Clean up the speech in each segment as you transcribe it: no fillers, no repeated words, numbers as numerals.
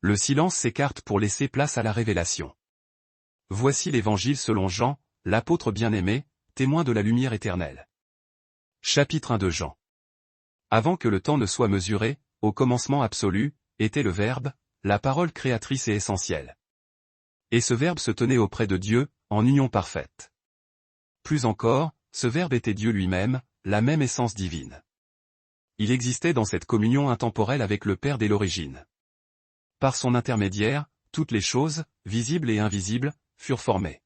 Le silence s'écarte pour laisser place à la révélation. Voici l'Évangile selon Jean, l'apôtre bien-aimé, témoin de la lumière éternelle. Chapitre 1 de Jean. Avant que le temps ne soit mesuré, au commencement absolu, était le Verbe, la parole créatrice et essentielle. Et ce Verbe se tenait auprès de Dieu, en union parfaite. Plus encore, ce Verbe était Dieu lui-même, la même essence divine. Il existait dans cette communion intemporelle avec le Père dès l'origine. Par son intermédiaire, toutes les choses, visibles et invisibles, furent formées.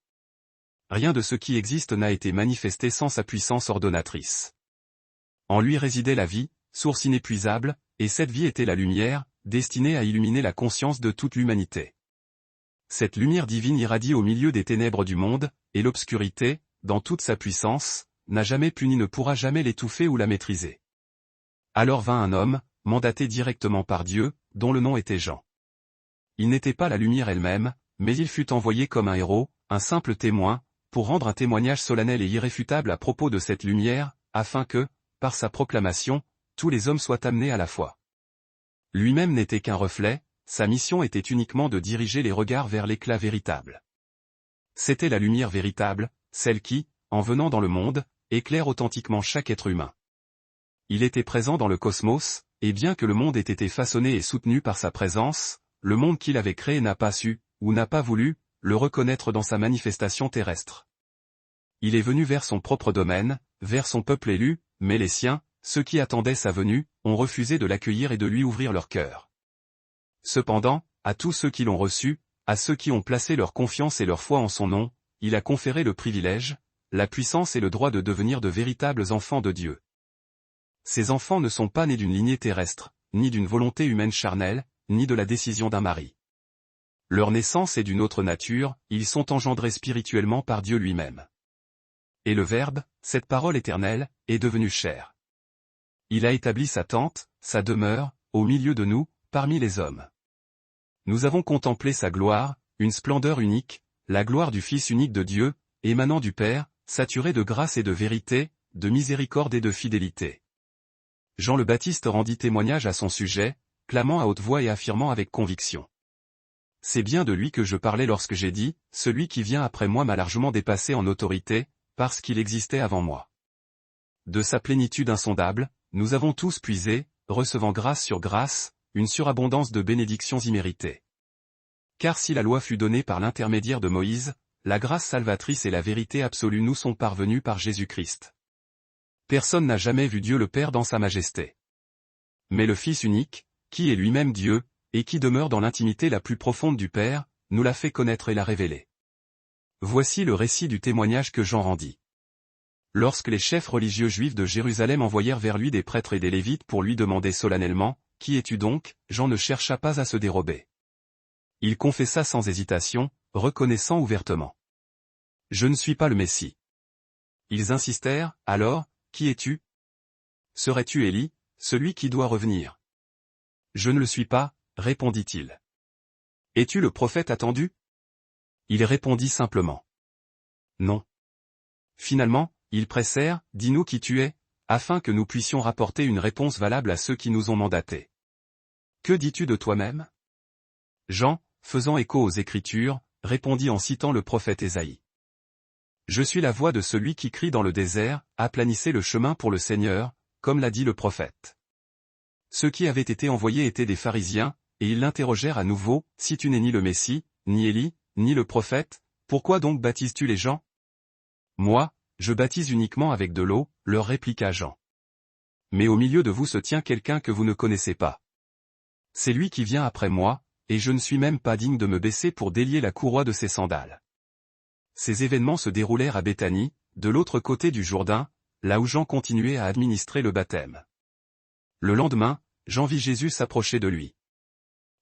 Rien de ce qui existe n'a été manifesté sans sa puissance ordonnatrice. En lui résidait la vie, source inépuisable, et cette vie était la lumière, destinée à illuminer la conscience de toute l'humanité. Cette lumière divine irradie au milieu des ténèbres du monde, et l'obscurité, dans toute sa puissance, n'a jamais pu ni ne pourra jamais l'étouffer ou la maîtriser. Alors vint un homme, mandaté directement par Dieu, dont le nom était Jean. Il n'était pas la lumière elle-même, mais il fut envoyé comme un héros, un simple témoin, pour rendre un témoignage solennel et irréfutable à propos de cette lumière, afin que, par sa proclamation, tous les hommes soient amenés à la foi. Lui-même n'était qu'un reflet, sa mission était uniquement de diriger les regards vers l'éclat véritable. C'était la lumière véritable, celle qui, en venant dans le monde, éclaire authentiquement chaque être humain. Il était présent dans le cosmos, et bien que le monde ait été façonné et soutenu par sa présence, le monde qu'il avait créé n'a pas su, ou n'a pas voulu, le reconnaître dans sa manifestation terrestre. Il est venu vers son propre domaine, vers son peuple élu, mais les siens, ceux qui attendaient sa venue, ont refusé de l'accueillir et de lui ouvrir leur cœur. Cependant, à tous ceux qui l'ont reçu, à ceux qui ont placé leur confiance et leur foi en son nom, il a conféré le privilège, la puissance et le droit de devenir de véritables enfants de Dieu. Ces enfants ne sont pas nés d'une lignée terrestre, ni d'une volonté humaine charnelle, ni de la décision d'un mari. Leur naissance est d'une autre nature, ils sont engendrés spirituellement par Dieu lui-même. Et le Verbe, cette parole éternelle, est devenu chair. Il a établi sa tente, sa demeure, au milieu de nous, parmi les hommes. Nous avons contemplé sa gloire, une splendeur unique, la gloire du Fils unique de Dieu, émanant du Père, saturé de grâce et de vérité, de miséricorde et de fidélité. Jean le Baptiste rendit témoignage à son sujet, clamant à haute voix et affirmant avec conviction. C'est bien de lui que je parlais lorsque j'ai dit, celui qui vient après moi m'a largement dépassé en autorité, parce qu'il existait avant moi. De sa plénitude insondable, nous avons tous puisé, recevant grâce sur grâce, une surabondance de bénédictions imméritées. Car si la loi fut donnée par l'intermédiaire de Moïse, la grâce salvatrice et la vérité absolue nous sont parvenues par Jésus-Christ. Personne n'a jamais vu Dieu le Père dans sa majesté. Mais le Fils unique, qui est lui-même Dieu, et qui demeure dans l'intimité la plus profonde du Père, nous l'a fait connaître et l'a révélé. Voici le récit du témoignage que Jean rendit. Lorsque les chefs religieux juifs de Jérusalem envoyèrent vers lui des prêtres et des Lévites pour lui demander solennellement, « Qui es-tu donc ?» Jean ne chercha pas à se dérober. Il confessa sans hésitation, reconnaissant ouvertement. « Je ne suis pas le Messie. » Ils insistèrent, « Alors, qui es-tu ? Serais-tu Élie, celui qui doit revenir ? » « Je ne le suis pas, » répondit-il. « Es-tu le prophète attendu ? » Il répondit simplement. « Non. » Finalement, ils pressèrent, « Dis-nous qui tu es, afin que nous puissions rapporter une réponse valable à ceux qui nous ont mandatés. Que dis-tu de toi-même » Jean, faisant écho aux Écritures, répondit en citant le prophète Ésaïe. « Je suis la voix de celui qui crie dans le désert, aplanissez le chemin pour le Seigneur, comme l'a dit le prophète. » Ceux qui avaient été envoyés étaient des pharisiens, et ils l'interrogèrent à nouveau, « Si tu n'es ni le Messie, ni Élie, ni le prophète, pourquoi donc baptises-tu les gens ?» Moi, je baptise uniquement avec de l'eau, leur répliqua Jean. Mais au milieu de vous se tient quelqu'un que vous ne connaissez pas. C'est lui qui vient après moi, et je ne suis même pas digne de me baisser pour délier la courroie de ses sandales. Ces événements se déroulèrent à Béthanie, de l'autre côté du Jourdain, là où Jean continuait à administrer le baptême. Le lendemain, Jean vit Jésus s'approcher de lui.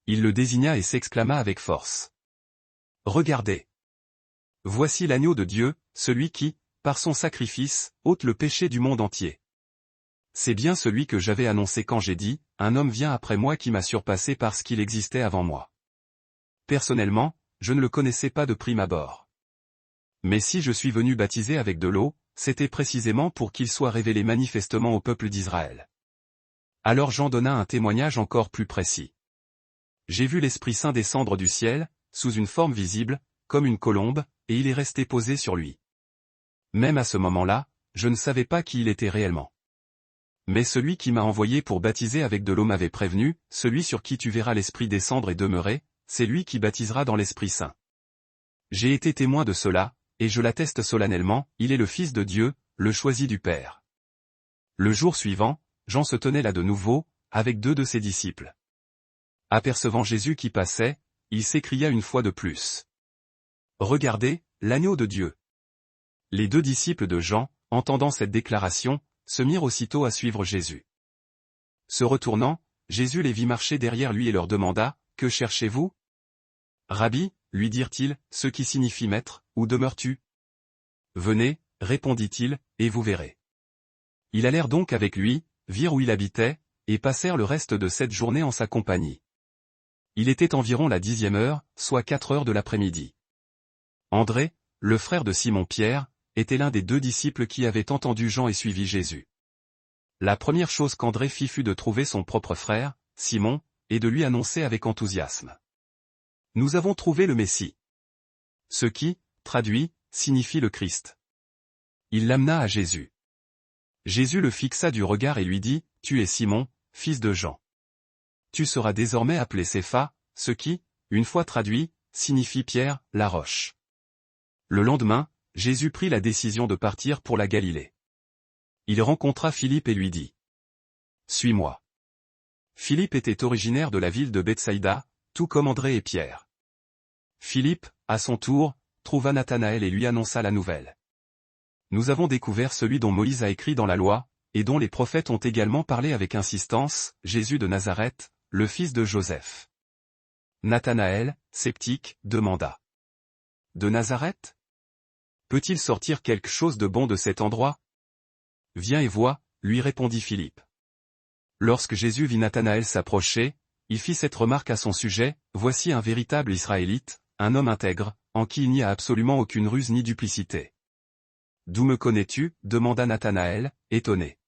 Il le désigna et s'exclama avec force. « Regardez! Voici l'agneau de Dieu, celui qui, par son sacrifice, ôte le péché du monde entier. C'est bien celui que j'avais annoncé quand j'ai dit, un homme vient après moi qui m'a surpassé parce qu'il existait avant moi. Personnellement, je ne le connaissais pas de prime abord. Mais si je suis venu baptiser avec de l'eau, c'était précisément pour qu'il soit révélé manifestement au peuple d'Israël. » Alors Jean donna un témoignage encore plus précis. J'ai vu l'Esprit Saint descendre du ciel, sous une forme visible, comme une colombe, et il est resté posé sur lui. Même à ce moment-là, je ne savais pas qui il était réellement. Mais celui qui m'a envoyé pour baptiser avec de l'eau m'avait prévenu, celui sur qui tu verras l'Esprit descendre et demeurer, c'est lui qui baptisera dans l'Esprit Saint. J'ai été témoin de cela, et je l'atteste solennellement, il est le Fils de Dieu, le choisi du Père. Le jour suivant, Jean se tenait là de nouveau, avec 2 de ses disciples. Apercevant Jésus qui passait, il s'écria une fois de plus. Regardez, l'agneau de Dieu. Les 2 disciples de Jean, entendant cette déclaration, se mirent aussitôt à suivre Jésus. Se retournant, Jésus les vit marcher derrière lui et leur demanda, « Que cherchez-vous » ? Rabbi, lui dirent-ils, ce qui signifie maître, où demeures-tu ? Venez, répondit-il, et vous verrez. Ils allèrent donc avec lui, virent où il habitait, et passèrent le reste de cette journée en sa compagnie. Il était environ la 10e heure, soit 4 heures de l'après-midi. André, le frère de Simon-Pierre, était l'un des 2 disciples qui avaient entendu Jean et suivi Jésus. La première chose qu'André fit fut de trouver son propre frère, Simon, et de lui annoncer avec enthousiasme. « Nous avons trouvé le Messie. » Ce qui, traduit, signifie le Christ. Il l'amena à Jésus. Jésus le fixa du regard et lui dit, « Tu es Simon, fils de Jean. Tu seras désormais appelé Cépha, ce qui, une fois traduit, signifie Pierre, la roche. » Le lendemain, Jésus prit la décision de partir pour la Galilée. Il rencontra Philippe et lui dit, « Suis-moi. » Philippe était originaire de la ville de Bethsaïda, tout comme André et Pierre. Philippe, à son tour, trouva Nathanaël et lui annonça la nouvelle. « Nous avons découvert celui dont Moïse a écrit dans la loi, et dont les prophètes ont également parlé avec insistance, Jésus de Nazareth, le fils de Joseph. » Nathanaël, sceptique, demanda. « De Nazareth ? Peut-il sortir quelque chose de bon de cet endroit ? » « Viens et vois, lui répondit Philippe. Lorsque Jésus vit Nathanaël s'approcher, il fit cette remarque à son sujet, « Voici un véritable Israélite, un homme intègre, en qui il n'y a absolument aucune ruse ni duplicité. »« D'où me connais-tu » demanda Nathanaël, étonné.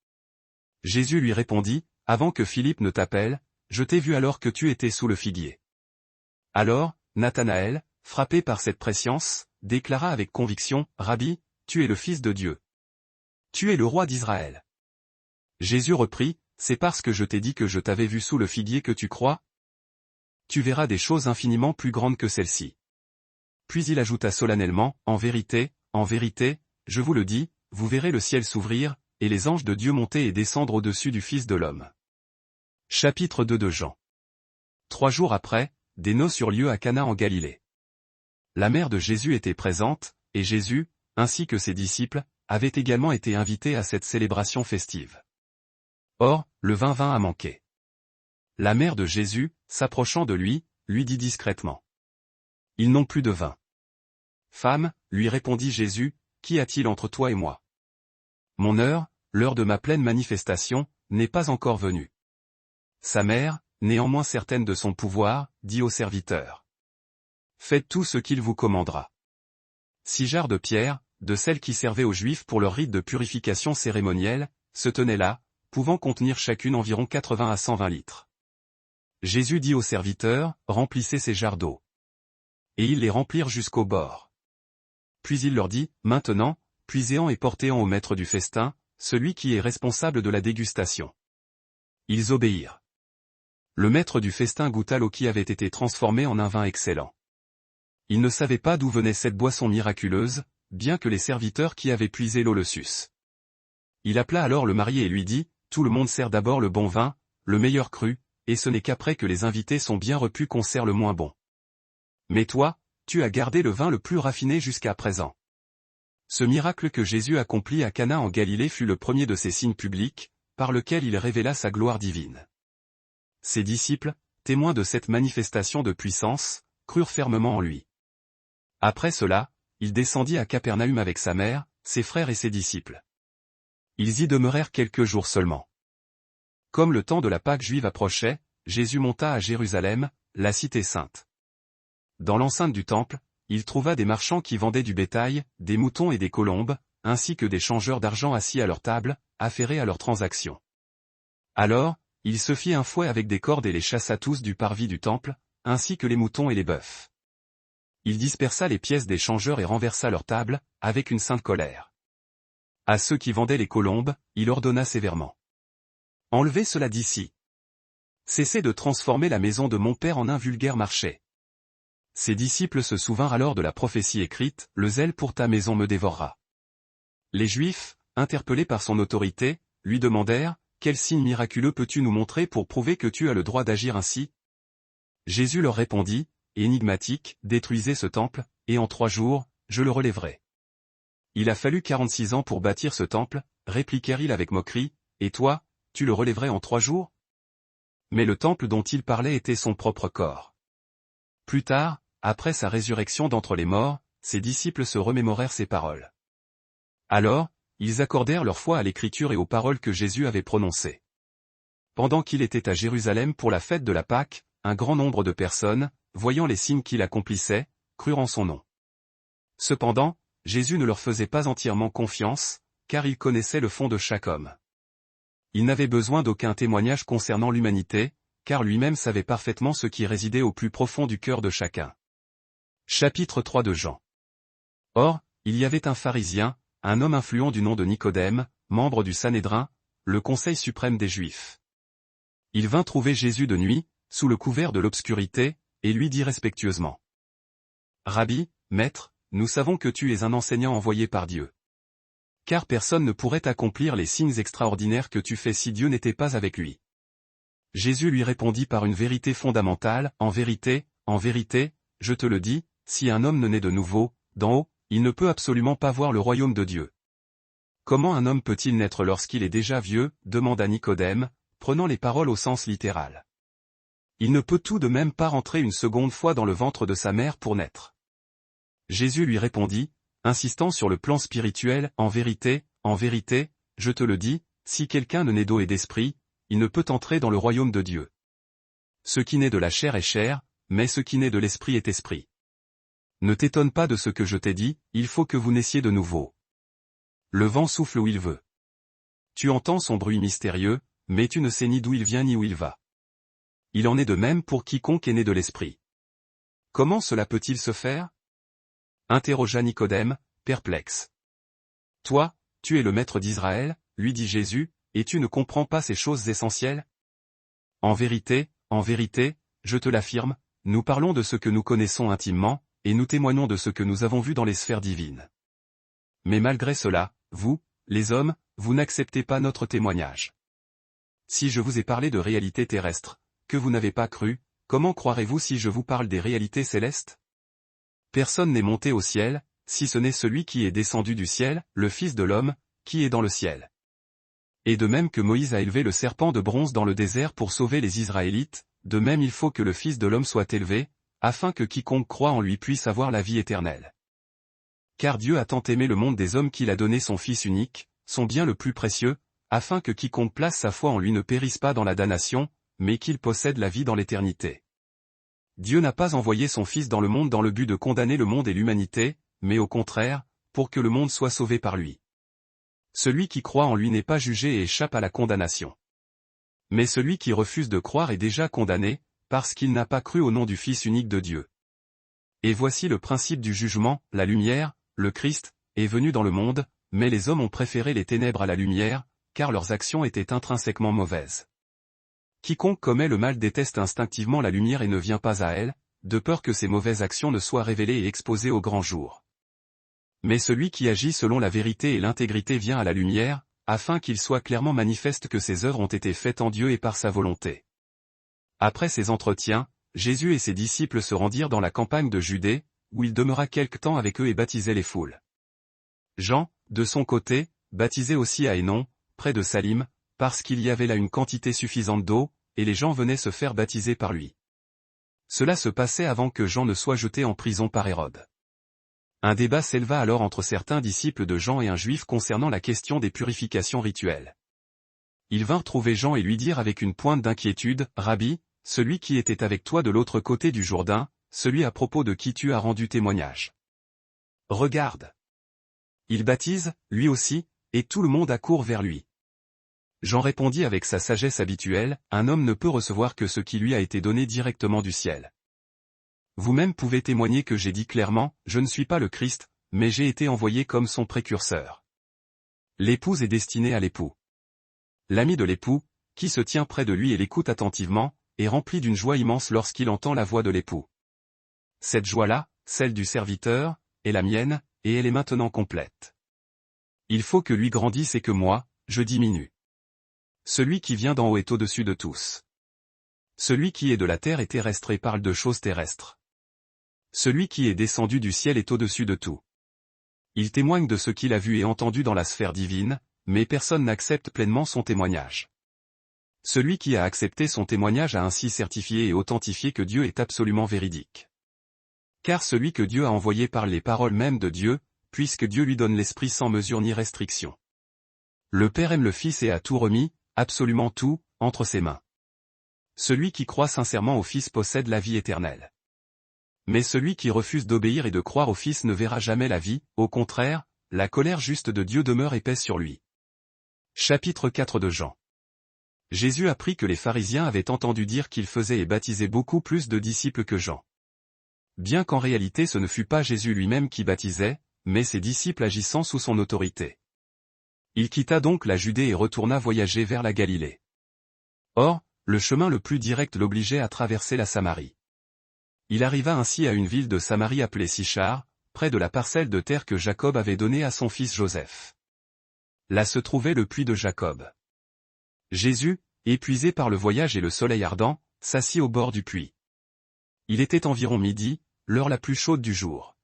Jésus lui répondit, « Avant que Philippe ne t'appelle, je t'ai vu alors que tu étais sous le figuier. » Alors, Nathanaël, frappé par cette prescience, déclara avec conviction, « Rabbi, tu es le Fils de Dieu. Tu es le roi d'Israël. » Jésus reprit, « C'est parce que je t'ai dit que je t'avais vu sous le figuier que tu crois ? Tu verras des choses infiniment plus grandes que celles-ci. » Puis il ajouta solennellement, « En vérité, je vous le dis, vous verrez le ciel s'ouvrir, et les anges de Dieu monter et descendre au-dessus du Fils de l'homme. » Chapitre 2 de Jean. 3 jours après, des noces eurent lieu à Cana en Galilée. La mère de Jésus était présente, et Jésus, ainsi que ses disciples, avaient également été invités à cette célébration festive. Or, le vin vint à manquer. La mère de Jésus, s'approchant de lui dit discrètement. « Ils n'ont plus de vin. » « Femme, lui répondit Jésus, qu'y a-t-il entre toi et moi ? Mon heure, l'heure de ma pleine manifestation, n'est pas encore venue. » Sa mère, néanmoins certaine de son pouvoir, dit au serviteur. « Faites tout ce qu'il vous commandera. » 6 jarres de pierre, de celles qui servaient aux Juifs pour leur rite de purification cérémonielle, se tenaient là, pouvant contenir chacune environ 80 à 120 litres. Jésus dit aux serviteurs, « Remplissez ces jarres d'eau. » Et ils les remplirent jusqu'au bord. Puis il leur dit, « Maintenant, puisez-en et portez-en au maître du festin, celui qui est responsable de la dégustation. » Ils obéirent. Le maître du festin goûta l'eau qui avait été transformée en un vin excellent. Il ne savait pas d'où venait cette boisson miraculeuse, bien que les serviteurs qui avaient puisé l'eau le sussent. Il appela alors le marié et lui dit, « Tout le monde sert d'abord le bon vin, le meilleur cru, et ce n'est qu'après que les invités sont bien repus qu'on sert le moins bon. Mais toi, tu as gardé le vin le plus raffiné jusqu'à présent. » Ce miracle que Jésus accomplit à Cana en Galilée fut le premier de ses signes publics, par lequel il révéla sa gloire divine. Ses disciples, témoins de cette manifestation de puissance, crurent fermement en lui. Après cela, il descendit à Capernaüm avec sa mère, ses frères et ses disciples. Ils y demeurèrent quelques jours seulement. Comme le temps de la Pâque juive approchait, Jésus monta à Jérusalem, la cité sainte. Dans l'enceinte du temple, il trouva des marchands qui vendaient du bétail, des moutons et des colombes, ainsi que des changeurs d'argent assis à leur table, affairés à leurs transactions. Alors, il se fit un fouet avec des cordes et les chassa tous du parvis du temple, ainsi que les moutons et les bœufs. Il dispersa les pièces des changeurs et renversa leur table, avec une sainte colère. À ceux qui vendaient les colombes, il ordonna sévèrement. Enlevez cela d'ici. Cessez de transformer la maison de mon père en un vulgaire marché. Ses disciples se souvinrent alors de la prophétie écrite, le zèle pour ta maison me dévorera. Les Juifs, interpellés par son autorité, lui demandèrent, quel signe miraculeux peux-tu nous montrer pour prouver que tu as le droit d'agir ainsi? Jésus leur répondit, énigmatique, détruisez ce temple, et en 3 jours, je le relèverai. Il a fallu 46 ans pour bâtir ce temple, répliquèrent-ils avec moquerie, et toi, tu le relèverais en 3 jours? Mais le temple dont il parlait était son propre corps. Plus tard, après sa résurrection d'entre les morts, ses disciples se remémorèrent ces paroles. Alors, ils accordèrent leur foi à l'écriture et aux paroles que Jésus avait prononcées. Pendant qu'il était à Jérusalem pour la fête de la Pâque, un grand nombre de personnes, voyant les signes qu'il accomplissait, crurent en son nom. Cependant, Jésus ne leur faisait pas entièrement confiance, car il connaissait le fond de chaque homme. Il n'avait besoin d'aucun témoignage concernant l'humanité, car lui-même savait parfaitement ce qui résidait au plus profond du cœur de chacun. Chapitre 3 de Jean. Or, il y avait un pharisien, un homme influent du nom de Nicodème, membre du Sanhédrin, le conseil suprême des Juifs. Il vint trouver Jésus de nuit, sous le couvert de l'obscurité, et lui dit respectueusement. Rabbi, maître, nous savons que tu es un enseignant envoyé par Dieu. Car personne ne pourrait accomplir les signes extraordinaires que tu fais si Dieu n'était pas avec lui. Jésus lui répondit par une vérité fondamentale, en vérité, je te le dis, si un homme ne naît de nouveau, d'en haut, il ne peut absolument pas voir le royaume de Dieu. Comment un homme peut-il naître lorsqu'il est déjà vieux, demanda Nicodème, prenant les paroles au sens littéral. Il ne peut tout de même pas rentrer une seconde fois dans le ventre de sa mère pour naître. Jésus lui répondit, insistant sur le plan spirituel, en vérité, je te le dis, si quelqu'un ne naît d'eau et d'esprit, il ne peut entrer dans le royaume de Dieu. Ce qui naît de la chair est chair, mais ce qui naît de l'esprit est esprit. Ne t'étonne pas de ce que je t'ai dit, il faut que vous naissiez de nouveau. Le vent souffle où il veut. Tu entends son bruit mystérieux, mais tu ne sais ni d'où il vient ni où il va. Il en est de même pour quiconque est né de l'esprit. Comment cela peut-il se faire? Interrogea Nicodème, perplexe. Toi, tu es le maître d'Israël, lui dit Jésus, et tu ne comprends pas ces choses essentielles? En vérité, je te l'affirme, nous parlons de ce que nous connaissons intimement, et nous témoignons de ce que nous avons vu dans les sphères divines. Mais malgré cela, vous, les hommes, vous n'acceptez pas notre témoignage. Si je vous ai parlé de réalités terrestres, que vous n'avez pas cru, comment croirez-vous si je vous parle des réalités célestes? Personne n'est monté au ciel, si ce n'est celui qui est descendu du ciel, le Fils de l'homme, qui est dans le ciel. Et de même que Moïse a élevé le serpent de bronze dans le désert pour sauver les Israélites, de même il faut que le Fils de l'homme soit élevé, afin que quiconque croit en lui puisse avoir la vie éternelle. Car Dieu a tant aimé le monde des hommes qu'il a donné son Fils unique, son bien le plus précieux, afin que quiconque place sa foi en lui ne périsse pas dans la damnation, mais qu'il possède la vie dans l'éternité. Dieu n'a pas envoyé son Fils dans le monde dans le but de condamner le monde et l'humanité, mais au contraire, pour que le monde soit sauvé par lui. Celui qui croit en lui n'est pas jugé et échappe à la condamnation. Mais celui qui refuse de croire est déjà condamné, parce qu'il n'a pas cru au nom du Fils unique de Dieu. Et voici le principe du jugement, la lumière, le Christ, est venu dans le monde, mais les hommes ont préféré les ténèbres à la lumière, car leurs actions étaient intrinsèquement mauvaises. Quiconque commet le mal déteste instinctivement la lumière et ne vient pas à elle, de peur que ses mauvaises actions ne soient révélées et exposées au grand jour. Mais celui qui agit selon la vérité et l'intégrité vient à la lumière, afin qu'il soit clairement manifeste que ses œuvres ont été faites en Dieu et par sa volonté. Après ces entretiens, Jésus et ses disciples se rendirent dans la campagne de Judée, où il demeura quelque temps avec eux et baptisait les foules. Jean, de son côté, baptisait aussi à Hénon, près de Salim, parce qu'il y avait là une quantité suffisante d'eau, et les gens venaient se faire baptiser par lui. Cela se passait avant que Jean ne soit jeté en prison par Hérode. Un débat s'éleva alors entre certains disciples de Jean et un juif concernant la question des purifications rituelles. Ils vinrent trouver Jean et lui dirent avec une pointe d'inquiétude, « Rabbi, celui qui était avec toi de l'autre côté du Jourdain, celui à propos de qui tu as rendu témoignage. Regarde. Il baptise, lui aussi, et tout le monde accourt vers lui. » Jean répondit avec sa sagesse habituelle, « Un homme ne peut recevoir que ce qui lui a été donné directement du ciel. Vous-même pouvez témoigner que j'ai dit clairement, je ne suis pas le Christ, mais j'ai été envoyé comme son précurseur. L'épouse est destinée à l'époux. L'ami de l'époux, qui se tient près de lui et l'écoute attentivement, est rempli d'une joie immense lorsqu'il entend la voix de l'époux. Cette joie-là, celle du serviteur, est la mienne, et elle est maintenant complète. Il faut que lui grandisse et que moi, je diminue. Celui qui vient d'en haut est au-dessus de tous. Celui qui est de la terre est terrestre et parle de choses terrestres. Celui qui est descendu du ciel est au-dessus de tout. Il témoigne de ce qu'il a vu et entendu dans la sphère divine, mais personne n'accepte pleinement son témoignage. Celui qui a accepté son témoignage a ainsi certifié et authentifié que Dieu est absolument véridique. Car celui que Dieu a envoyé parle les paroles mêmes de Dieu, puisque Dieu lui donne l'Esprit sans mesure ni restriction. Le Père aime le Fils et a tout remis, absolument tout, entre ses mains. Celui qui croit sincèrement au Fils possède la vie éternelle. Mais celui qui refuse d'obéir et de croire au Fils ne verra jamais la vie, au contraire, la colère juste de Dieu demeure et pèse sur lui. Chapitre 4 de Jean. Jésus apprit que les pharisiens avaient entendu dire qu'il faisait et baptisait beaucoup plus de disciples que Jean. Bien qu'en réalité ce ne fût pas Jésus lui-même qui baptisait, mais ses disciples agissant sous son autorité. Il quitta donc la Judée et retourna voyager vers la Galilée. Or, le chemin le plus direct l'obligeait à traverser la Samarie. Il arriva ainsi à une ville de Samarie appelée Sichar, près de la parcelle de terre que Jacob avait donnée à son fils Joseph. Là se trouvait le puits de Jacob. Jésus, épuisé par le voyage et le soleil ardent, s'assit au bord du puits. Il était environ midi, l'heure la plus chaude du jour.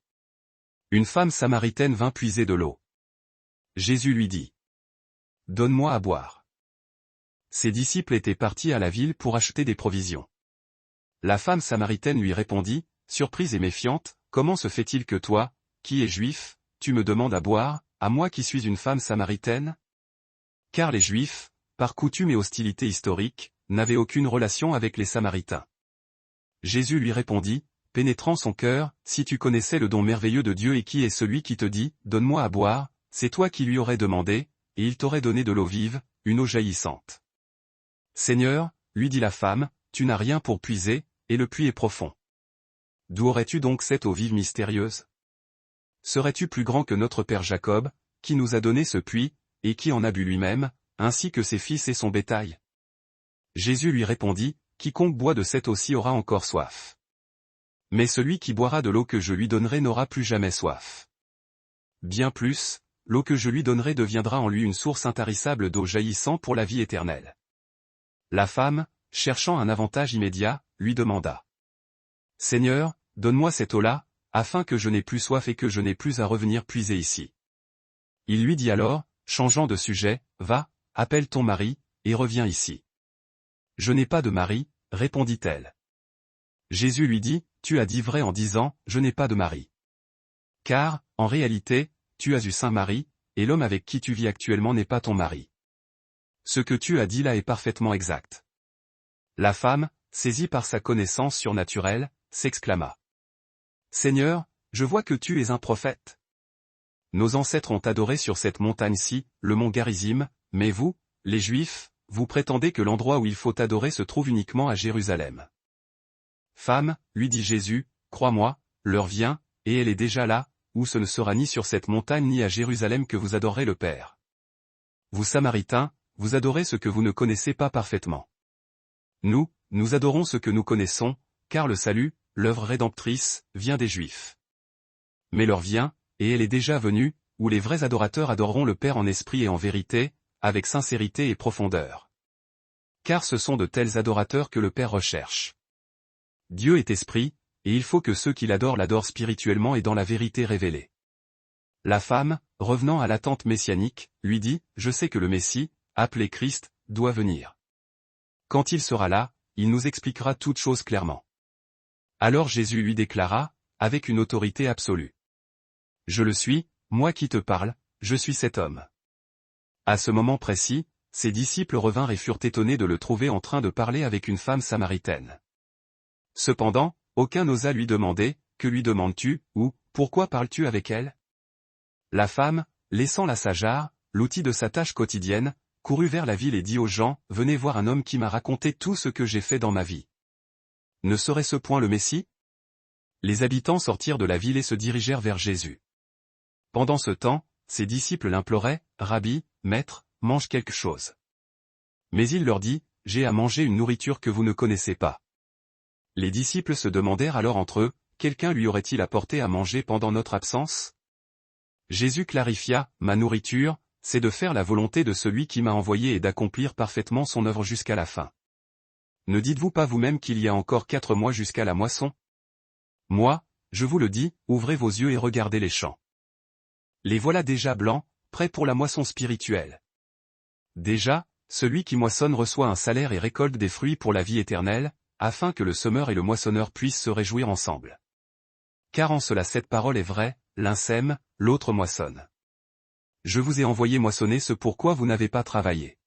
Une femme samaritaine vint puiser de l'eau. Jésus lui dit : « Donne-moi à boire. » Ses disciples étaient partis à la ville pour acheter des provisions. La femme samaritaine lui répondit, surprise et méfiante, « Comment se fait-il que toi, qui es juif, tu me demandes à boire, à moi qui suis une femme samaritaine ? » Car les Juifs, par coutume et hostilité historique, n'avaient aucune relation avec les Samaritains. Jésus lui répondit, pénétrant son cœur, « Si tu connaissais le don merveilleux de Dieu et qui est celui qui te dit, donne-moi à boire, c'est toi qui lui aurais demandé, et il t'aurait donné de l'eau vive, une eau jaillissante. » Seigneur, lui dit la femme, tu n'as rien pour puiser, et le puits est profond. D'où aurais-tu donc cette eau vive mystérieuse ? Serais-tu plus grand que notre père Jacob, qui nous a donné ce puits, et qui en a bu lui-même, ainsi que ses fils et son bétail ? Jésus lui répondit, quiconque boit de cette eau-ci aura encore soif. Mais celui qui boira de l'eau que je lui donnerai n'aura plus jamais soif. Bien plus, l'eau que je lui donnerai deviendra en lui une source intarissable d'eau jaillissant pour la vie éternelle. La femme, cherchant un avantage immédiat, lui demanda. Seigneur, donne-moi cette eau-là, afin que je n'ai plus soif et que je n'ai plus à revenir puiser ici. Il lui dit alors, changeant de sujet, va, appelle ton mari, et reviens ici. Je n'ai pas de mari, répondit-elle. Jésus lui dit, tu as dit vrai en disant, je n'ai pas de mari. Car, en réalité, tu as eu Saint Marie, et l'homme avec qui tu vis actuellement n'est pas ton mari. Ce que tu as dit là est parfaitement exact. La femme, saisie par sa connaissance surnaturelle, s'exclama. Seigneur, je vois que tu es un prophète. Nos ancêtres ont adoré sur cette montagne-ci, le mont Garizim, mais vous, les Juifs, vous prétendez que l'endroit où il faut adorer se trouve uniquement à Jérusalem. Femme, lui dit Jésus, crois-moi, l'heure vient, et elle est déjà là, où ce ne sera ni sur cette montagne ni à Jérusalem que vous adorerez le Père. Vous Samaritains, vous adorez ce que vous ne connaissez pas parfaitement. Nous adorons ce que nous connaissons, car le salut, l'œuvre rédemptrice, vient des Juifs. Mais l'heure vient, et elle est déjà venue, où les vrais adorateurs adoreront le Père en esprit et en vérité, avec sincérité et profondeur. Car ce sont de tels adorateurs que le Père recherche. Dieu est esprit, et il faut que ceux qui l'adorent spirituellement et dans la vérité révélée. La femme, revenant à l'attente messianique, lui dit, je sais que le Messie, appelé Christ, doit venir. Quand il sera là, il nous expliquera toutes choses clairement. Alors Jésus lui déclara, avec une autorité absolue. Je le suis, moi qui te parle, je suis cet homme. À ce moment précis, ses disciples revinrent et furent étonnés de le trouver en train de parler avec une femme samaritaine. Cependant, aucun n'osa lui demander, que lui demandes-tu, ou, pourquoi parles-tu avec elle ? La femme, laissant la sageare, l'outil de sa tâche quotidienne, courut vers la ville et dit aux gens, venez voir un homme qui m'a raconté tout ce que j'ai fait dans ma vie. Ne serait-ce point le Messie ? Les habitants sortirent de la ville et se dirigèrent vers Jésus. Pendant ce temps, ses disciples l'imploraient, « Rabbi, maître, mange quelque chose. » Mais il leur dit, « J'ai à manger une nourriture que vous ne connaissez pas. » Les disciples se demandèrent alors entre eux, « Quelqu'un lui aurait-il apporté à manger pendant notre absence ?» Jésus clarifia, « Ma nourriture, c'est de faire la volonté de celui qui m'a envoyé et d'accomplir parfaitement son œuvre jusqu'à la fin. Ne dites-vous pas vous-même qu'il y a encore 4 mois jusqu'à la moisson? Moi, je vous le dis, ouvrez vos yeux et regardez les champs. Les voilà déjà blancs, prêts pour la moisson spirituelle. Déjà, celui qui moissonne reçoit un salaire et récolte des fruits pour la vie éternelle, afin que le semeur et le moissonneur puissent se réjouir ensemble. Car en cela cette parole est vraie, l'un sème, l'autre moissonne. Je vous ai envoyé moissonner ce pourquoi vous n'avez pas travaillé.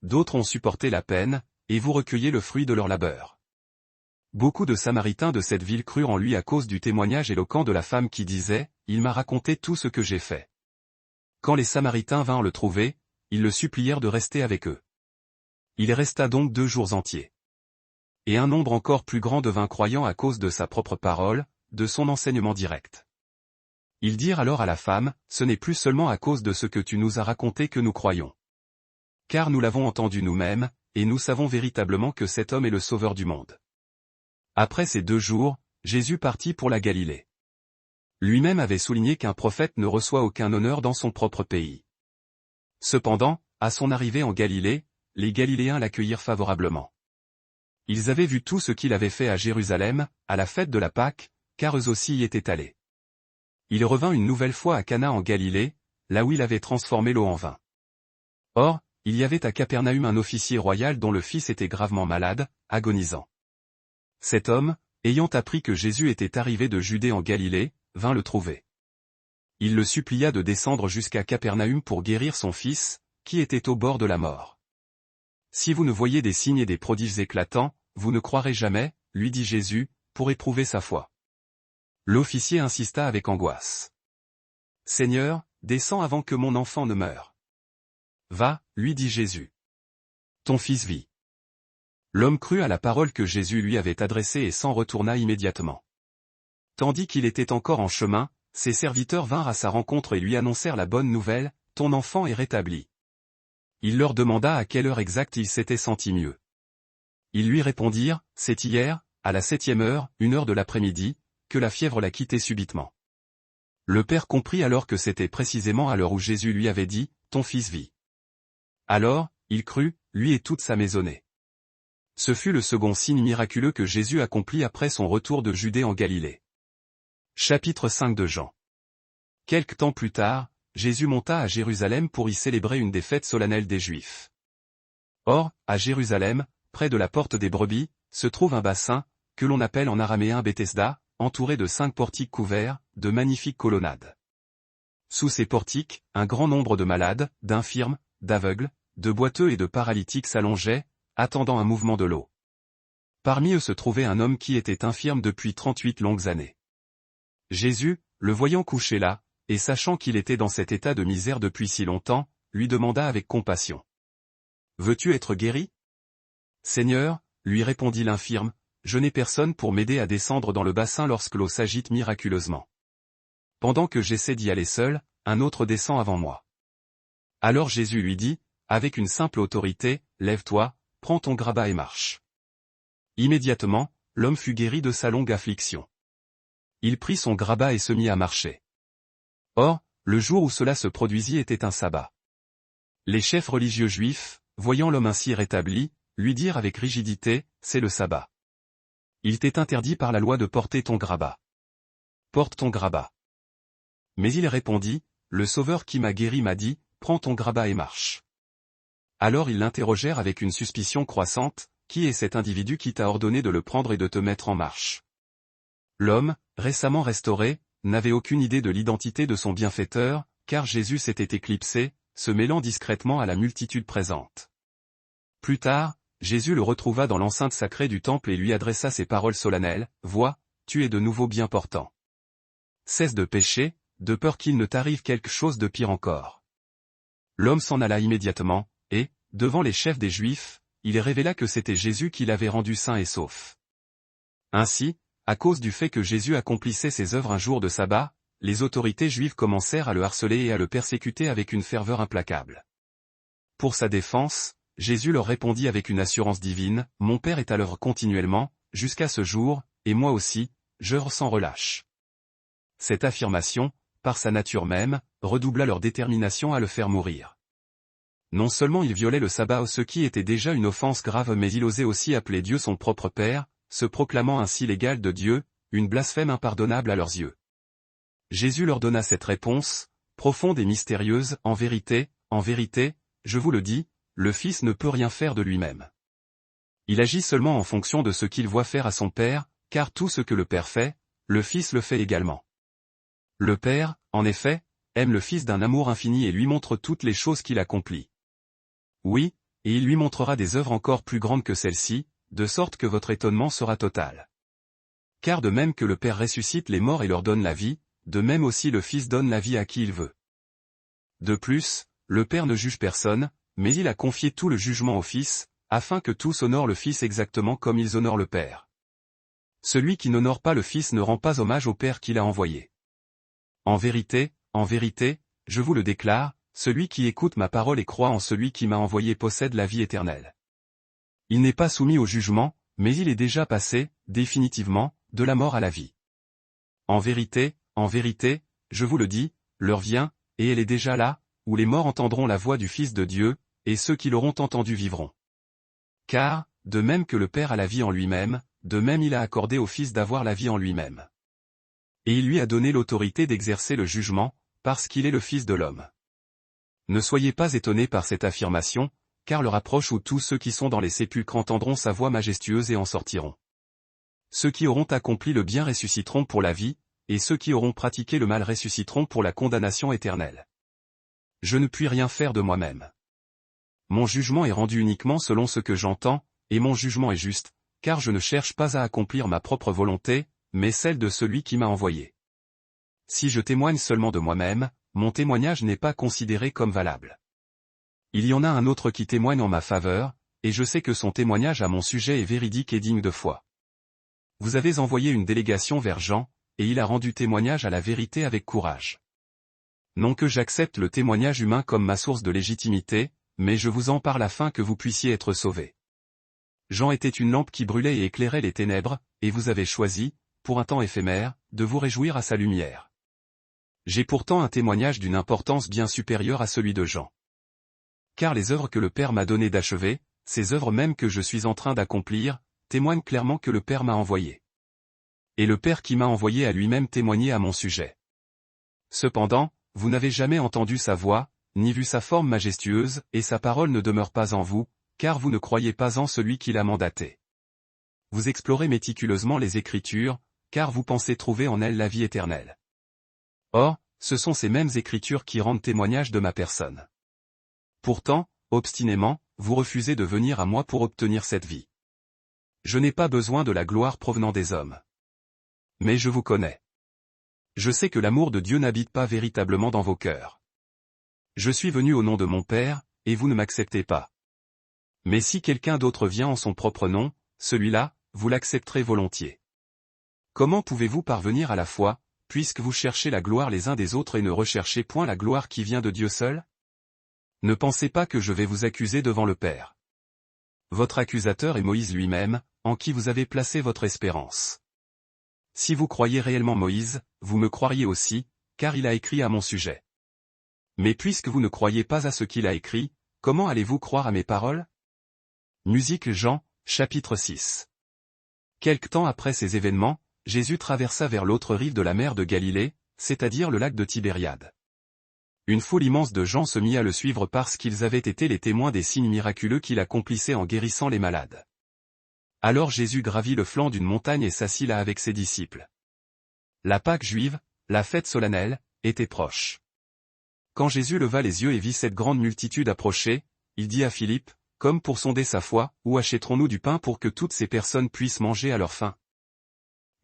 D'autres ont supporté la peine, et vous recueillez le fruit de leur labeur. Beaucoup de Samaritains de cette ville crurent en lui à cause du témoignage éloquent de la femme qui disait, « Il m'a raconté tout ce que j'ai fait. » Quand les Samaritains vinrent le trouver, ils le supplièrent de rester avec eux. Il resta donc 2 jours entiers. Et un nombre encore plus grand devint croyant à cause de sa propre parole, de son enseignement direct. Ils dirent alors à la femme, « Ce n'est plus seulement à cause de ce que tu nous as raconté que nous croyons. Car nous l'avons entendu nous-mêmes, et nous savons véritablement que cet homme est le sauveur du monde. » Après ces 2 jours, Jésus partit pour la Galilée. Lui-même avait souligné qu'un prophète ne reçoit aucun honneur dans son propre pays. Cependant, à son arrivée en Galilée, les Galiléens l'accueillirent favorablement. Ils avaient vu tout ce qu'il avait fait à Jérusalem, à la fête de la Pâque, car eux aussi y étaient allés. Il revint une nouvelle fois à Cana en Galilée, là où il avait transformé l'eau en vin. Or, il y avait à Capernaüm un officier royal dont le fils était gravement malade, agonisant. Cet homme, ayant appris que Jésus était arrivé de Judée en Galilée, vint le trouver. Il le supplia de descendre jusqu'à Capernaüm pour guérir son fils, qui était au bord de la mort. « Si vous ne voyez des signes et des prodiges éclatants, vous ne croirez jamais, » lui dit Jésus, pour éprouver sa foi. L'officier insista avec angoisse. « Seigneur, descends avant que mon enfant ne meure. »« Va, » lui dit Jésus. « Ton fils vit. » L'homme crut à la parole que Jésus lui avait adressée et s'en retourna immédiatement. Tandis qu'il était encore en chemin, ses serviteurs vinrent à sa rencontre et lui annoncèrent la bonne nouvelle, « Ton enfant est rétabli. » Il leur demanda à quelle heure exacte il s'était senti mieux. Ils lui répondirent, « C'est hier, à la 7e heure, 1 heure de l'après-midi, que la fièvre l'a quitté subitement. » Le père comprit alors que c'était précisément à l'heure où Jésus lui avait dit, « Ton fils vit. » Alors, il crut, lui et toute sa maisonnée. Ce fut le second signe miraculeux que Jésus accomplit après son retour de Judée en Galilée. Chapitre 5 de Jean. Quelque temps plus tard, Jésus monta à Jérusalem pour y célébrer une des fêtes solennelles des Juifs. Or, à Jérusalem, près de la porte des brebis, se trouve un bassin, que l'on appelle en araméen Bethesda, entouré de 5 portiques couverts, de magnifiques colonnades. Sous ces portiques, un grand nombre de malades, d'infirmes, d'aveugles, de boiteux et de paralytiques s'allongeaient, attendant un mouvement de l'eau. Parmi eux se trouvait un homme qui était infirme depuis 38 longues années. Jésus, le voyant couché là, et sachant qu'il était dans cet état de misère depuis si longtemps, lui demanda avec compassion. « Veux-tu être guéri ?»« Seigneur, » lui répondit l'infirme, « je n'ai personne pour m'aider à descendre dans le bassin lorsque l'eau s'agite miraculeusement. Pendant que j'essaie d'y aller seul, un autre descend avant moi. » Alors Jésus lui dit, avec une simple autorité, « Lève-toi, prends ton grabat et marche. » Immédiatement, l'homme fut guéri de sa longue affliction. Il prit son grabat et se mit à marcher. Or, le jour où cela se produisit était un sabbat. Les chefs religieux juifs, voyant l'homme ainsi rétabli, lui dirent avec rigidité, « C'est le sabbat. Il t'est interdit par la loi de porter ton grabat. Porte ton grabat. » Mais il répondit, « Le Sauveur qui m'a guéri m'a dit, prends ton grabat et marche. » Alors ils l'interrogèrent avec une suspicion croissante, « Qui est cet individu qui t'a ordonné de le prendre et de te mettre en marche ?» L'homme, récemment restauré, n'avait aucune idée de l'identité de son bienfaiteur, car Jésus s'était éclipsé, se mêlant discrètement à la multitude présente. Plus tard, Jésus le retrouva dans l'enceinte sacrée du temple et lui adressa ces paroles solennelles, « Vois, tu es de nouveau bien portant. Cesse de pécher, de peur qu'il ne t'arrive quelque chose de pire encore. » L'homme s'en alla immédiatement, et, devant les chefs des Juifs, il révéla que c'était Jésus qui l'avait rendu sain et sauf. Ainsi, à cause du fait que Jésus accomplissait ses œuvres un jour de sabbat, les autorités juives commencèrent à le harceler et à le persécuter avec une ferveur implacable. Pour sa défense, Jésus leur répondit avec une assurance divine, « Mon Père est à l'œuvre continuellement, jusqu'à ce jour, et moi aussi, j'œuvre sans relâche. » Cette affirmation, par sa nature même, redoubla leur détermination à le faire mourir. Non seulement il violait le sabbat, ce qui était déjà une offense grave, mais il osait aussi appeler Dieu son propre Père, se proclamant ainsi l'égal de Dieu, une blasphème impardonnable à leurs yeux. Jésus leur donna cette réponse, profonde et mystérieuse, en vérité, je vous le dis, le Fils ne peut rien faire de lui-même. Il agit seulement en fonction de ce qu'il voit faire à son Père, car tout ce que le Père fait, le Fils le fait également. Le Père, en effet, aime le Fils d'un amour infini et lui montre toutes les choses qu'il accomplit. Oui, et il lui montrera des œuvres encore plus grandes que celles-ci, de sorte que votre étonnement sera total. Car de même que le Père ressuscite les morts et leur donne la vie, de même aussi le Fils donne la vie à qui il veut. De plus, le Père ne juge personne, mais il a confié tout le jugement au Fils, afin que tous honorent le Fils exactement comme ils honorent le Père. Celui qui n'honore pas le Fils ne rend pas hommage au Père qui l'a envoyé. En vérité, je vous le déclare, celui qui écoute ma parole et croit en celui qui m'a envoyé possède la vie éternelle. Il n'est pas soumis au jugement, mais il est déjà passé, définitivement, de la mort à la vie. En vérité, je vous le dis, l'heure vient, et elle est déjà là, où les morts entendront la voix du Fils de Dieu, et ceux qui l'auront entendu vivront. Car, de même que le Père a la vie en lui-même, de même il a accordé au Fils d'avoir la vie en lui-même. Et il lui a donné l'autorité d'exercer le jugement, parce qu'il est le Fils de l'homme. Ne soyez pas étonnés par cette affirmation, car l'heure approche où tous ceux qui sont dans les sépulcres entendront sa voix majestueuse et en sortiront. Ceux qui auront accompli le bien ressusciteront pour la vie, et ceux qui auront pratiqué le mal ressusciteront pour la condamnation éternelle. Je ne puis rien faire de moi-même. Mon jugement est rendu uniquement selon ce que j'entends, et mon jugement est juste, car je ne cherche pas à accomplir ma propre volonté, mais celle de celui qui m'a envoyé. Si je témoigne seulement de moi-même, mon témoignage n'est pas considéré comme valable. Il y en a un autre qui témoigne en ma faveur, et je sais que son témoignage à mon sujet est véridique et digne de foi. Vous avez envoyé une délégation vers Jean, et il a rendu témoignage à la vérité avec courage. Non que j'accepte le témoignage humain comme ma source de légitimité, mais je vous en parle afin que vous puissiez être sauvés. Jean était une lampe qui brûlait et éclairait les ténèbres, et vous avez choisi, pour un temps éphémère, de vous réjouir à sa lumière. J'ai pourtant un témoignage d'une importance bien supérieure à celui de Jean. Car les œuvres que le Père m'a donné d'achever, ces œuvres même que je suis en train d'accomplir, témoignent clairement que le Père m'a envoyé. Et le Père qui m'a envoyé a lui-même témoigné à mon sujet. Cependant, vous n'avez jamais entendu sa voix, ni vu sa forme majestueuse, et sa parole ne demeure pas en vous, car vous ne croyez pas en celui qui l'a mandaté. Vous explorez méticuleusement les Écritures, car vous pensez trouver en elles la vie éternelle. Or, ce sont ces mêmes Écritures qui rendent témoignage de ma personne. Pourtant, obstinément, vous refusez de venir à moi pour obtenir cette vie. Je n'ai pas besoin de la gloire provenant des hommes. Mais je vous connais. Je sais que l'amour de Dieu n'habite pas véritablement dans vos cœurs. Je suis venu au nom de mon Père, et vous ne m'acceptez pas. Mais si quelqu'un d'autre vient en son propre nom, celui-là, vous l'accepterez volontiers. Comment pouvez-vous parvenir à la foi, puisque vous cherchez la gloire les uns des autres et ne recherchez point la gloire qui vient de Dieu seul? Ne pensez pas que je vais vous accuser devant le Père. Votre accusateur est Moïse lui-même, en qui vous avez placé votre espérance. Si vous croyez réellement Moïse, vous me croiriez aussi, car il a écrit à mon sujet. Mais puisque vous ne croyez pas à ce qu'il a écrit, comment allez-vous croire à mes paroles? Musique Jean, chapitre 6. Quelque temps après ces événements, Jésus traversa vers l'autre rive de la mer de Galilée, c'est-à-dire le lac de Tibériade. Une foule immense de gens se mit à le suivre parce qu'ils avaient été les témoins des signes miraculeux qu'il accomplissait en guérissant les malades. Alors Jésus gravit le flanc d'une montagne et s'assit là avec ses disciples. La Pâque juive, la fête solennelle, était proche. Quand Jésus leva les yeux et vit cette grande multitude approcher, il dit à Philippe, comme pour sonder sa foi, où achèterons-nous du pain pour que toutes ces personnes puissent manger à leur faim?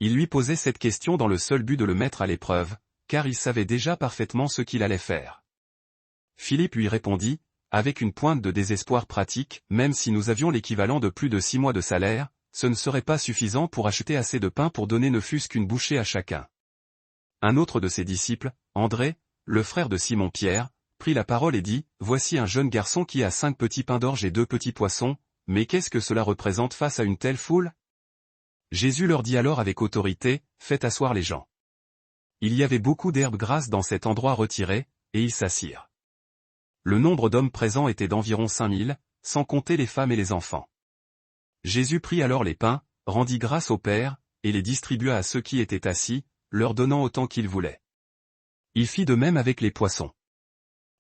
Il lui posait cette question dans le seul but de le mettre à l'épreuve, car il savait déjà parfaitement ce qu'il allait faire. Philippe lui répondit, avec une pointe de désespoir pratique, même si nous avions l'équivalent de plus de 6 mois de salaire, ce ne serait pas suffisant pour acheter assez de pain pour donner ne fût-ce qu'une bouchée à chacun. Un autre de ses disciples, André, le frère de Simon-Pierre, prit la parole et dit, « Voici un jeune garçon qui a 5 petits pains d'orge et 2 petits poissons, mais qu'est-ce que cela représente face à une telle foule ?» Jésus leur dit alors avec autorité, « Faites asseoir les gens. » Il y avait beaucoup d'herbes grasses dans cet endroit retiré, et ils s'assirent. Le nombre d'hommes présents était d'environ 5000, sans compter les femmes et les enfants. Jésus prit alors les pains, rendit grâce au Père, et les distribua à ceux qui étaient assis, leur donnant autant qu'ils voulaient. Il fit de même avec les poissons.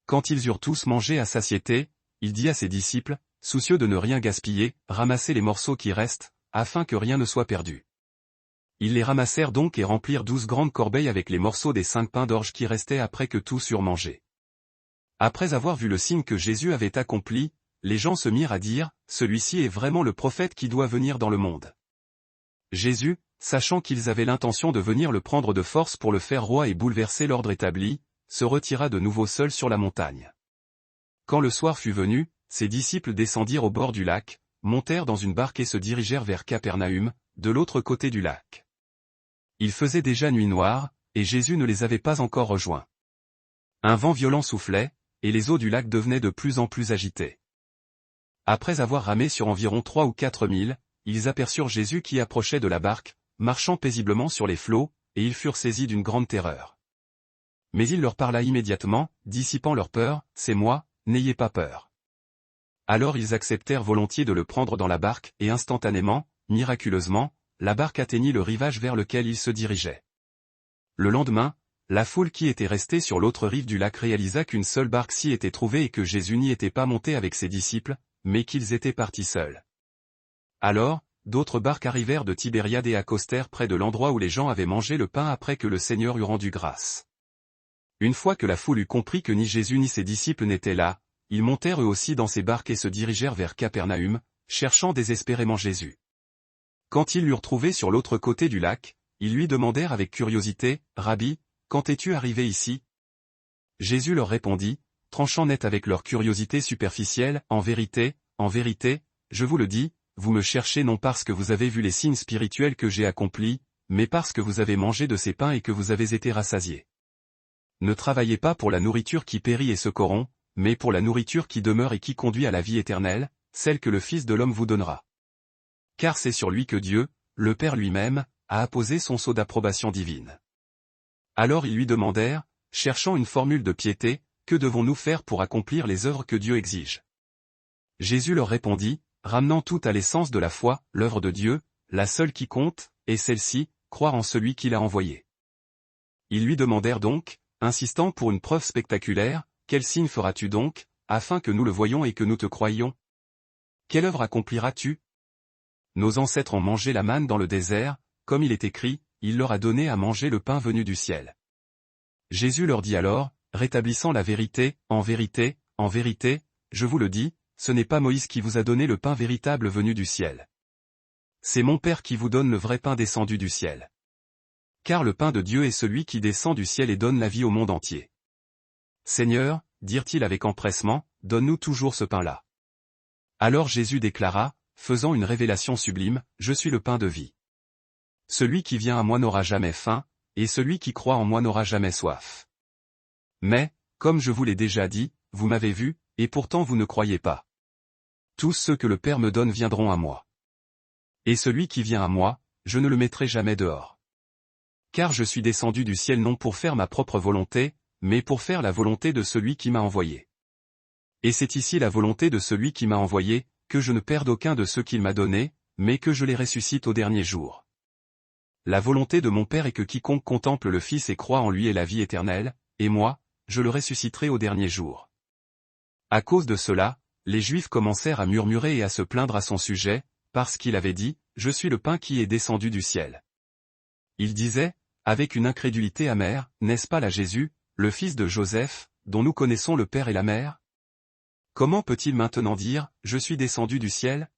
Quand ils eurent tous mangé à satiété, il dit à ses disciples, soucieux de ne rien gaspiller, ramassez les morceaux qui restent, afin que rien ne soit perdu. Ils les ramassèrent donc et remplirent 12 grandes corbeilles avec les morceaux des 5 pains d'orge qui restaient après que tous eurent mangé. Après avoir vu le signe que Jésus avait accompli, les gens se mirent à dire, « Celui-ci est vraiment le prophète qui doit venir dans le monde. » Jésus, sachant qu'ils avaient l'intention de venir le prendre de force pour le faire roi et bouleverser l'ordre établi, se retira de nouveau seul sur la montagne. Quand le soir fut venu, ses disciples descendirent au bord du lac, montèrent dans une barque et se dirigèrent vers Capernaüm, de l'autre côté du lac. Il faisait déjà nuit noire, et Jésus ne les avait pas encore rejoints. Un vent violent soufflait, et les eaux du lac devenaient de plus en plus agitées. Après avoir ramé sur environ 3 ou 4 milles, ils aperçurent Jésus qui approchait de la barque, marchant paisiblement sur les flots, et ils furent saisis d'une grande terreur. Mais il leur parla immédiatement, dissipant leur peur, « C'est moi, n'ayez pas peur. » Alors ils acceptèrent volontiers de le prendre dans la barque, et instantanément, miraculeusement, la barque atteignit le rivage vers lequel ils se dirigeaient. Le lendemain, la foule qui était restée sur l'autre rive du lac réalisa qu'une seule barque s'y était trouvée et que Jésus n'y était pas monté avec ses disciples, mais qu'ils étaient partis seuls. Alors, d'autres barques arrivèrent de Tibériade et accostèrent près de l'endroit où les gens avaient mangé le pain après que le Seigneur eut rendu grâce. Une fois que la foule eut compris que ni Jésus ni ses disciples n'étaient là, ils montèrent eux aussi dans ces barques et se dirigèrent vers Capernaüm, cherchant désespérément Jésus. Quand ils l'eurent trouvé sur l'autre côté du lac, ils lui demandèrent avec curiosité, « Rabbi, quand es-tu arrivé ici ?» Jésus leur répondit, tranchant net avec leur curiosité superficielle, « En vérité, je vous le dis, vous me cherchez non parce que vous avez vu les signes spirituels que j'ai accomplis, mais parce que vous avez mangé de ces pains et que vous avez été rassasiés. Ne travaillez pas pour la nourriture qui périt et se corrompt, mais pour la nourriture qui demeure et qui conduit à la vie éternelle, celle que le Fils de l'homme vous donnera. Car c'est sur lui que Dieu, le Père lui-même, a apposé son sceau d'approbation divine. » Alors ils lui demandèrent, cherchant une formule de piété, « Que devons-nous faire pour accomplir les œuvres que Dieu exige ?» Jésus leur répondit, ramenant tout à l'essence de la foi, l'œuvre de Dieu, la seule qui compte, est celle-ci, croire en celui qui l'a envoyé. Ils lui demandèrent donc, insistant pour une preuve spectaculaire, « Quel signe feras-tu donc, afin que nous le voyions et que nous te croyions ? Quelle œuvre accompliras-tu ? Nos ancêtres ont mangé la manne dans le désert, comme il est écrit, il leur a donné à manger le pain venu du ciel. » Jésus leur dit alors, rétablissant la vérité, en vérité, je vous le dis, ce n'est pas Moïse qui vous a donné le pain véritable venu du ciel. C'est mon Père qui vous donne le vrai pain descendu du ciel. Car le pain de Dieu est celui qui descend du ciel et donne la vie au monde entier. Seigneur, dirent-ils avec empressement, donne-nous toujours ce pain-là. Alors Jésus déclara, faisant une révélation sublime, je suis le pain de vie. Celui qui vient à moi n'aura jamais faim, et celui qui croit en moi n'aura jamais soif. Mais, comme je vous l'ai déjà dit, vous m'avez vu, et pourtant vous ne croyez pas. Tous ceux que le Père me donne viendront à moi. Et celui qui vient à moi, je ne le mettrai jamais dehors. Car je suis descendu du ciel non pour faire ma propre volonté, mais pour faire la volonté de celui qui m'a envoyé. Et c'est ici la volonté de celui qui m'a envoyé, que je ne perde aucun de ceux qu'il m'a donnés, mais que je les ressuscite au dernier jour. La volonté de mon Père est que quiconque contemple le Fils et croit en lui ait la vie éternelle, et moi, je le ressusciterai au dernier jour. À cause de cela, les Juifs commencèrent à murmurer et à se plaindre à son sujet, parce qu'il avait dit, « Je suis le pain qui est descendu du ciel. » Il disait, avec une incrédulité amère, « N'est-ce pas là Jésus, le fils de Joseph, dont nous connaissons le père et la mère ? Comment peut-il maintenant dire, « Je suis descendu du ciel » ?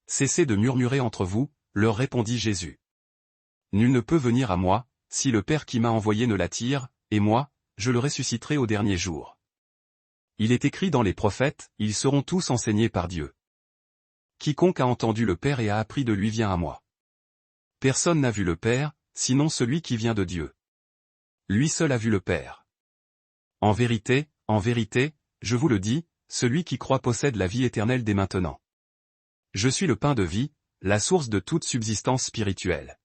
Cessez de murmurer entre vous, leur répondit Jésus. Nul ne peut venir à moi, si le Père qui m'a envoyé ne l'attire, et moi, je le ressusciterai au dernier jour. Il est écrit dans les prophètes, ils seront tous enseignés par Dieu. Quiconque a entendu le Père et a appris de lui vient à moi. Personne n'a vu le Père, sinon celui qui vient de Dieu. Lui seul a vu le Père. En vérité, je vous le dis, celui qui croit possède la vie éternelle dès maintenant. Je suis le pain de vie, la source de toute subsistance spirituelle.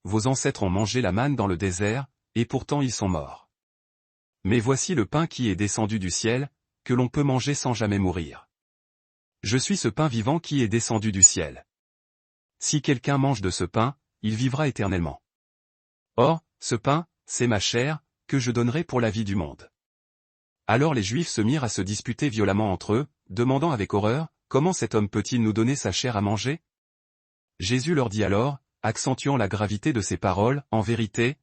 Vos ancêtres ont mangé la manne dans le désert, et pourtant ils sont morts. Mais voici le pain qui est descendu du ciel, que l'on peut manger sans jamais mourir. Je suis ce pain vivant qui est descendu du ciel. Si quelqu'un mange de ce pain, il vivra éternellement. Or, ce pain, c'est ma chair, que je donnerai pour la vie du monde. Alors les Juifs se mirent à se disputer violemment entre eux, demandant avec horreur, comment cet homme peut-il nous donner sa chair à manger? Jésus leur dit alors, accentuant la gravité de ses paroles, en vérité,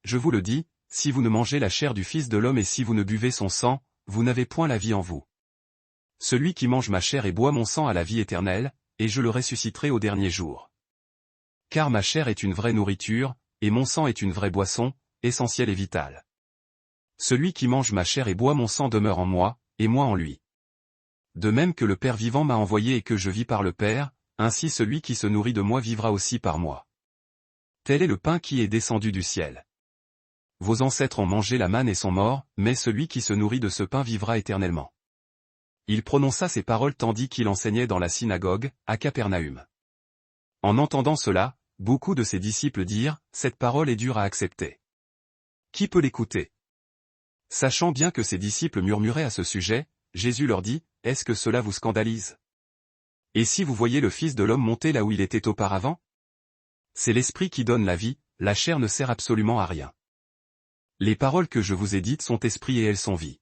je vous le dis, si vous ne mangez la chair du Fils de l'homme et si vous ne buvez son sang, vous n'avez point la vie en vous. Celui qui mange ma chair et boit mon sang a la vie éternelle, et je le ressusciterai au dernier jour. Car ma chair est une vraie nourriture, et mon sang est une vraie boisson, essentielle et vitale. Celui qui mange ma chair et boit mon sang demeure en moi, et moi en lui. De même que le Père vivant m'a envoyé et que je vis par le Père, ainsi celui qui se nourrit de moi vivra aussi par moi. Tel est le pain qui est descendu du ciel. Vos ancêtres ont mangé la manne et sont morts, mais celui qui se nourrit de ce pain vivra éternellement. Il prononça ces paroles tandis qu'il enseignait dans la synagogue, à Capernaüm. En entendant cela, beaucoup de ses disciples dirent, cette parole est dure à accepter. Qui peut l'écouter? Sachant bien que ses disciples murmuraient à ce sujet, Jésus leur dit, est-ce que cela vous scandalise? Et si vous voyez le Fils de l'homme monter là où il était auparavant? C'est l'Esprit qui donne la vie, la chair ne sert absolument à rien. Les paroles que je vous ai dites sont esprit et elles sont vie.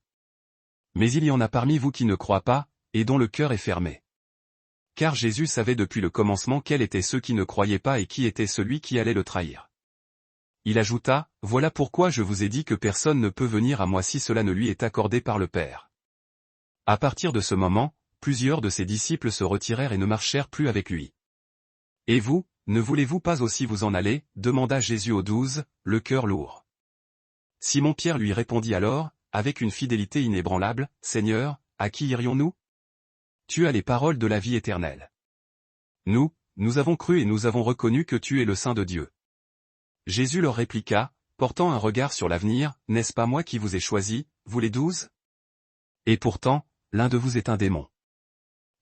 Mais il y en a parmi vous qui ne croient pas, et dont le cœur est fermé. Car Jésus savait depuis le commencement quels étaient ceux qui ne croyaient pas et qui était celui qui allait le trahir. Il ajouta, voilà pourquoi je vous ai dit que personne ne peut venir à moi si cela ne lui est accordé par le Père. À partir de ce moment, plusieurs de ses disciples se retirèrent et ne marchèrent plus avec lui. Et vous, ne voulez-vous pas aussi vous en aller? Demanda Jésus aux 12, le cœur lourd. Simon-Pierre lui répondit alors, avec une fidélité inébranlable, Seigneur, à qui irions-nous? Tu as les paroles de la vie éternelle. Nous avons cru et nous avons reconnu que tu es le Saint de Dieu. Jésus leur répliqua, portant un regard sur l'avenir, n'est-ce pas moi qui vous ai choisis, vous les 12? Et pourtant, l'un de vous est un démon.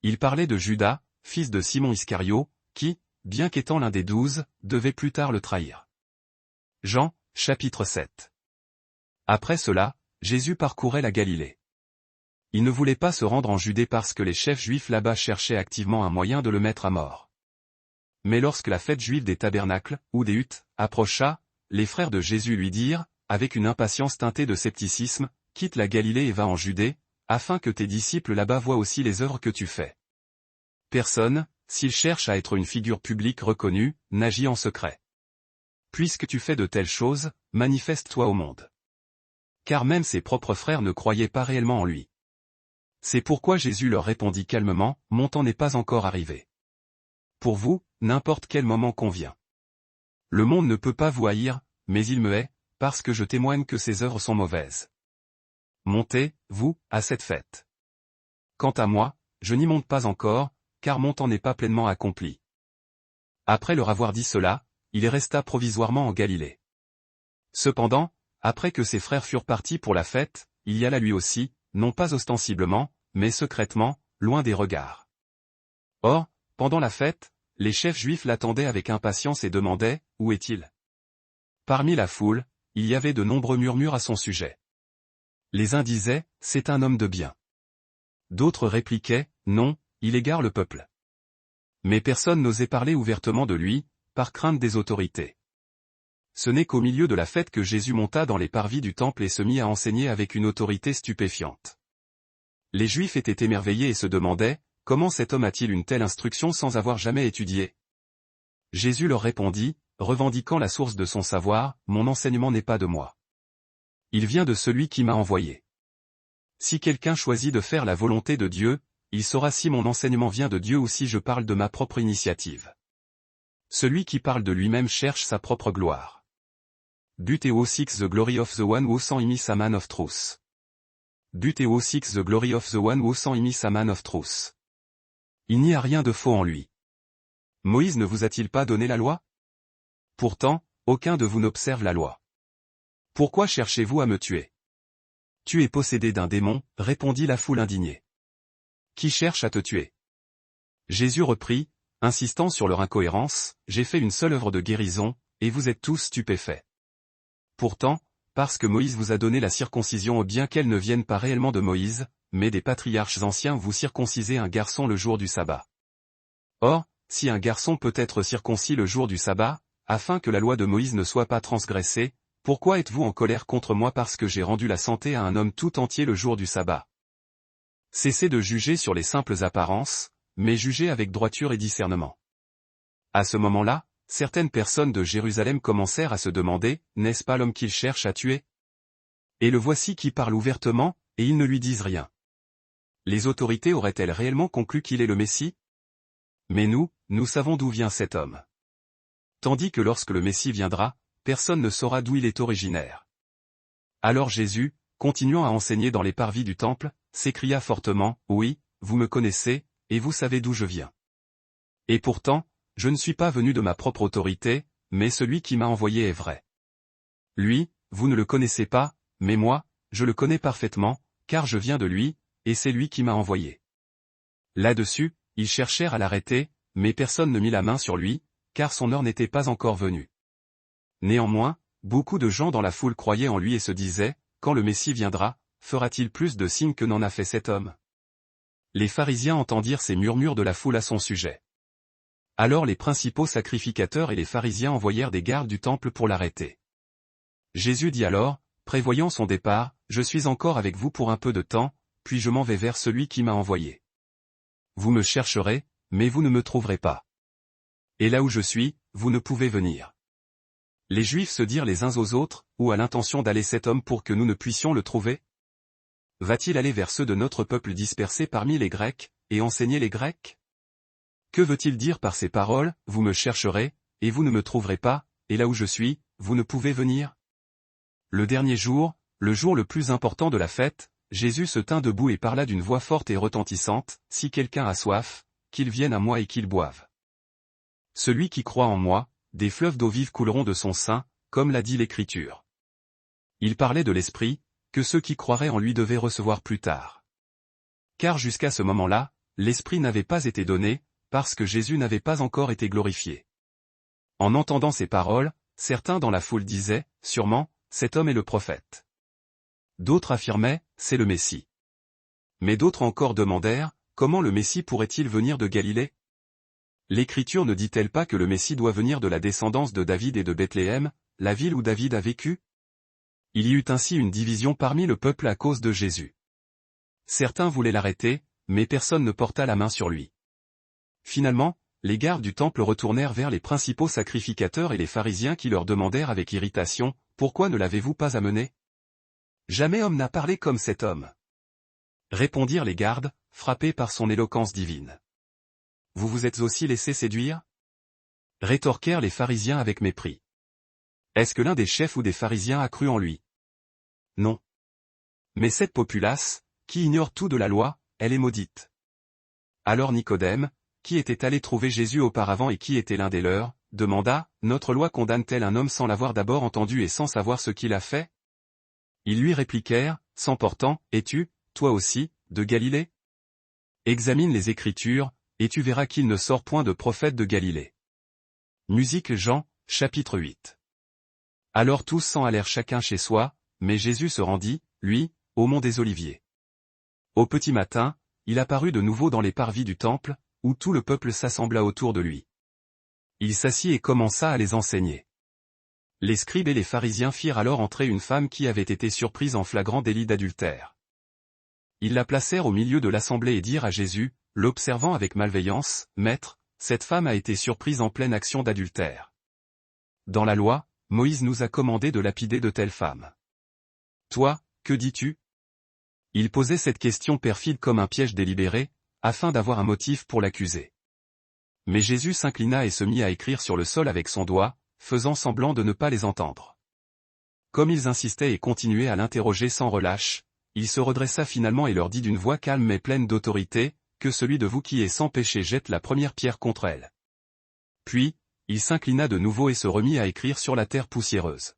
Il parlait de Judas, fils de Simon Iscario, qui, bien qu'étant l'un des 12, devait plus tard le trahir. Jean, chapitre 7. Après cela, Jésus parcourait la Galilée. Il ne voulait pas se rendre en Judée parce que les chefs juifs là-bas cherchaient activement un moyen de le mettre à mort. Mais lorsque la fête juive des tabernacles, ou des huttes, approcha, les frères de Jésus lui dirent, avec une impatience teintée de scepticisme, quitte la Galilée et va en Judée, afin que tes disciples là-bas voient aussi les œuvres que tu fais. Personne, s'il cherche à être une figure publique reconnue, n'agit en secret. Puisque tu fais de telles choses, manifeste-toi au monde. Car même ses propres frères ne croyaient pas réellement en lui. C'est pourquoi Jésus leur répondit calmement, mon temps n'est pas encore arrivé. Pour vous, n'importe quel moment convient. Le monde ne peut pas vous haïr, mais il me hait, parce que je témoigne que ses œuvres sont mauvaises. Montez, vous, à cette fête. Quant à moi, je n'y monte pas encore, car mon temps n'est pas pleinement accompli. Après leur avoir dit cela, il resta provisoirement en Galilée. Cependant, après que ses frères furent partis pour la fête, il y alla lui aussi, non pas ostensiblement, mais secrètement, loin des regards. Or, pendant la fête, les chefs juifs l'attendaient avec impatience et demandaient, où est-il? Parmi la foule, il y avait de nombreux murmures à son sujet. Les uns disaient, c'est un homme de bien. D'autres répliquaient, non, il égare le peuple. Mais personne n'osait parler ouvertement de lui, par crainte des autorités. Ce n'est qu'au milieu de la fête que Jésus monta dans les parvis du temple et se mit à enseigner avec une autorité stupéfiante. Les Juifs étaient émerveillés et se demandaient, comment cet homme a-t-il une telle instruction sans avoir jamais étudié? Jésus leur répondit, revendiquant la source de son savoir, mon enseignement n'est pas de moi. Il vient de celui qui m'a envoyé. Si quelqu'un choisit de faire la volonté de Dieu, il saura si mon enseignement vient de Dieu ou si je parle de ma propre initiative. Celui qui parle de lui-même cherche sa propre gloire. Buteo seeks the glory of the one who sent him is a man of truth. Buteo seeks the glory of the one who sent him is a man of truth. Il n'y a rien de faux en lui. Moïse ne vous a-t-il pas donné la loi? Pourtant, aucun de vous n'observe la loi. Pourquoi cherchez-vous à me tuer? Tu es possédé d'un démon, répondit la foule indignée. Qui cherche à te tuer? Jésus reprit, insistant sur leur incohérence, j'ai fait une seule œuvre de guérison, et vous êtes tous stupéfaits. Pourtant, parce que Moïse vous a donné la circoncision bien qu'elle ne vienne pas réellement de Moïse, mais des patriarches anciens, vous circoncisez un garçon le jour du sabbat. Or, si un garçon peut être circoncis le jour du sabbat, afin que la loi de Moïse ne soit pas transgressée, pourquoi êtes-vous en colère contre moi parce que j'ai rendu la santé à un homme tout entier le jour du sabbat? Cessez de juger sur les simples apparences, mais jugez avec droiture et discernement. À ce moment-là, certaines personnes de Jérusalem commencèrent à se demander, n'est-ce pas l'homme qu'ils cherchent à tuer? Et le voici qui parle ouvertement, et ils ne lui disent rien. Les autorités auraient-elles réellement conclu qu'il est le Messie? Mais nous savons d'où vient cet homme. Tandis que lorsque le Messie viendra, personne ne saura d'où il est originaire. Alors Jésus, continuant à enseigner dans les parvis du temple, s'écria fortement, oui, vous me connaissez, et vous savez d'où je viens. Et pourtant, je ne suis pas venu de ma propre autorité, mais celui qui m'a envoyé est vrai. Lui, vous ne le connaissez pas, mais moi, je le connais parfaitement, car je viens de lui, et c'est lui qui m'a envoyé. Là-dessus, ils cherchèrent à l'arrêter, mais personne ne mit la main sur lui, car son heure n'était pas encore venue. Néanmoins, beaucoup de gens dans la foule croyaient en lui et se disaient, quand le Messie viendra, fera-t-il plus de signes que n'en a fait cet homme? Les pharisiens entendirent ces murmures de la foule à son sujet. Alors les principaux sacrificateurs et les pharisiens envoyèrent des gardes du temple pour l'arrêter. Jésus dit alors, prévoyant son départ, je suis encore avec vous pour un peu de temps, puis je m'en vais vers celui qui m'a envoyé. Vous me chercherez, mais vous ne me trouverez pas. Et là où je suis, vous ne pouvez venir. Les Juifs se dirent les uns aux autres, où a l'intention d'aller cet homme pour que nous ne puissions le trouver? Va-t-il aller vers ceux de notre peuple dispersés parmi les Grecs, et enseigner les Grecs? Que veut-il dire par ces paroles, vous me chercherez, et vous ne me trouverez pas, et là où je suis, vous ne pouvez venir? Le dernier jour, le jour le plus important de la fête, Jésus se tint debout et parla d'une voix forte et retentissante, si quelqu'un a soif, qu'il vienne à moi et qu'il boive. Celui qui croit en moi, des fleuves d'eau vive couleront de son sein, comme l'a dit l'Écriture. Il parlait de l'Esprit, que ceux qui croiraient en lui devaient recevoir plus tard. Car jusqu'à ce moment-là, l'Esprit n'avait pas été donné, parce que Jésus n'avait pas encore été glorifié. En entendant ces paroles, certains dans la foule disaient, sûrement, cet homme est le prophète. D'autres affirmaient, c'est le Messie. Mais d'autres encore demandèrent, comment le Messie pourrait-il venir de Galilée? L'Écriture ne dit-elle pas que le Messie doit venir de la descendance de David et de Bethléem, la ville où David a vécu? Il y eut ainsi une division parmi le peuple à cause de Jésus. Certains voulaient l'arrêter, mais personne ne porta la main sur lui. Finalement, les gardes du temple retournèrent vers les principaux sacrificateurs et les pharisiens qui leur demandèrent avec irritation, « Pourquoi ne l'avez-vous pas amené? Jamais homme n'a parlé comme cet homme. » Répondirent les gardes, frappés par son éloquence divine. « Vous vous êtes aussi laissé séduire? » Rétorquèrent les pharisiens avec mépris. Est-ce que l'un des chefs ou des pharisiens a cru en lui? Non. Mais cette populace, qui ignore tout de la loi, elle est maudite. Alors Nicodème, qui était allé trouver Jésus auparavant et qui était l'un des leurs, demanda, notre loi condamne-t-elle un homme sans l'avoir d'abord entendu et sans savoir ce qu'il a fait? Ils lui répliquèrent, s'emportant, es-tu, toi aussi, de Galilée? Examine les Écritures, et tu verras qu'il ne sort point de prophète de Galilée. Musique Jean, chapitre 8. Alors tous s'en allèrent chacun chez soi, mais Jésus se rendit, lui, au mont des Oliviers. Au petit matin, il apparut de nouveau dans les parvis du temple, où tout le peuple s'assembla autour de lui. Il s'assit et commença à les enseigner. Les scribes et les pharisiens firent alors entrer une femme qui avait été surprise en flagrant délit d'adultère. Ils la placèrent au milieu de l'assemblée et dirent à Jésus, l'observant avec malveillance, « Maître, cette femme a été surprise en pleine action d'adultère. Dans la loi, Moïse nous a commandé de lapider de telles femmes. Toi, que dis-tu » Il posait cette question perfide comme un piège délibéré, afin d'avoir un motif pour l'accuser. Mais Jésus s'inclina et se mit à écrire sur le sol avec son doigt, faisant semblant de ne pas les entendre. Comme ils insistaient et continuaient à l'interroger sans relâche, il se redressa finalement et leur dit d'une voix calme mais pleine d'autorité, que celui de vous qui est sans péché jette la première pierre contre elle. Puis, il s'inclina de nouveau et se remit à écrire sur la terre poussiéreuse.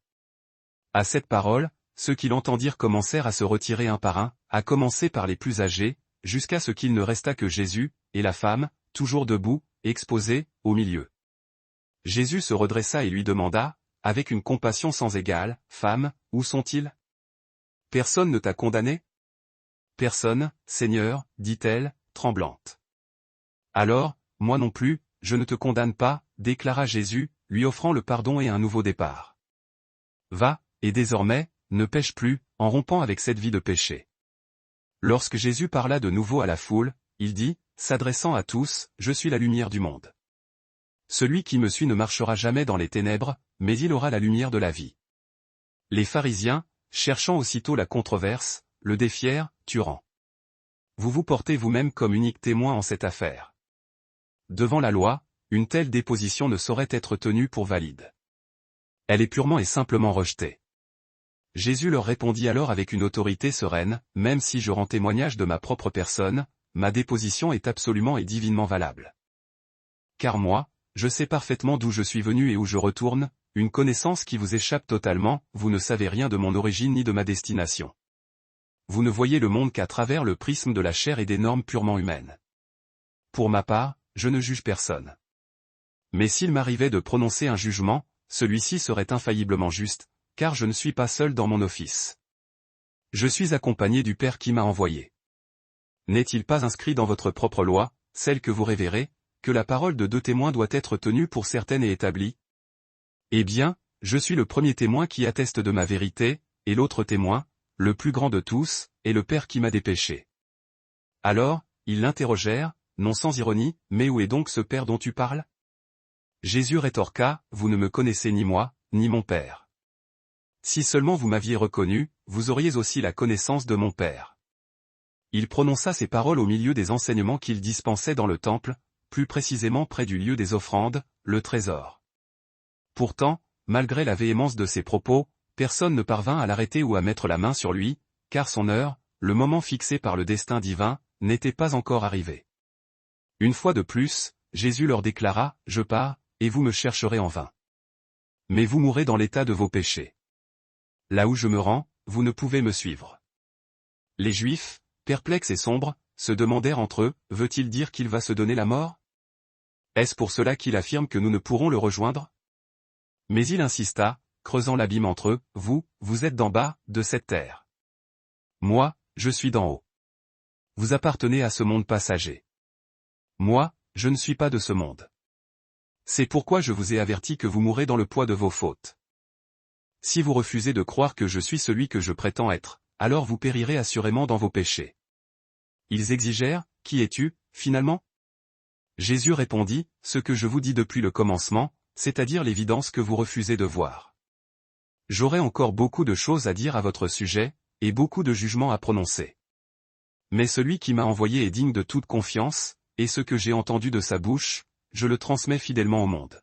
À cette parole, ceux qui l'entendirent commencèrent à se retirer un par un, à commencer par les plus âgés, jusqu'à ce qu'il ne restât que Jésus, et la femme, toujours debout, exposée, au milieu. Jésus se redressa et lui demanda, avec une compassion sans égale, « Femme, où sont-ils? Personne ne t'a condamné? » Personne, Seigneur, dit-elle, tremblante. Alors, moi non plus, je ne te condamne pas, déclara Jésus, lui offrant le pardon et un nouveau départ. Va, et désormais, ne pêche plus, en rompant avec cette vie de péché. Lorsque Jésus parla de nouveau à la foule, il dit, s'adressant à tous, je suis la lumière du monde. Celui qui me suit ne marchera jamais dans les ténèbres, mais il aura la lumière de la vie. Les pharisiens, cherchant aussitôt la controverse, le défièrent, tuant. Vous vous portez vous-même comme unique témoin en cette affaire. Devant la loi, une telle déposition ne saurait être tenue pour valide. Elle est purement et simplement rejetée. Jésus leur répondit alors avec une autorité sereine, même si je rends témoignage de ma propre personne, ma déposition est absolument et divinement valable. Car moi, je sais parfaitement d'où je suis venu et où je retourne, une connaissance qui vous échappe totalement, vous ne savez rien de mon origine ni de ma destination. Vous ne voyez le monde qu'à travers le prisme de la chair et des normes purement humaines. Pour ma part, je ne juge personne. Mais s'il m'arrivait de prononcer un jugement, celui-ci serait infailliblement juste, car je ne suis pas seul dans mon office. Je suis accompagné du Père qui m'a envoyé. N'est-il pas inscrit dans votre propre loi, celle que vous révérez, que la parole de 2 témoins doit être tenue pour certaine et établie? Eh bien, je suis le premier témoin qui atteste de ma vérité, et l'autre témoin, le plus grand de tous, est le Père qui m'a dépêché. Alors, ils l'interrogèrent, non sans ironie, mais où est donc ce Père dont tu parles? Jésus rétorqua, vous ne me connaissez ni moi, ni mon Père. Si seulement vous m'aviez reconnu, vous auriez aussi la connaissance de mon Père. Il prononça ces paroles au milieu des enseignements qu'il dispensait dans le temple, plus précisément près du lieu des offrandes, le trésor. Pourtant, malgré la véhémence de ses propos, personne ne parvint à l'arrêter ou à mettre la main sur lui, car son heure, le moment fixé par le destin divin, n'était pas encore arrivé. Une fois de plus, Jésus leur déclara, « Je pars, et vous me chercherez en vain. Mais vous mourrez dans l'état de vos péchés. Là où je me rends, vous ne pouvez me suivre. » Les Juifs, perplexes et sombres, se demandèrent entre eux, veut-il dire qu'il va se donner la mort? Est-ce pour cela qu'il affirme que nous ne pourrons le rejoindre? Mais il insista, creusant l'abîme entre eux, vous êtes d'en bas, de cette terre. Moi, je suis d'en haut. Vous appartenez à ce monde passager. Moi, je ne suis pas de ce monde. C'est pourquoi je vous ai averti que vous mourrez dans le poids de vos fautes. Si vous refusez de croire que je suis celui que je prétends être, alors vous périrez assurément dans vos péchés. Ils exigèrent, qui es-tu, finalement? Jésus répondit, ce que je vous dis depuis le commencement, c'est-à-dire l'évidence que vous refusez de voir. J'aurai encore beaucoup de choses à dire à votre sujet, et beaucoup de jugements à prononcer. Mais celui qui m'a envoyé est digne de toute confiance, et ce que j'ai entendu de sa bouche, je le transmets fidèlement au monde.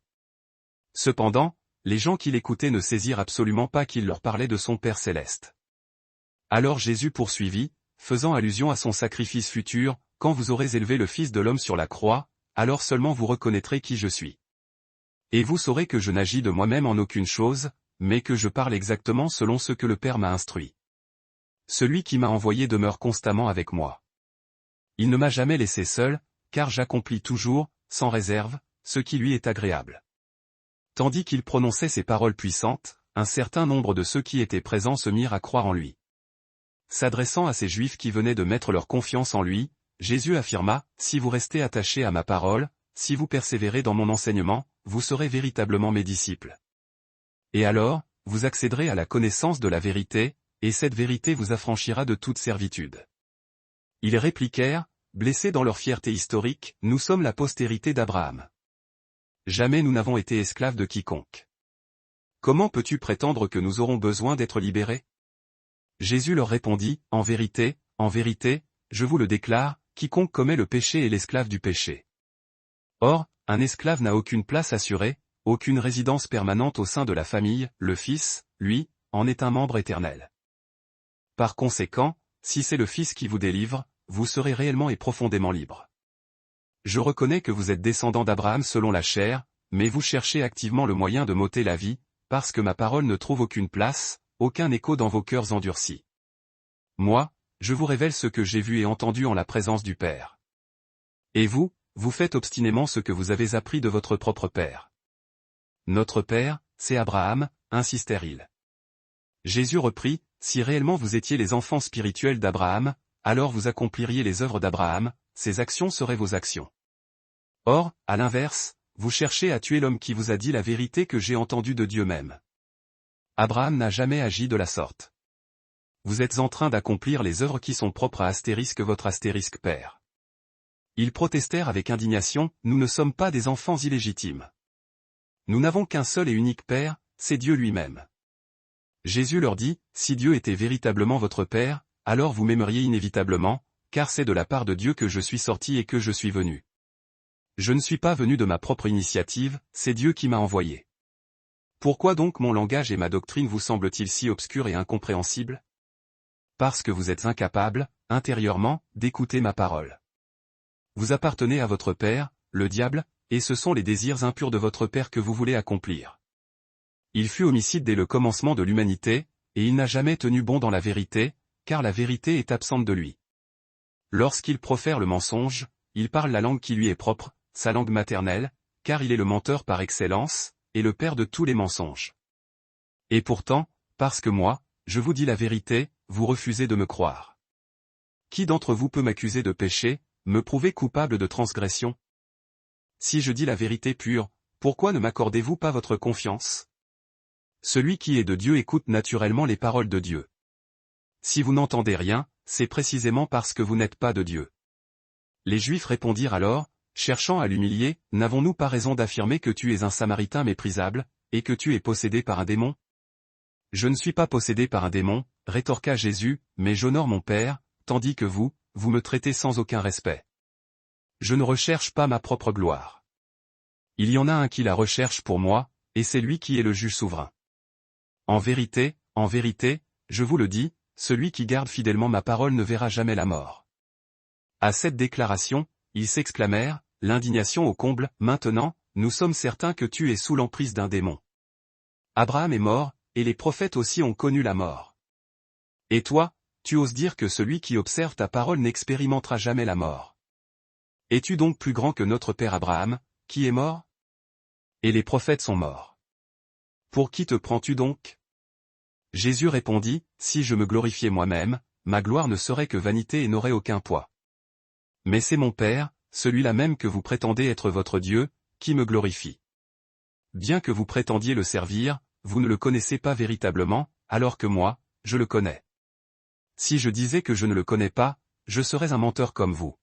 Cependant, les gens qui l'écoutaient ne saisirent absolument pas qu'il leur parlait de son Père céleste. Alors Jésus poursuivit, faisant allusion à son sacrifice futur, quand vous aurez élevé le Fils de l'homme sur la croix, alors seulement vous reconnaîtrez qui je suis. Et vous saurez que je n'agis de moi-même en aucune chose, mais que je parle exactement selon ce que le Père m'a instruit. Celui qui m'a envoyé demeure constamment avec moi. Il ne m'a jamais laissé seul, car j'accomplis toujours, sans réserve, ce qui lui est agréable. Tandis qu'il prononçait ces paroles puissantes, un certain nombre de ceux qui étaient présents se mirent à croire en lui. S'adressant à ces Juifs qui venaient de mettre leur confiance en lui, Jésus affirma, « Si vous restez attachés à ma parole, si vous persévérez dans mon enseignement, vous serez véritablement mes disciples. Et alors, vous accéderez à la connaissance de la vérité, et cette vérité vous affranchira de toute servitude. » Ils répliquèrent, blessés dans leur fierté historique, « Nous sommes la postérité d'Abraham. Jamais nous n'avons été esclaves de quiconque. Comment peux-tu prétendre que nous aurons besoin d'être libérés ?» Jésus leur répondit, en vérité, je vous le déclare, quiconque commet le péché est l'esclave du péché. Or, un esclave n'a aucune place assurée, aucune résidence permanente au sein de la famille, le Fils, lui, en est un membre éternel. Par conséquent, si c'est le Fils qui vous délivre, vous serez réellement et profondément libre. Je reconnais que vous êtes descendant d'Abraham selon la chair, mais vous cherchez activement le moyen de m'ôter la vie, parce que ma parole ne trouve aucune place, aucun écho dans vos cœurs endurcis. Moi, je vous révèle ce que j'ai vu et entendu en la présence du Père. Et vous, vous faites obstinément ce que vous avez appris de votre propre père. Notre père, c'est Abraham, insistèrent-ils. Jésus reprit, si réellement vous étiez les enfants spirituels d'Abraham, alors vous accompliriez les œuvres d'Abraham, ses actions seraient vos actions. Or, à l'inverse, vous cherchez à tuer l'homme qui vous a dit la vérité que j'ai entendue de Dieu même. Abraham n'a jamais agi de la sorte. Vous êtes en train d'accomplir les œuvres qui sont propres à votre astérisque père. Ils protestèrent avec indignation, nous ne sommes pas des enfants illégitimes. Nous n'avons qu'un seul et unique Père, c'est Dieu lui-même. Jésus leur dit, si Dieu était véritablement votre Père, alors vous m'aimeriez inévitablement, car c'est de la part de Dieu que je suis sorti et que je suis venu. Je ne suis pas venu de ma propre initiative, c'est Dieu qui m'a envoyé. Pourquoi donc mon langage et ma doctrine vous semblent-ils si obscurs et incompréhensibles? Parce que vous êtes incapables, intérieurement, d'écouter ma parole. Vous appartenez à votre père, le diable, et ce sont les désirs impurs de votre père que vous voulez accomplir. Il fut homicide dès le commencement de l'humanité, et il n'a jamais tenu bon dans la vérité, car la vérité est absente de lui. Lorsqu'il profère le mensonge, il parle la langue qui lui est propre, sa langue maternelle, car il est le menteur par excellence, et le père de tous les mensonges. Et pourtant, parce que moi, je vous dis la vérité, vous refusez de me croire. Qui d'entre vous peut m'accuser de péché, me prouver coupable de transgression? Si je dis la vérité pure, pourquoi ne m'accordez-vous pas votre confiance? Celui qui est de Dieu écoute naturellement les paroles de Dieu. Si vous n'entendez rien, c'est précisément parce que vous n'êtes pas de Dieu. Les Juifs répondirent alors, cherchant à l'humilier, n'avons-nous pas raison d'affirmer que tu es un Samaritain méprisable, et que tu es possédé par un démon? Je ne suis pas possédé par un démon, rétorqua Jésus, mais j'honore mon Père, tandis que vous me traitez sans aucun respect. Je ne recherche pas ma propre gloire. Il y en a un qui la recherche pour moi, et c'est lui qui est le juge souverain. En vérité, je vous le dis, celui qui garde fidèlement ma parole ne verra jamais la mort. À cette déclaration, ils s'exclamèrent, l'indignation au comble, maintenant, nous sommes certains que tu es sous l'emprise d'un démon. Abraham est mort, et les prophètes aussi ont connu la mort. Et toi, tu oses dire que celui qui observe ta parole n'expérimentera jamais la mort. Es-tu donc plus grand que notre père Abraham, qui est mort? Et les prophètes sont morts. Pour qui te prends-tu donc? Jésus répondit, si je me glorifiais moi-même, ma gloire ne serait que vanité et n'aurait aucun poids. Mais c'est mon Père, celui-là même que vous prétendez être votre Dieu, qui me glorifie. Bien que vous prétendiez le servir, vous ne le connaissez pas véritablement, alors que moi, je le connais. Si je disais que je ne le connais pas, je serais un menteur comme vous.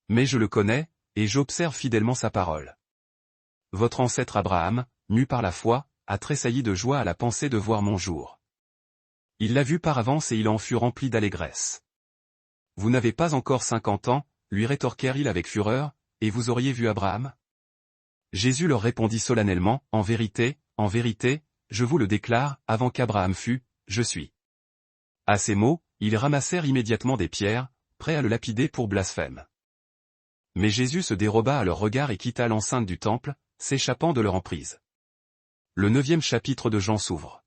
Mais je le connais, et j'observe fidèlement sa parole. Votre ancêtre Abraham, mu par la foi, a tressailli de joie à la pensée de voir mon jour. Il l'a vu par avance et il en fut rempli d'allégresse. Vous n'avez pas encore 50 ans, lui rétorquèrent-ils avec fureur, et vous auriez vu Abraham? Jésus leur répondit solennellement, en vérité, je vous le déclare, avant qu'Abraham fût, je suis. À ces mots, ils ramassèrent immédiatement des pierres, prêts à le lapider pour blasphème. Mais Jésus se déroba à leur regard et quitta l'enceinte du temple, s'échappant de leur emprise. Le 9e chapitre de Jean s'ouvre.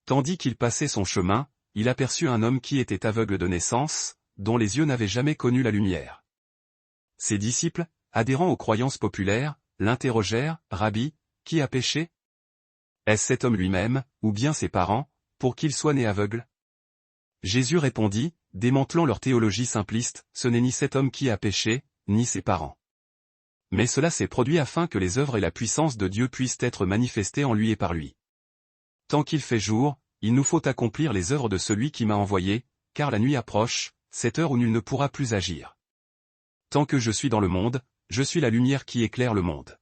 Tandis qu'il passait son chemin, il aperçut un homme qui était aveugle de naissance, dont les yeux n'avaient jamais connu la lumière. Ses disciples, adhérant aux croyances populaires, l'interrogèrent, Rabbi, qui a péché? Est-ce cet homme lui-même, ou bien ses parents, pour qu'il soit né aveugle? Jésus répondit, démantelant leur théologie simpliste, ce n'est ni cet homme qui a péché, ni ses parents. Mais cela s'est produit afin que les œuvres et la puissance de Dieu puissent être manifestées en lui et par lui. Tant qu'il fait jour, il nous faut accomplir les œuvres de celui qui m'a envoyé, car la nuit approche, cette heure où nul ne pourra plus agir. Tant que je suis dans le monde, je suis la lumière qui éclaire le monde.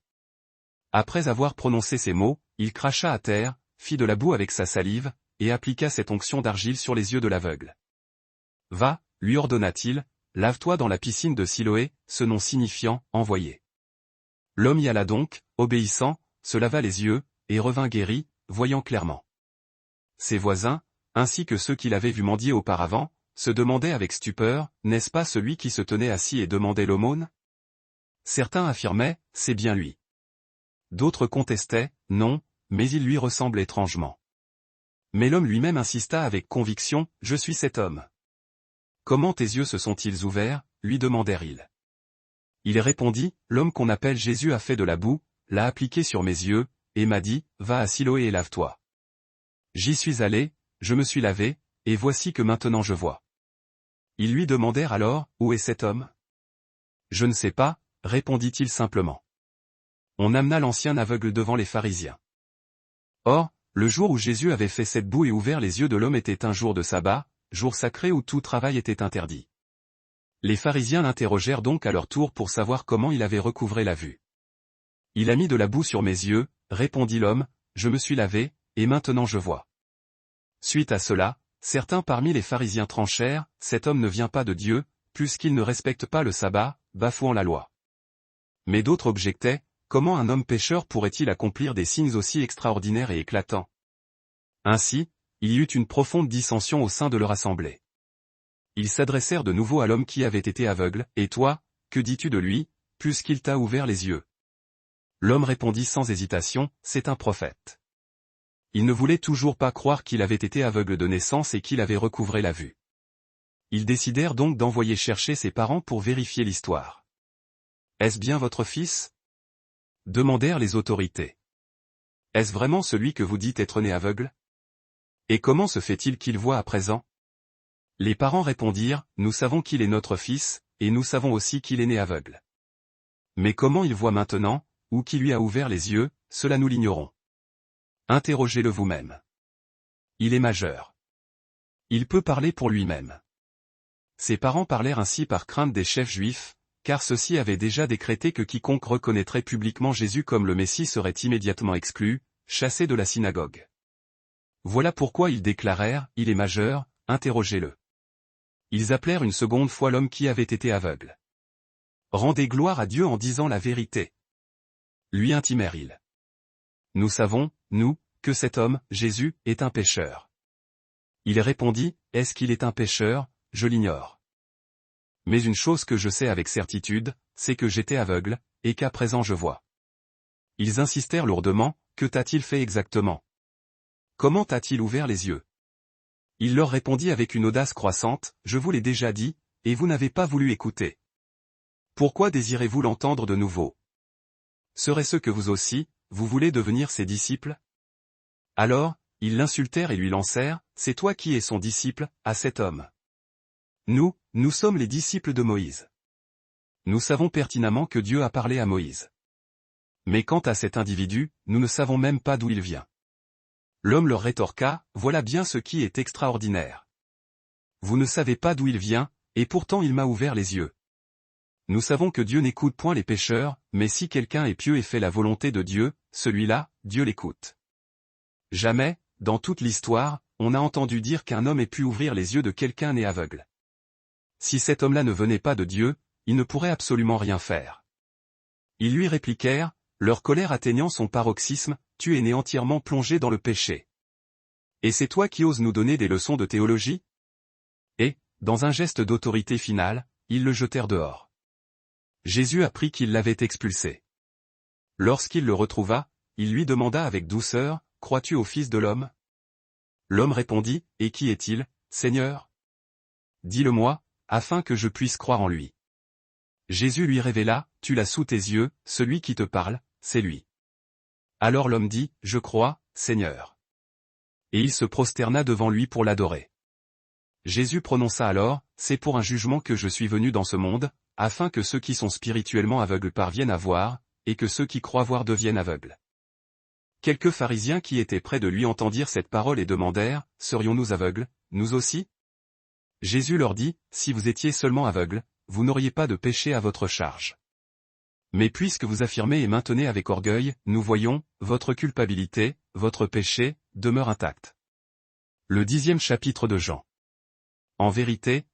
Après avoir prononcé ces mots, il cracha à terre, fit de la boue avec sa salive, et appliqua cette onction d'argile sur les yeux de l'aveugle. Va, lui ordonna-t-il, lave-toi dans la piscine de Siloé, ce nom signifiant, envoyé. L'homme y alla donc, obéissant, se lava les yeux, et revint guéri, voyant clairement. Ses voisins, ainsi que ceux qui l'avaient vu mendier auparavant, se demandaient avec stupeur, n'est-ce pas celui qui se tenait assis et demandait l'aumône? Certains affirmaient, c'est bien lui. D'autres contestaient, non, mais il lui ressemble étrangement. Mais l'homme lui-même insista avec conviction, je suis cet homme. Comment tes yeux se sont-ils ouverts, lui demandèrent-ils. Il répondit, l'homme qu'on appelle Jésus a fait de la boue, l'a appliquée sur mes yeux, et m'a dit, va à Siloé et lave-toi. J'y suis allé, je me suis lavé, et voici que maintenant je vois. Ils lui demandèrent alors, où est cet homme? Je ne sais pas, répondit-il simplement. On amena l'ancien aveugle devant les pharisiens. Or, le jour où Jésus avait fait cette boue et ouvert les yeux de l'homme était un jour de sabbat, jour sacré où tout travail était interdit. Les pharisiens l'interrogèrent donc à leur tour pour savoir comment il avait recouvré la vue. Il a mis de la boue sur mes yeux, répondit l'homme, je me suis lavé, et maintenant je vois. Suite à cela, certains parmi les pharisiens tranchèrent, cet homme ne vient pas de Dieu, puisqu'il ne respecte pas le sabbat, bafouant la loi. Mais d'autres objectaient, comment un homme pécheur pourrait-il accomplir des signes aussi extraordinaires et éclatants? Ainsi, il y eut une profonde dissension au sein de leur assemblée. Ils s'adressèrent de nouveau à l'homme qui avait été aveugle, et toi, que dis-tu de lui, puisqu'il t'a ouvert les yeux? L'homme répondit sans hésitation, c'est un prophète. Il ne voulait toujours pas croire qu'il avait été aveugle de naissance et qu'il avait recouvré la vue. Ils décidèrent donc d'envoyer chercher ses parents pour vérifier l'histoire. Est-ce bien votre fils? Demandèrent les autorités. Est-ce vraiment celui que vous dites être né aveugle? Et comment se fait-il qu'il voit à présent? Les parents répondirent, nous savons qu'il est notre fils, et nous savons aussi qu'il est né aveugle. Mais comment il voit maintenant, ou qui lui a ouvert les yeux, cela nous l'ignorons. Interrogez-le vous-même. Il est majeur. Il peut parler pour lui-même. Ses parents parlèrent ainsi par crainte des chefs juifs, car ceux-ci avaient déjà décrété que quiconque reconnaîtrait publiquement Jésus comme le Messie serait immédiatement exclu, chassé de la synagogue. Voilà pourquoi ils déclarèrent, il est majeur, interrogez-le. Ils appelèrent une seconde fois l'homme qui avait été aveugle. Rendez gloire à Dieu en disant la vérité. Lui intimèrent-ils. Nous savons, nous, que cet homme, Jésus, est un pécheur. Il répondit, est-ce qu'il est un pécheur? Je l'ignore. Mais une chose que je sais avec certitude, c'est que j'étais aveugle, et qu'à présent je vois. Ils insistèrent lourdement, que t'a-t-il fait exactement? Comment t'a-t-il ouvert les yeux? Il leur répondit avec une audace croissante, je vous l'ai déjà dit, et vous n'avez pas voulu écouter. Pourquoi désirez-vous l'entendre de nouveau? Serait-ce que vous aussi, vous voulez devenir ses disciples? Alors, ils l'insultèrent et lui lancèrent, c'est toi qui es son disciple, à cet homme. Nous sommes les disciples de Moïse. Nous savons pertinemment que Dieu a parlé à Moïse. Mais quant à cet individu, nous ne savons même pas d'où il vient. L'homme leur rétorqua, voilà bien ce qui est extraordinaire. Vous ne savez pas d'où il vient, et pourtant il m'a ouvert les yeux. Nous savons que Dieu n'écoute point les pécheurs, mais si quelqu'un est pieux et fait la volonté de Dieu, celui-là, Dieu l'écoute. Jamais, dans toute l'histoire, on a entendu dire qu'un homme ait pu ouvrir les yeux de quelqu'un né aveugle. Si cet homme-là ne venait pas de Dieu, il ne pourrait absolument rien faire. Ils lui répliquèrent, leur colère atteignant son paroxysme, tu es né entièrement plongé dans le péché. Et c'est toi qui oses nous donner des leçons de théologie? Et, dans un geste d'autorité finale, ils le jetèrent dehors. Jésus apprit qu'il l'avait expulsé. Lorsqu'il le retrouva, il lui demanda avec douceur, crois-tu au Fils de l'homme? L'homme répondit, et qui est-il, Seigneur? Dis-le-moi, afin que je puisse croire en lui. Jésus lui révéla, tu l'as sous tes yeux, celui qui te parle, c'est lui. Alors l'homme dit, je crois, Seigneur. Et il se prosterna devant lui pour l'adorer. Jésus prononça alors, c'est pour un jugement que je suis venu dans ce monde, afin que ceux qui sont spirituellement aveugles parviennent à voir, et que ceux qui croient voir deviennent aveugles. Quelques pharisiens qui étaient près de lui entendirent cette parole et demandèrent, serions-nous aveugles, nous aussi? Jésus leur dit, si vous étiez seulement aveugles, vous n'auriez pas de péché à votre charge. Mais puisque vous affirmez et maintenez avec orgueil, nous voyons, votre culpabilité, votre péché, demeure intact. Le 10e chapitre de Jean. En vérité,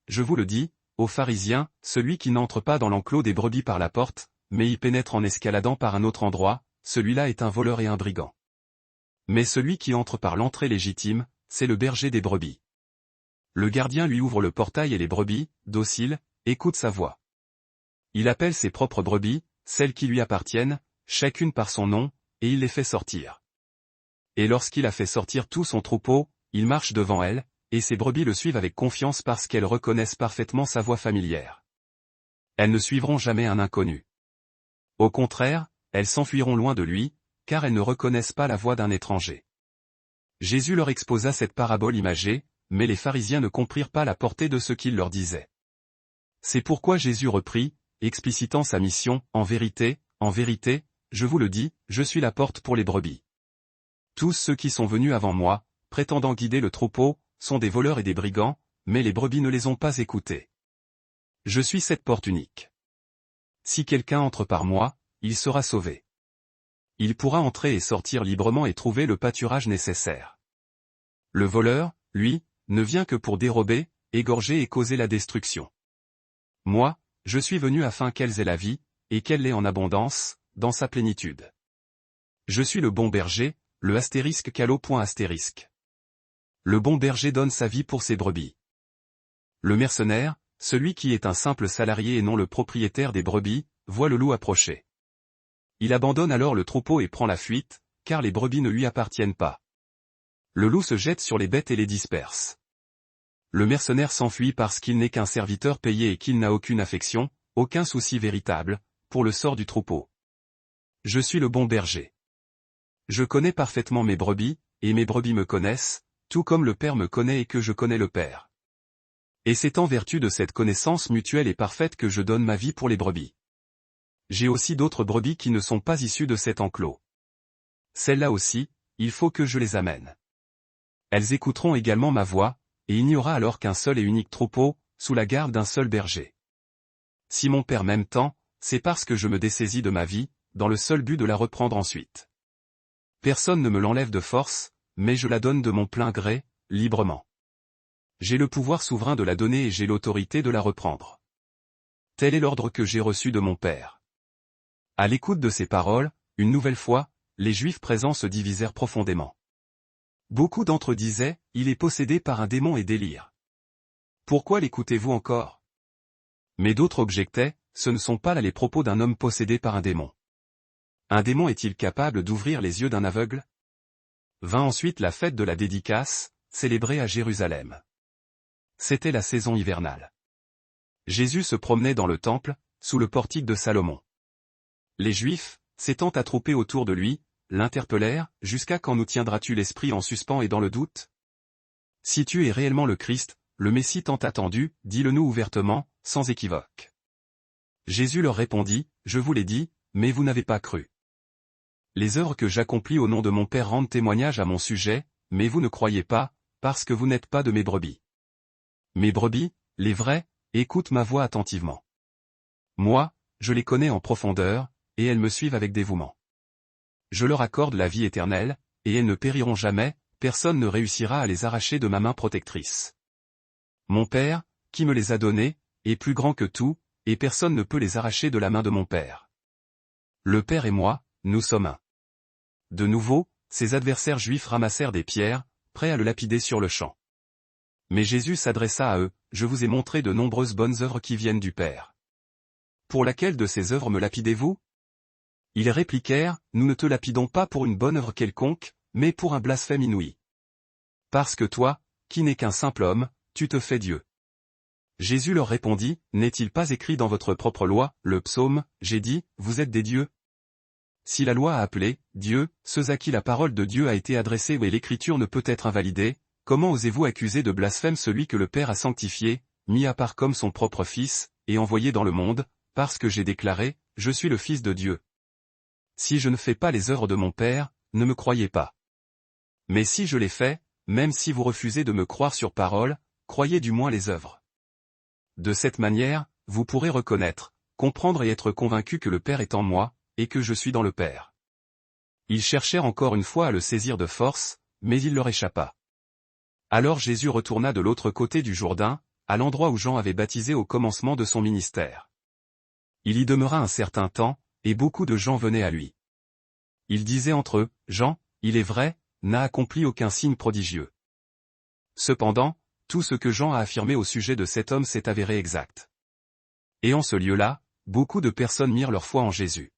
je vous le dis, aux pharisiens, celui qui n'entre pas dans l'enclos des brebis par la porte, mais y pénètre en escaladant par un autre endroit, celui-là est un voleur et un brigand. Mais celui qui entre par l'entrée légitime, c'est le berger des brebis. Le gardien lui ouvre le portail et les brebis, dociles, écoutent sa voix. Il appelle ses propres brebis, celles qui lui appartiennent, chacune par son nom, et il les fait sortir. Et lorsqu'il a fait sortir tout son troupeau, il marche devant elles, et ses brebis le suivent avec confiance parce qu'elles reconnaissent parfaitement sa voix familière. Elles ne suivront jamais un inconnu. Au contraire, elles s'enfuiront loin de lui, car elles ne reconnaissent pas la voix d'un étranger. Jésus leur exposa cette parabole imagée, mais les pharisiens ne comprirent pas la portée de ce qu'il leur disait. C'est pourquoi Jésus reprit, explicitant sa mission, en vérité, je vous le dis, je suis la porte pour les brebis. Tous ceux qui sont venus avant moi, prétendant guider le troupeau, sont des voleurs et des brigands, mais les brebis ne les ont pas écoutés. Je suis cette porte unique. Si quelqu'un entre par moi, il sera sauvé. Il pourra entrer et sortir librement et trouver le pâturage nécessaire. Le voleur, lui, ne vient que pour dérober, égorger et causer la destruction. Moi, je suis venu afin qu'elles aient la vie, et qu'elle l'ait en abondance, dans sa plénitude. Je suis le bon berger, le astérisque calo. Le bon berger donne sa vie pour ses brebis. Le mercenaire, celui qui est un simple salarié et non le propriétaire des brebis, voit le loup approcher. Il abandonne alors le troupeau et prend la fuite, car les brebis ne lui appartiennent pas. Le loup se jette sur les bêtes et les disperse. Le mercenaire s'enfuit parce qu'il n'est qu'un serviteur payé et qu'il n'a aucune affection, aucun souci véritable, pour le sort du troupeau. Je suis le bon berger. Je connais parfaitement mes brebis, et mes brebis me connaissent, tout comme le Père me connaît et que je connais le Père. Et c'est en vertu de cette connaissance mutuelle et parfaite que je donne ma vie pour les brebis. J'ai aussi d'autres brebis qui ne sont pas issues de cet enclos. Celles-là aussi, il faut que je les amène. Elles écouteront également ma voix, et il n'y aura alors qu'un seul et unique troupeau, sous la garde d'un seul berger. Si mon Père m'aime tant, c'est parce que je me dessaisis de ma vie, dans le seul but de la reprendre ensuite. Personne ne me l'enlève de force, mais je la donne de mon plein gré, librement. J'ai le pouvoir souverain de la donner et j'ai l'autorité de la reprendre. Tel est l'ordre que j'ai reçu de mon Père. À l'écoute de ces paroles, une nouvelle fois, les Juifs présents se divisèrent profondément. Beaucoup d'entre eux disaient, il est possédé par un démon et délire. Pourquoi l'écoutez-vous encore? Mais d'autres objectaient, ce ne sont pas là les propos d'un homme possédé par un démon. Un démon est-il capable d'ouvrir les yeux d'un aveugle? Vint ensuite la fête de la dédicace, célébrée à Jérusalem. C'était la saison hivernale. Jésus se promenait dans le temple, sous le portique de Salomon. Les Juifs, s'étant attroupés autour de lui, l'interpellèrent, « Jusqu'à quand nous tiendras-tu l'esprit en suspens et dans le doute? Si tu es réellement le Christ, le Messie tant attendu, dis-le-nous ouvertement, sans équivoque. » Jésus leur répondit, « Je vous l'ai dit, mais vous n'avez pas cru. Les œuvres que j'accomplis au nom de mon Père rendent témoignage à mon sujet, mais vous ne croyez pas, parce que vous n'êtes pas de mes brebis. Mes brebis, les vraies, écoutent ma voix attentivement. Moi, je les connais en profondeur, et elles me suivent avec dévouement. Je leur accorde la vie éternelle, et elles ne périront jamais, personne ne réussira à les arracher de ma main protectrice. Mon Père, qui me les a donnés, est plus grand que tout, et personne ne peut les arracher de la main de mon Père. Le Père et moi, nous sommes un. » De nouveau, ses adversaires juifs ramassèrent des pierres, prêts à le lapider sur le champ. Mais Jésus s'adressa à eux, « Je vous ai montré de nombreuses bonnes œuvres qui viennent du Père. Pour laquelle de ces œuvres me lapidez-vous? » Ils répliquèrent, « Nous ne te lapidons pas pour une bonne œuvre quelconque, mais pour un blasphème inouï. Parce que toi, qui n'es qu'un simple homme, tu te fais Dieu. » Jésus leur répondit, « N'est-il pas écrit dans votre propre loi, le psaume, j'ai dit, vous êtes des dieux? Si la loi a appelé, Dieu, ceux à qui la parole de Dieu a été adressée et l'écriture ne peut être invalidée, comment osez-vous accuser de blasphème celui que le Père a sanctifié, mis à part comme son propre Fils, et envoyé dans le monde, parce que j'ai déclaré, je suis le Fils de Dieu. Si je ne fais pas les œuvres de mon Père, ne me croyez pas. Mais si je les fais, même si vous refusez de me croire sur parole, croyez du moins les œuvres. De cette manière, vous pourrez reconnaître, comprendre et être convaincu que le Père est en moi, et que je suis dans le Père. » Ils cherchèrent encore une fois à le saisir de force, mais il leur échappa. Alors Jésus retourna de l'autre côté du Jourdain, à l'endroit où Jean avait baptisé au commencement de son ministère. Il y demeura un certain temps, et beaucoup de gens venaient à lui. Ils disaient entre eux, « Jean, il est vrai, n'a accompli aucun signe prodigieux. Cependant, tout ce que Jean a affirmé au sujet de cet homme s'est avéré exact. Et en ce lieu-là, beaucoup de personnes mirent leur foi en Jésus.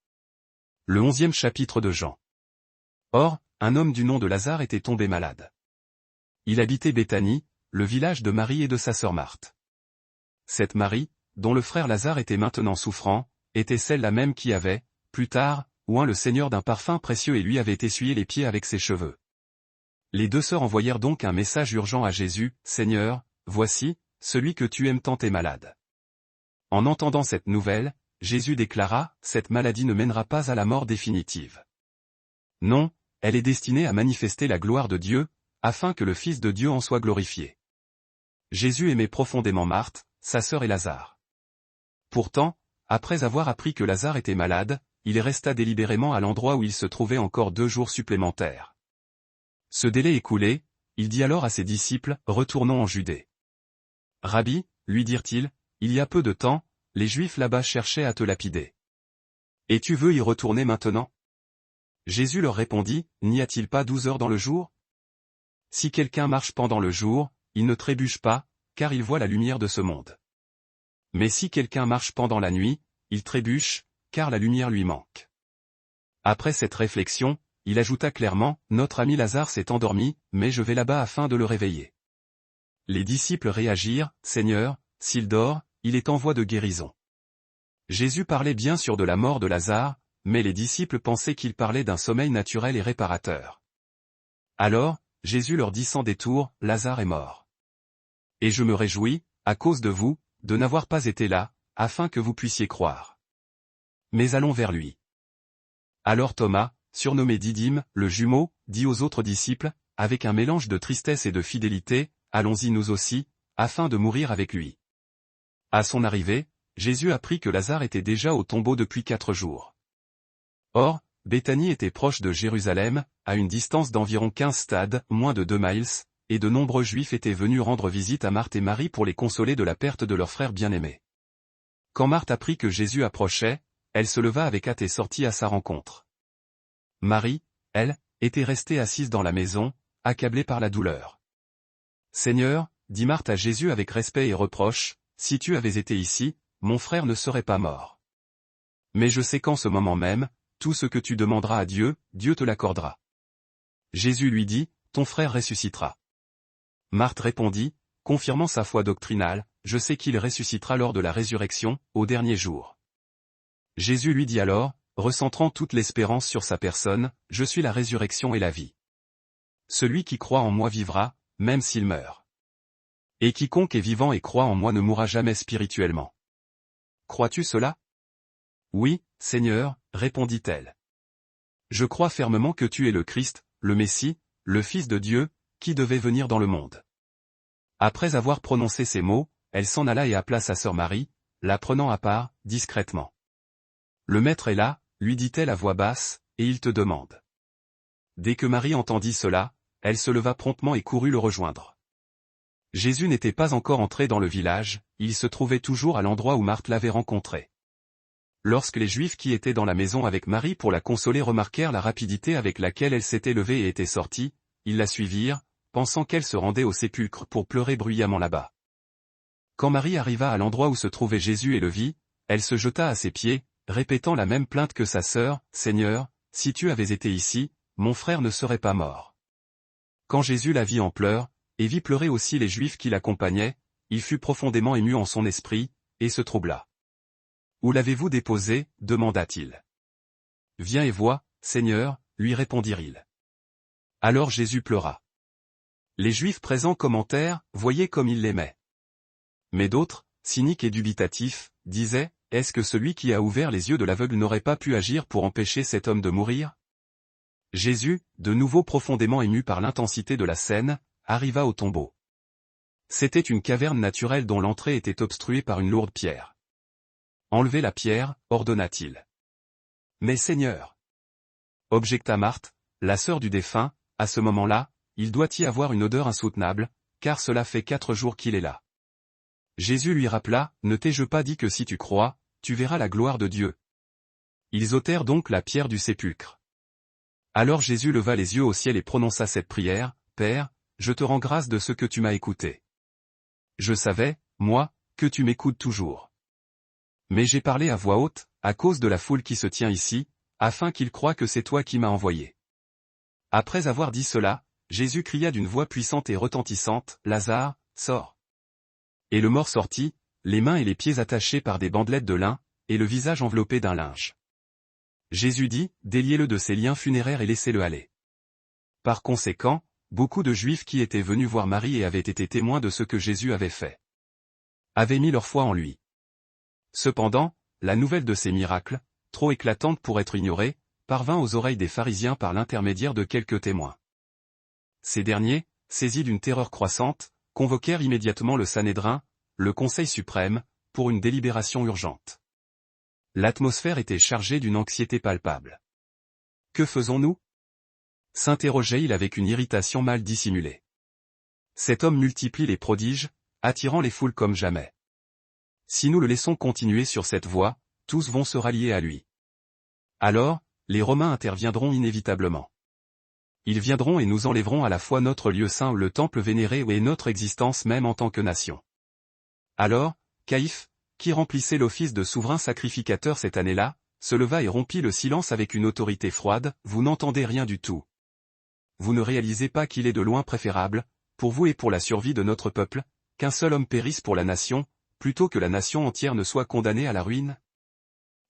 Le 11e chapitre de Jean. Or, un homme du nom de Lazare était tombé malade. Il habitait Béthanie, le village de Marie et de sa sœur Marthe. Cette Marie, dont le frère Lazare était maintenant souffrant, était celle-là même qui avait, plus tard, oint le Seigneur d'un parfum précieux et lui avait essuyé les pieds avec ses cheveux. Les deux sœurs envoyèrent donc un message urgent à Jésus, « Seigneur, voici, celui que tu aimes tant est malade. » En entendant cette nouvelle, Jésus déclara, « Cette maladie ne mènera pas à la mort définitive. Non, elle est destinée à manifester la gloire de Dieu, afin que le Fils de Dieu en soit glorifié. » Jésus aimait profondément Marthe, sa sœur et Lazare. Pourtant, après avoir appris que Lazare était malade, il resta délibérément à l'endroit où il se trouvait encore 2 jours supplémentaires. Ce délai écoulé, il dit alors à ses disciples, « Retournons en Judée. »« Rabbi, lui dirent-ils, il y a peu de temps, les Juifs là-bas cherchaient à te lapider. Et tu veux y retourner maintenant ?» Jésus leur répondit, « N'y a-t-il pas 12 heures dans le jour? Si quelqu'un marche pendant le jour, il ne trébuche pas, car il voit la lumière de ce monde. Mais si quelqu'un marche pendant la nuit, il trébuche, car la lumière lui manque. » Après cette réflexion, il ajouta clairement, « Notre ami Lazare s'est endormi, mais je vais là-bas afin de le réveiller. » Les disciples réagirent, « Seigneur, s'il dort, il est en voie de guérison. » Jésus parlait bien sûr de la mort de Lazare, mais les disciples pensaient qu'il parlait d'un sommeil naturel et réparateur. Alors, Jésus leur dit sans détour, « Lazare est mort. Et je me réjouis, à cause de vous, de n'avoir pas été là, afin que vous puissiez croire. Mais allons vers lui. » Alors Thomas, surnommé Didyme, le jumeau, dit aux autres disciples, avec un mélange de tristesse et de fidélité, « Allons-y nous aussi, afin de mourir avec lui. » À son arrivée, Jésus apprit que Lazare était déjà au tombeau depuis 4 jours. Or, Béthanie était proche de Jérusalem, à une distance d'environ 15 stades, moins de 2 miles, et de nombreux Juifs étaient venus rendre visite à Marthe et Marie pour les consoler de la perte de leur frère bien-aimé. Quand Marthe apprit que Jésus approchait, elle se leva avec hâte et sortit à sa rencontre. Marie, elle, était restée assise dans la maison, accablée par la douleur. « Seigneur, dit Marthe à Jésus avec respect et reproche, si tu avais été ici, mon frère ne serait pas mort. Mais je sais qu'en ce moment même, tout ce que tu demanderas à Dieu, Dieu te l'accordera. » Jésus lui dit, « Ton frère ressuscitera. » Marthe répondit, confirmant sa foi doctrinale, « Je sais qu'il ressuscitera lors de la résurrection, au dernier jour. » Jésus lui dit alors, recentrant toute l'espérance sur sa personne, « Je suis la résurrection et la vie. Celui qui croit en moi vivra, même s'il meurt. Et quiconque est vivant et croit en moi ne mourra jamais spirituellement. Crois-tu cela? » Oui, Seigneur, répondit-elle. Je crois fermement que tu es le Christ, le Messie, le Fils de Dieu, qui devait venir dans le monde. Après avoir prononcé ces mots, elle s'en alla et appela sa sœur Marie, la prenant à part, discrètement. Le maître est là, lui dit-elle à voix basse, et il te demande. Dès que Marie entendit cela, elle se leva promptement et courut le rejoindre. Jésus n'était pas encore entré dans le village, il se trouvait toujours à l'endroit où Marthe l'avait rencontré. Lorsque les Juifs qui étaient dans la maison avec Marie pour la consoler remarquèrent la rapidité avec laquelle elle s'était levée et était sortie, ils la suivirent, pensant qu'elle se rendait au sépulcre pour pleurer bruyamment là-bas. Quand Marie arriva à l'endroit où se trouvait Jésus et le vit, elle se jeta à ses pieds, répétant la même plainte que sa sœur, « Seigneur, si tu avais été ici, mon frère ne serait pas mort. » Quand Jésus la vit en pleurs, et vit pleurer aussi les Juifs qui l'accompagnaient, il fut profondément ému en son esprit, et se troubla. « Où l'avez-vous déposé ?» demanda-t-il. « Viens et vois, Seigneur, lui répondirent-ils. Alors Jésus pleura. Les Juifs présents commentèrent, voyez comme il l'aimait. Mais d'autres, cyniques et dubitatifs, disaient, est-ce que celui qui a ouvert les yeux de l'aveugle n'aurait pas pu agir pour empêcher cet homme de mourir? Jésus, de nouveau profondément ému par l'intensité de la scène, arriva au tombeau. C'était une caverne naturelle dont l'entrée était obstruée par une lourde pierre. Enlevez la pierre, ordonna-t-il. Mais Seigneur, objecta Marthe, la sœur du défunt, à ce moment-là, il doit y avoir une odeur insoutenable, car cela fait 4 jours qu'il est là. Jésus lui rappela, ne t'ai-je pas dit que si tu crois, tu verras la gloire de Dieu. Ils ôtèrent donc la pierre du sépulcre. Alors Jésus leva les yeux au ciel et prononça cette prière, Père, je te rends grâce de ce que tu m'as écouté. Je savais, moi, que tu m'écoutes toujours. Mais j'ai parlé à voix haute, à cause de la foule qui se tient ici, afin qu'ils croient que c'est toi qui m'as envoyé. Après avoir dit cela, Jésus cria d'une voix puissante et retentissante, Lazare, sors. Et le mort sortit, les mains et les pieds attachés par des bandelettes de lin, et le visage enveloppé d'un linge. Jésus dit, déliez-le de ses liens funéraires et laissez-le aller. Par conséquent, beaucoup de Juifs qui étaient venus voir Marie et avaient été témoins de ce que Jésus avait fait, avaient mis leur foi en lui. Cependant, la nouvelle de ces miracles, trop éclatante pour être ignorée, parvint aux oreilles des pharisiens par l'intermédiaire de quelques témoins. Ces derniers, saisis d'une terreur croissante, convoquèrent immédiatement le Sanhédrin, le Conseil suprême, pour une délibération urgente. L'atmosphère était chargée d'une anxiété palpable. Que faisons-nous? S'interrogeait-il avec une irritation mal dissimulée. Cet homme multiplie les prodiges, attirant les foules comme jamais. Si nous le laissons continuer sur cette voie, tous vont se rallier à lui. Alors, les Romains interviendront inévitablement. Ils viendront et nous enlèveront à la fois notre lieu saint, le temple vénéré et notre existence même en tant que nation. Alors, Caïphe, qui remplissait l'office de souverain sacrificateur cette année-là, se leva et rompit le silence avec une autorité froide, vous n'entendez rien du tout. Vous ne réalisez pas qu'il est de loin préférable, pour vous et pour la survie de notre peuple, qu'un seul homme périsse pour la nation, plutôt que la nation entière ne soit condamnée à la ruine?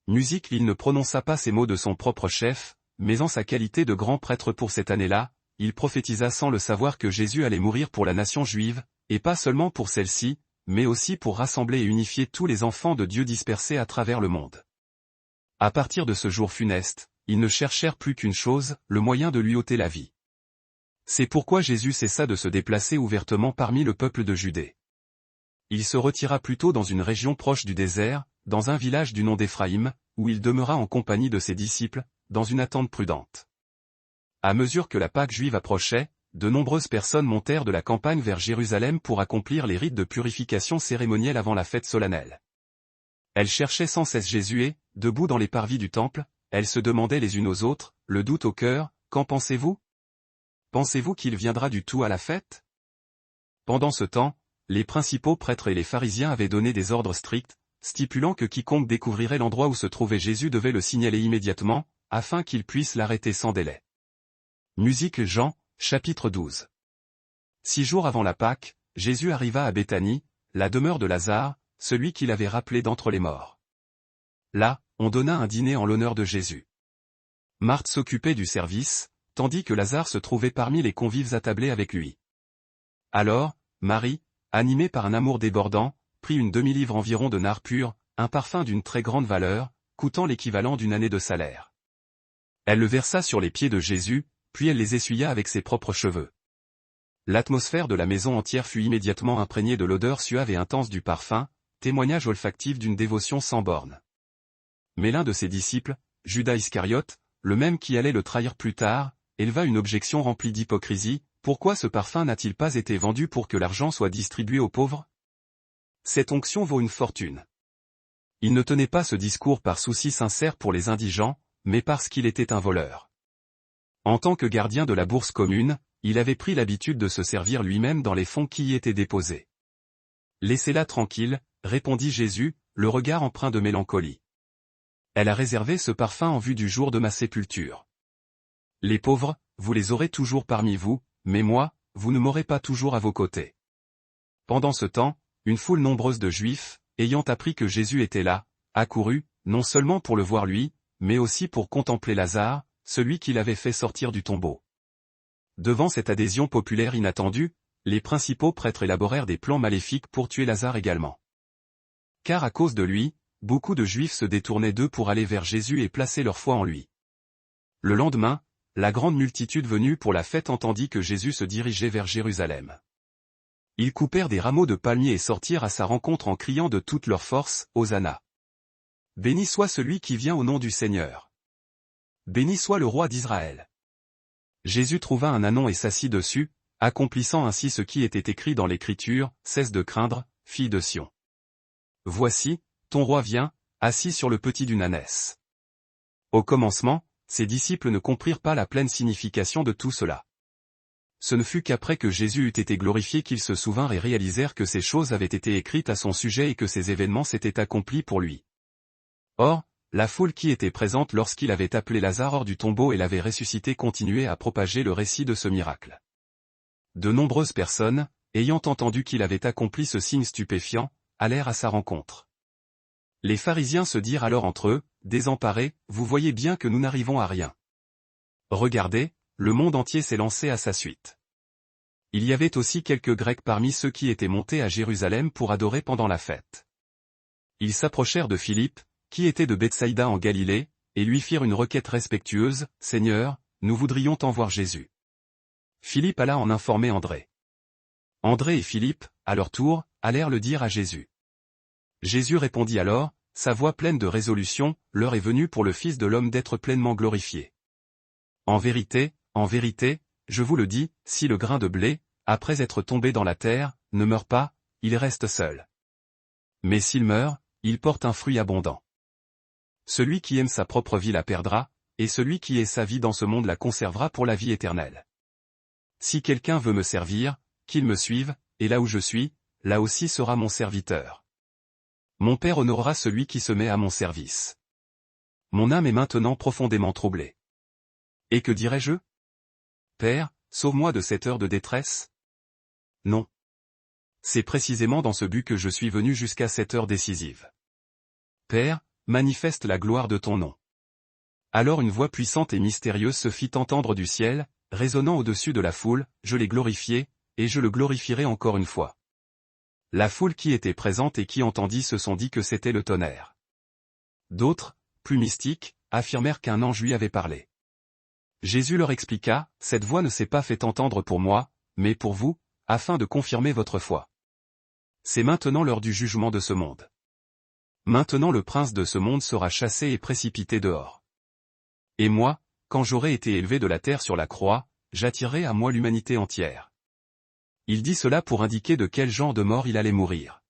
Musique, il ne prononça pas ces mots de son propre chef, mais en sa qualité de grand prêtre pour cette année-là, il prophétisa sans le savoir que Jésus allait mourir pour la nation juive, et pas seulement pour celle-ci, mais aussi pour rassembler et unifier tous les enfants de Dieu dispersés à travers le monde. À partir de ce jour funeste, ils ne cherchèrent plus qu'une chose, le moyen de lui ôter la vie. C'est pourquoi Jésus cessa de se déplacer ouvertement parmi le peuple de Judée. Il se retira plutôt dans une région proche du désert, dans un village du nom d'Éphraïm, où il demeura en compagnie de ses disciples, dans une attente prudente. À mesure que la Pâque juive approchait, de nombreuses personnes montèrent de la campagne vers Jérusalem pour accomplir les rites de purification cérémonielle avant la fête solennelle. Elles cherchaient sans cesse Jésus et, debout dans les parvis du temple, elles se demandaient les unes aux autres, le doute au cœur, qu'en pensez-vous? Pensez-vous qu'il viendra du tout à la fête? Pendant ce temps, les principaux prêtres et les pharisiens avaient donné des ordres stricts, stipulant que quiconque découvrirait l'endroit où se trouvait Jésus devait le signaler immédiatement, afin qu'ils puissent l'arrêter sans délai. Musique Jean, chapitre 12. 6 jours avant la Pâque, Jésus arriva à Béthanie, la demeure de Lazare, celui qu'il avait rappelé d'entre les morts. Là, on donna un dîner en l'honneur de Jésus. Marthe s'occupait du service, tandis que Lazare se trouvait parmi les convives attablés avec lui. Alors, Marie, animée par un amour débordant, prit une demi-livre environ de nard pur, un parfum d'une très grande valeur, coûtant l'équivalent d'une année de salaire. Elle le versa sur les pieds de Jésus, puis elle les essuya avec ses propres cheveux. L'atmosphère de la maison entière fut immédiatement imprégnée de l'odeur suave et intense du parfum, témoignage olfactif d'une dévotion sans borne. Mais l'un de ses disciples, Judas Iscariote, le même qui allait le trahir plus tard, éleva une objection remplie d'hypocrisie, pourquoi ce parfum n'a-t-il pas été vendu pour que l'argent soit distribué aux pauvres? Cette onction vaut une fortune. Il ne tenait pas ce discours par souci sincère pour les indigents, mais parce qu'il était un voleur. En tant que gardien de la bourse commune, il avait pris l'habitude de se servir lui-même dans les fonds qui y étaient déposés. Laissez-la tranquille, répondit Jésus, le regard empreint de mélancolie. Elle a réservé ce parfum en vue du jour de ma sépulture. Les pauvres, vous les aurez toujours parmi vous, mais moi, vous ne m'aurez pas toujours à vos côtés. Pendant ce temps, une foule nombreuse de Juifs, ayant appris que Jésus était là, accourut, non seulement pour le voir lui, mais aussi pour contempler Lazare, celui qui l'avait fait sortir du tombeau. Devant cette adhésion populaire inattendue, les principaux prêtres élaborèrent des plans maléfiques pour tuer Lazare également. Car à cause de lui, beaucoup de Juifs se détournaient d'eux pour aller vers Jésus et placer leur foi en lui. Le lendemain, la grande multitude venue pour la fête entendit que Jésus se dirigeait vers Jérusalem. Ils coupèrent des rameaux de palmiers et sortirent à sa rencontre en criant de toute leur force, Hosanna. Béni soit celui qui vient au nom du Seigneur. Béni soit le roi d'Israël. Jésus trouva un ânon et s'assit dessus, accomplissant ainsi ce qui était écrit dans l'Écriture, cesse de craindre, fille de Sion. Voici, ton roi vient, assis sur le petit d'une ânesse. Au commencement, ses disciples ne comprirent pas la pleine signification de tout cela. Ce ne fut qu'après que Jésus eut été glorifié qu'ils se souvinrent et réalisèrent que ces choses avaient été écrites à son sujet et que ces événements s'étaient accomplis pour lui. Or, la foule qui était présente lorsqu'il avait appelé Lazare hors du tombeau et l'avait ressuscité continuait à propager le récit de ce miracle. De nombreuses personnes, ayant entendu qu'il avait accompli ce signe stupéfiant, allèrent à sa rencontre. Les pharisiens se dirent alors entre eux, désemparés, vous voyez bien que nous n'arrivons à rien. Regardez, le monde entier s'est lancé à sa suite. Il y avait aussi quelques Grecs parmi ceux qui étaient montés à Jérusalem pour adorer pendant la fête. Ils s'approchèrent de Philippe, qui était de Bethsaïda en Galilée, et lui firent une requête respectueuse, « Seigneur, nous voudrions t'en voir Jésus. » Philippe alla en informer André. André et Philippe, à leur tour, allèrent le dire à Jésus. Jésus répondit alors, sa voix pleine de résolution, « L'heure est venue pour le Fils de l'homme d'être pleinement glorifié. En vérité, je vous le dis, si le grain de blé, après être tombé dans la terre, ne meurt pas, il reste seul. Mais s'il meurt, il porte un fruit abondant. Celui qui aime sa propre vie la perdra, et celui qui ait sa vie dans ce monde la conservera pour la vie éternelle. Si quelqu'un veut me servir, qu'il me suive, et là où je suis, là aussi sera mon serviteur. Mon Père honorera celui qui se met à mon service. Mon âme est maintenant profondément troublée. Et que dirai-je? Père, sauve-moi de cette heure de détresse? Non. C'est précisément dans ce but que je suis venu jusqu'à cette heure décisive. Père, manifeste la gloire de ton nom. Alors une voix puissante et mystérieuse se fit entendre du ciel, résonnant au-dessus de la foule, je l'ai glorifié, et je le glorifierai encore une fois. La foule qui était présente et qui entendit se sont dit que c'était le tonnerre. D'autres, plus mystiques, affirmèrent qu'un ange lui avait parlé. Jésus leur expliqua, cette voix ne s'est pas fait entendre pour moi, mais pour vous, afin de confirmer votre foi. C'est maintenant l'heure du jugement de ce monde. Maintenant le prince de ce monde sera chassé et précipité dehors. Et moi, quand j'aurai été élevé de la terre sur la croix, j'attirerai à moi l'humanité entière. Il dit cela pour indiquer de quel genre de mort il allait mourir.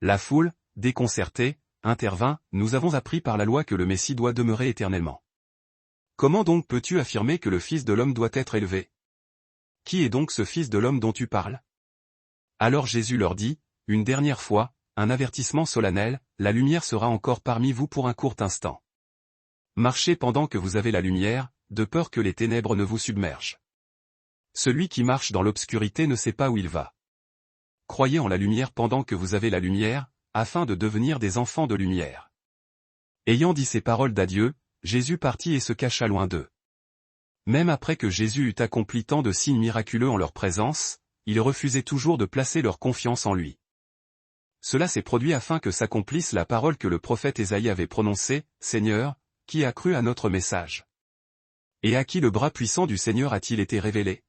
La foule, déconcertée, intervint, nous avons appris par la loi que le Messie doit demeurer éternellement. Comment donc peux-tu affirmer que le Fils de l'homme doit être élevé? Qui est donc ce Fils de l'homme dont tu parles? Alors Jésus leur dit, une dernière fois, un avertissement solennel, la lumière sera encore parmi vous pour un court instant. Marchez pendant que vous avez la lumière, de peur que les ténèbres ne vous submergent. Celui qui marche dans l'obscurité ne sait pas où il va. Croyez en la lumière pendant que vous avez la lumière, afin de devenir des enfants de lumière. Ayant dit ces paroles d'adieu, Jésus partit et se cacha loin d'eux. Même après que Jésus eut accompli tant de signes miraculeux en leur présence, ils refusaient toujours de placer leur confiance en lui. Cela s'est produit afin que s'accomplisse la parole que le prophète Ésaïe avait prononcée, « Seigneur, qui a cru à notre message? Et à qui le bras puissant du Seigneur a-t-il été révélé ?»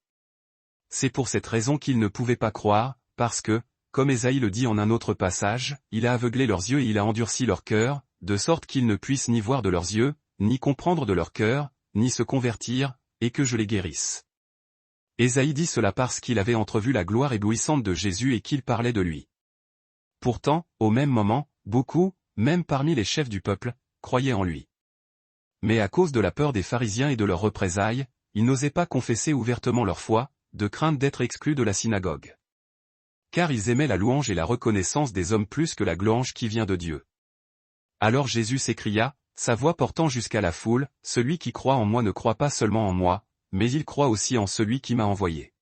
C'est pour cette raison qu'ils ne pouvaient pas croire, parce que, comme Ésaïe le dit en un autre passage, il a aveuglé leurs yeux et il a endurci leur cœur, de sorte qu'ils ne puissent ni voir de leurs yeux, ni comprendre de leur cœur, ni se convertir, et que je les guérisse. Ésaïe dit cela parce qu'il avait entrevu la gloire éblouissante de Jésus et qu'il parlait de lui. Pourtant, au même moment, beaucoup, même parmi les chefs du peuple, croyaient en lui. Mais à cause de la peur des pharisiens et de leurs représailles, ils n'osaient pas confesser ouvertement leur foi, de crainte d'être exclus de la synagogue. Car ils aimaient la louange et la reconnaissance des hommes plus que la louange qui vient de Dieu. Alors Jésus s'écria, sa voix portant jusqu'à la foule, « Celui qui croit en moi ne croit pas seulement en moi, mais il croit aussi en celui qui m'a envoyé.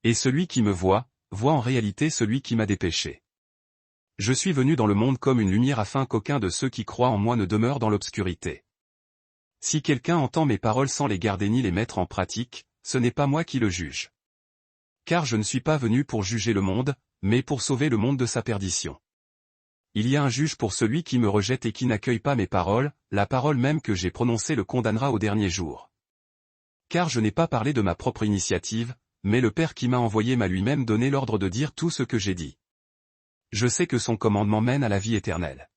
Et celui qui me voit, voit en réalité celui qui m'a dépêché. Je suis venu dans le monde comme une lumière afin qu'aucun de ceux qui croient en moi ne demeure dans l'obscurité. Si quelqu'un entend mes paroles sans les garder ni les mettre en pratique, ce n'est pas moi qui le juge. Car je ne suis pas venu pour juger le monde, mais pour sauver le monde de sa perdition. Il y a un juge pour celui qui me rejette et qui n'accueille pas mes paroles, la parole même que j'ai prononcée le condamnera au dernier jour. Car je n'ai pas parlé de ma propre initiative, mais le Père qui m'a envoyé m'a lui-même donné l'ordre de dire tout ce que j'ai dit. Je sais que son commandement mène à la vie éternelle.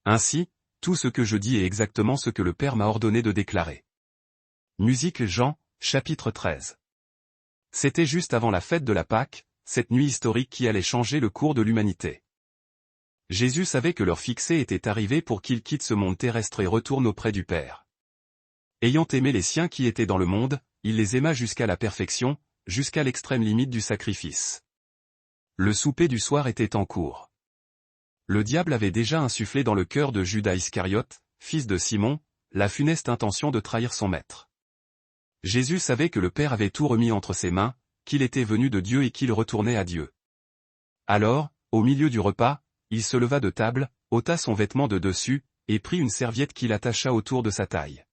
Ainsi, tout ce que je dis est exactement ce que le Père m'a ordonné de déclarer. Musique Jean, chapitre 13. C'était juste avant la fête de la Pâque, cette nuit historique qui allait changer le cours de l'humanité. Jésus savait que l'heure fixée était arrivée pour qu'il quitte ce monde terrestre et retourne auprès du Père. Ayant aimé les siens qui étaient dans le monde, il les aima jusqu'à la perfection, jusqu'à l'extrême limite du sacrifice. Le souper du soir était en cours. Le diable avait déjà insufflé dans le cœur de Judas Iscariote, fils de Simon, la funeste intention de trahir son maître. Jésus savait que le Père avait tout remis entre ses mains, qu'il était venu de Dieu et qu'il retournait à Dieu. Alors, au milieu du repas, il se leva de table, ôta son vêtement de dessus, et prit une serviette qu'il attacha autour de sa taille.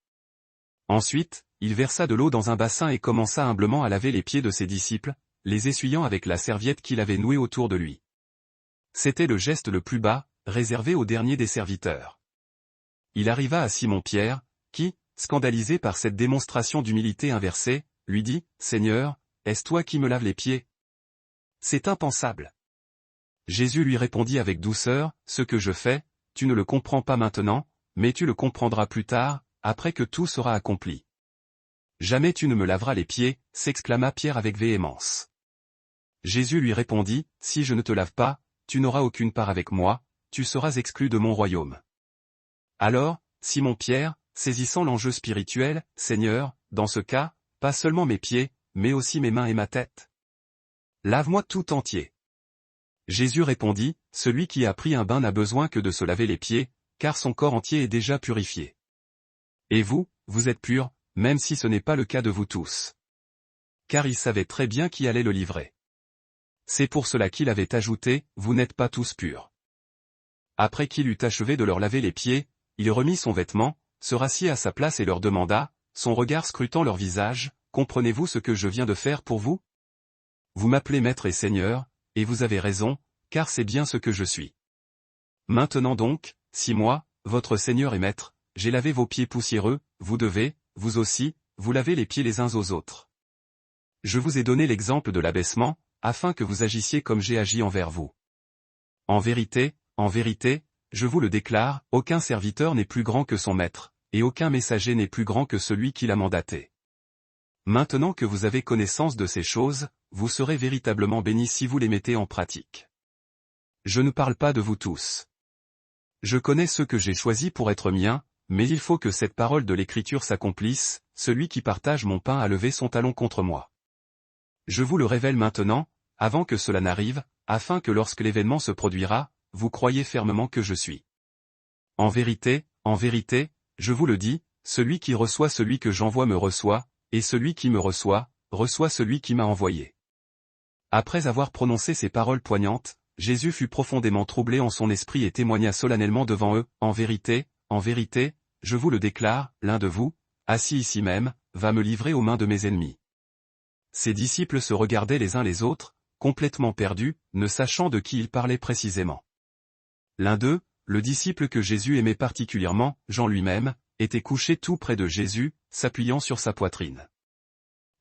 Ensuite, il versa de l'eau dans un bassin et commença humblement à laver les pieds de ses disciples, les essuyant avec la serviette qu'il avait nouée autour de lui. C'était le geste le plus bas, réservé au dernier des serviteurs. Il arriva à Simon-Pierre, qui, scandalisé par cette démonstration d'humilité inversée, lui dit, « Seigneur, est-ce toi qui me laves les pieds ? C'est impensable. » Jésus lui répondit avec douceur, « Ce que je fais, tu ne le comprends pas maintenant, mais tu le comprendras plus tard, après que tout sera accompli. » « Jamais tu ne me laveras les pieds, » s'exclama Pierre avec véhémence. Jésus lui répondit, « Si je ne te lave pas, tu n'auras aucune part avec moi, tu seras exclu de mon royaume. » Alors, Simon-Pierre, saisissant l'enjeu spirituel, « Seigneur, dans ce cas, pas seulement mes pieds, mais aussi mes mains et ma tête. Lave-moi tout entier. » Jésus répondit, « Celui qui a pris un bain n'a besoin que de se laver les pieds, car son corps entier est déjà purifié. Et vous, vous êtes purs, même si ce n'est pas le cas de vous tous. » Car il savait très bien qui allait le livrer. C'est pour cela qu'il avait ajouté, « Vous n'êtes pas tous purs. » Après qu'il eut achevé de leur laver les pieds, il remit son vêtement, se rassit à sa place et leur demanda, son regard scrutant leur visage, « Comprenez-vous ce que je viens de faire pour vous ? Vous m'appelez maître et seigneur, et vous avez raison, car c'est bien ce que je suis. Maintenant donc, si moi, votre seigneur et maître, j'ai lavé vos pieds poussiéreux, vous devez, vous aussi, vous laver les pieds les uns aux autres. Je vous ai donné l'exemple de l'abaissement, afin que vous agissiez comme j'ai agi envers vous. En vérité, je vous le déclare, aucun serviteur n'est plus grand que son maître, et aucun messager n'est plus grand que celui qui l'a mandaté. Maintenant que vous avez connaissance de ces choses, vous serez véritablement bénis si vous les mettez en pratique. Je ne parle pas de vous tous. Je connais ceux que j'ai choisis pour être miens, mais il faut que cette parole de l'Écriture s'accomplisse, celui qui partage mon pain a levé son talon contre moi. Je vous le révèle maintenant, avant que cela n'arrive, afin que lorsque l'événement se produira, vous croyiez fermement que je suis. En vérité, je vous le dis, celui qui reçoit celui que j'envoie me reçoit, et celui qui me reçoit, reçoit celui qui m'a envoyé. » Après avoir prononcé ces paroles poignantes, Jésus fut profondément troublé en son esprit et témoigna solennellement devant eux, « En vérité, je vous le déclare, l'un de vous, assis ici même, va me livrer aux mains de mes ennemis. » Ses disciples se regardaient les uns les autres, complètement perdus, ne sachant de qui il parlait précisément. L'un d'eux, le disciple que Jésus aimait particulièrement, Jean lui-même, était couché tout près de Jésus, s'appuyant sur sa poitrine.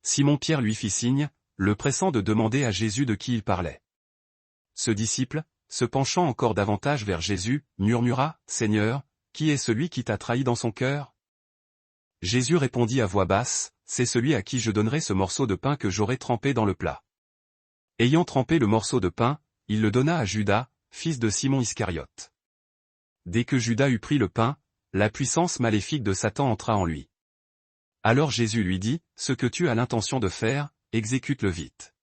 Simon-Pierre lui fit signe, le pressant de demander à Jésus de qui il parlait. Ce disciple, se penchant encore davantage vers Jésus, murmura, « Seigneur, qui est celui qui t'a trahi dans son cœur ?» Jésus répondit à voix basse, « C'est celui à qui je donnerai ce morceau de pain que j'aurai trempé dans le plat. » Ayant trempé le morceau de pain, il le donna à Judas, fils de Simon Iscariote. Dès que Judas eut pris le pain, la puissance maléfique de Satan entra en lui. Alors Jésus lui dit, « Ce que tu as l'intention de faire, exécute-le vite. »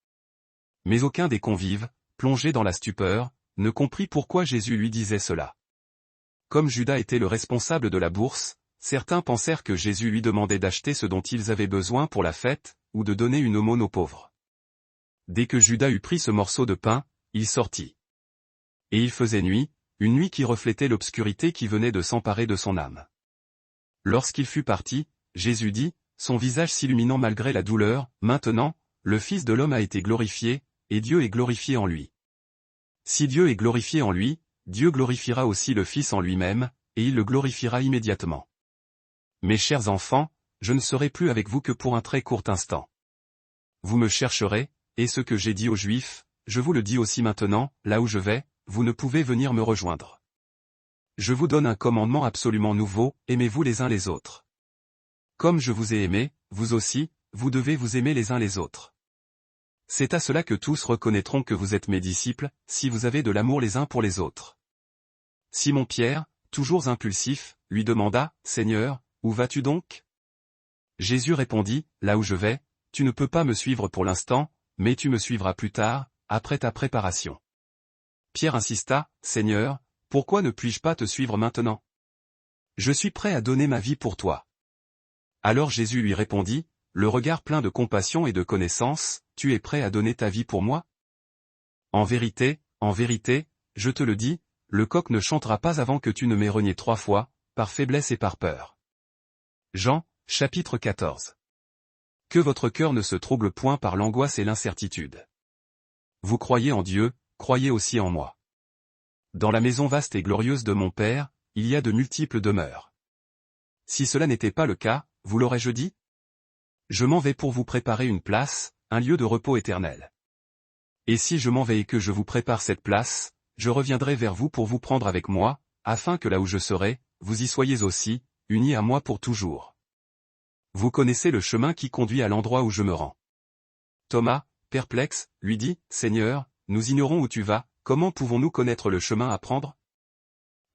Mais aucun des convives, plongé dans la stupeur, ne comprit pourquoi Jésus lui disait cela. Comme Judas était le responsable de la bourse, certains pensèrent que Jésus lui demandait d'acheter ce dont ils avaient besoin pour la fête, ou de donner une aumône aux pauvres. Dès que Judas eut pris ce morceau de pain, il sortit. Et il faisait nuit, une nuit qui reflétait l'obscurité qui venait de s'emparer de son âme. Lorsqu'il fut parti, Jésus dit, son visage s'illuminant malgré la douleur, « Maintenant, le Fils de l'homme a été glorifié, et Dieu est glorifié en lui. Si Dieu est glorifié en lui, Dieu glorifiera aussi le Fils en lui-même, et il le glorifiera immédiatement. Mes chers enfants, je ne serai plus avec vous que pour un très court instant. Vous me chercherez, et ce que j'ai dit aux Juifs, je vous le dis aussi maintenant, là où je vais, vous ne pouvez venir me rejoindre. Je vous donne un commandement absolument nouveau, aimez-vous les uns les autres. Comme je vous ai aimé, vous aussi, vous devez vous aimer les uns les autres. C'est à cela que tous reconnaîtront que vous êtes mes disciples, si vous avez de l'amour les uns pour les autres. » Simon-Pierre, toujours impulsif, lui demanda, « Seigneur, où vas-tu donc ?» Jésus répondit, « Là où je vais, tu ne peux pas me suivre pour l'instant, mais tu me suivras plus tard, après ta préparation. » Pierre insista, « Seigneur, pourquoi ne puis-je pas te suivre maintenant? Je suis prêt à donner ma vie pour toi. Alors Jésus lui répondit, le regard plein de compassion et de connaissance, tu es prêt à donner ta vie pour moi? En vérité, je te le dis, le coq ne chantera pas avant que tu ne m'aies renié 3 fois, par faiblesse et par peur. Jean, chapitre 14. Que votre cœur ne se trouble point par l'angoisse et l'incertitude. Vous croyez en Dieu, croyez aussi en moi. Dans la maison vaste et glorieuse de mon Père, il y a de multiples demeures. Si cela n'était pas le cas, vous l'aurais-je dit? Je m'en vais pour vous préparer une place, un lieu de repos éternel. Et si je m'en vais et que je vous prépare cette place, je reviendrai vers vous pour vous prendre avec moi, afin que là où je serai, vous y soyez aussi, unis à moi pour toujours. Vous connaissez le chemin qui conduit à l'endroit où je me rends. Thomas, perplexe, lui dit, Seigneur, nous ignorons où tu vas, comment pouvons-nous connaître le chemin à prendre?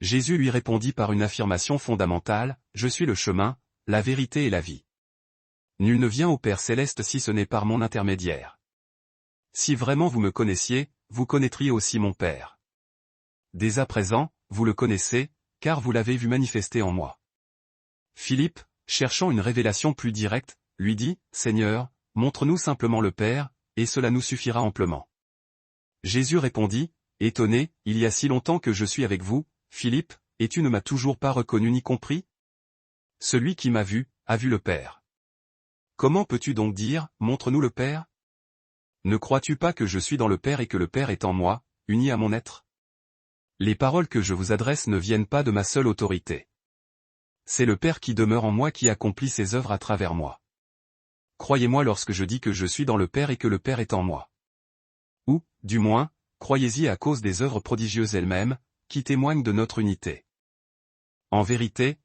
Jésus lui répondit par une affirmation fondamentale, je suis le chemin, la vérité et la vie. Nul ne vient au Père céleste si ce n'est par mon intermédiaire. Si vraiment vous me connaissiez, vous connaîtriez aussi mon Père. Dès à présent, vous le connaissez, car vous l'avez vu manifester en moi. Philippe, cherchant une révélation plus directe, lui dit, Seigneur, montre-nous simplement le Père, et cela nous suffira amplement. Jésus répondit, étonné, il y a si longtemps que je suis avec vous, Philippe, et tu ne m'as toujours pas reconnu ni compris? Celui qui m'a vu, a vu le Père. Comment peux-tu donc dire, montre-nous le Père? Ne crois-tu pas que je suis dans le Père et que le Père est en moi, uni à mon être? Les paroles que je vous adresse ne viennent pas de ma seule autorité. C'est le Père qui demeure en moi qui accomplit ses œuvres à travers moi. Croyez-moi lorsque je dis que je suis dans le Père et que le Père est en moi. Ou, du moins, croyez-y à cause des œuvres prodigieuses elles-mêmes, qui témoignent de notre unité. En vérité,